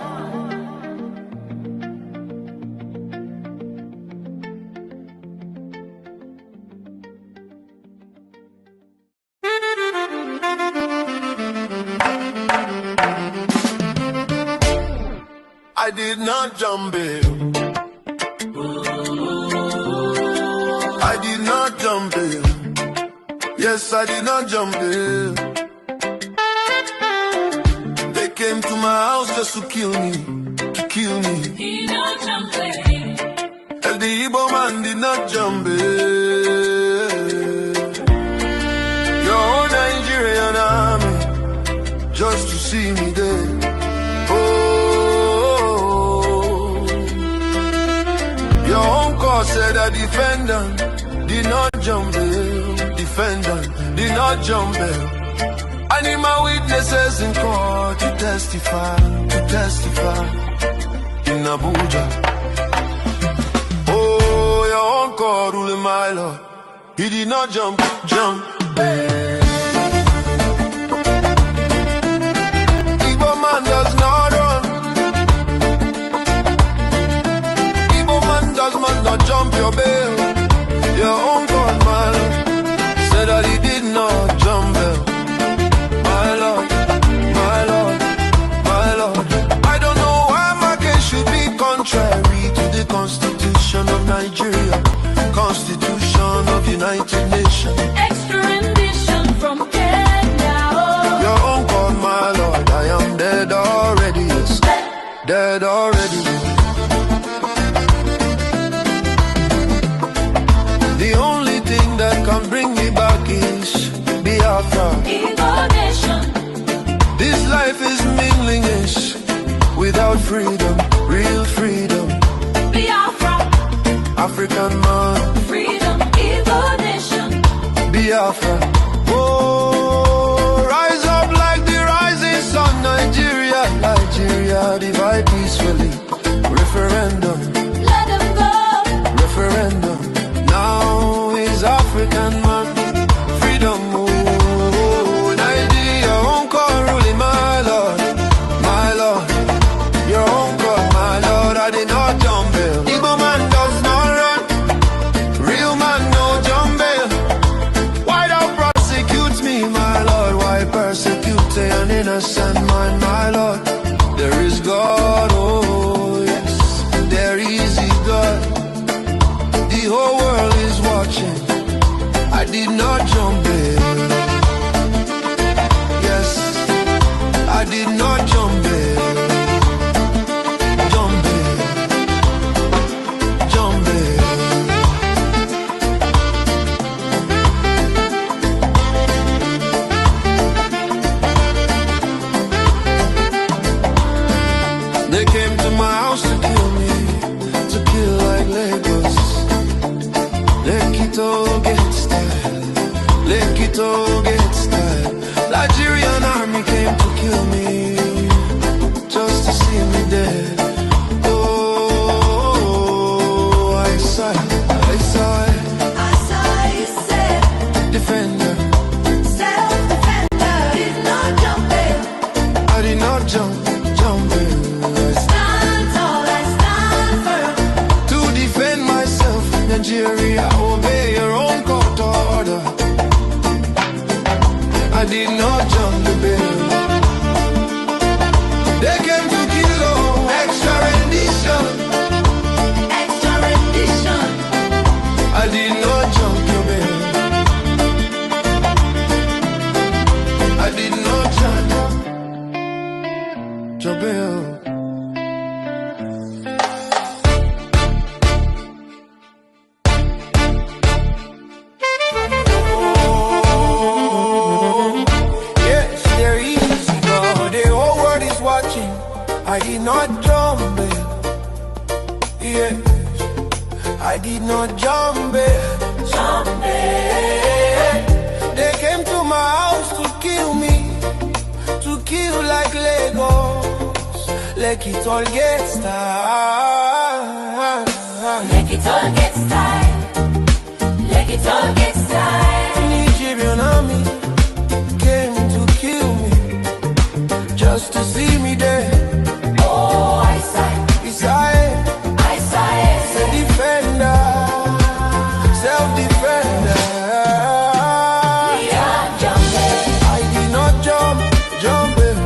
I did not jump bail. I did not jump bail. Yes, I did not jump bail. They came to my house just to kill me, to kill me. Did not jump bail. And the Igbo man did not jump bail. Your own Nigerian army just to see me there. Your own court said a defendant did not jump bail. Defendant did not jump bail. I need my witnesses in court to testify in Abuja. Oh, your own court ruling my lord. He did not jump bail. Igbo man does not run. Not jump your bail. Your own God, my Lord, said that he did not jump bail. My Lord, my Lord, my Lord. I don't know why my case should be contrary to the Constitution of Nigeria, Constitution of United Nations. Extra rendition from Kenya. Your own God, my Lord, I am dead already, yes, dead already. The only thing that can bring me back is Biafra. This life is meaningless without freedom, real freedom. Biafra. African man. Freedom, Igbo nation. Biafra. Oh, rise up like the rising sun. Nigeria, Nigeria, divide peacefully. Referendum. Let them go. Referendum. Now is African man, freedom, oh, Nigeria, your own call ruling, my Lord, your own call, my Lord, I did not jump bail. Igbo man does not run, real man no jump bail. Why thou prosecute me, my Lord, why persecute an innocent man, my Lord? There is God, oh yes, there is God. The whole world is watching. I did not jump bail. Yes, I did not jump bail. Jump bail. Jump bail. jump the bill. They came to kill, oh, extra rendition. Extra rendition. I did not jump your bill. I did not jump your bill. I did not jump it. Yes, I did not jump it. Jump it. They came to my house to kill me, to kill like Legos. Like it all gets tired. Like it all gets tired. Like it all gets tired. Nigerian army came to kill me, just to see me there. Oh, I sigh. It's a defender, self-defender. We are jumping. I did not jump it.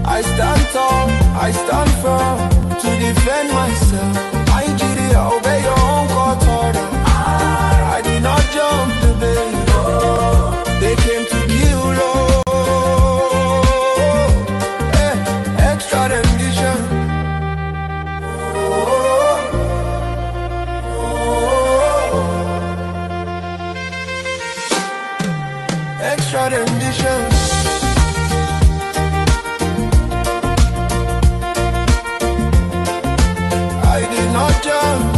I stand tall, I stand firm to defend myself. Nigeria, obey your own court order. I did not jump the bill. They came to kill, extra rendition. Extra rendition. I did not jump.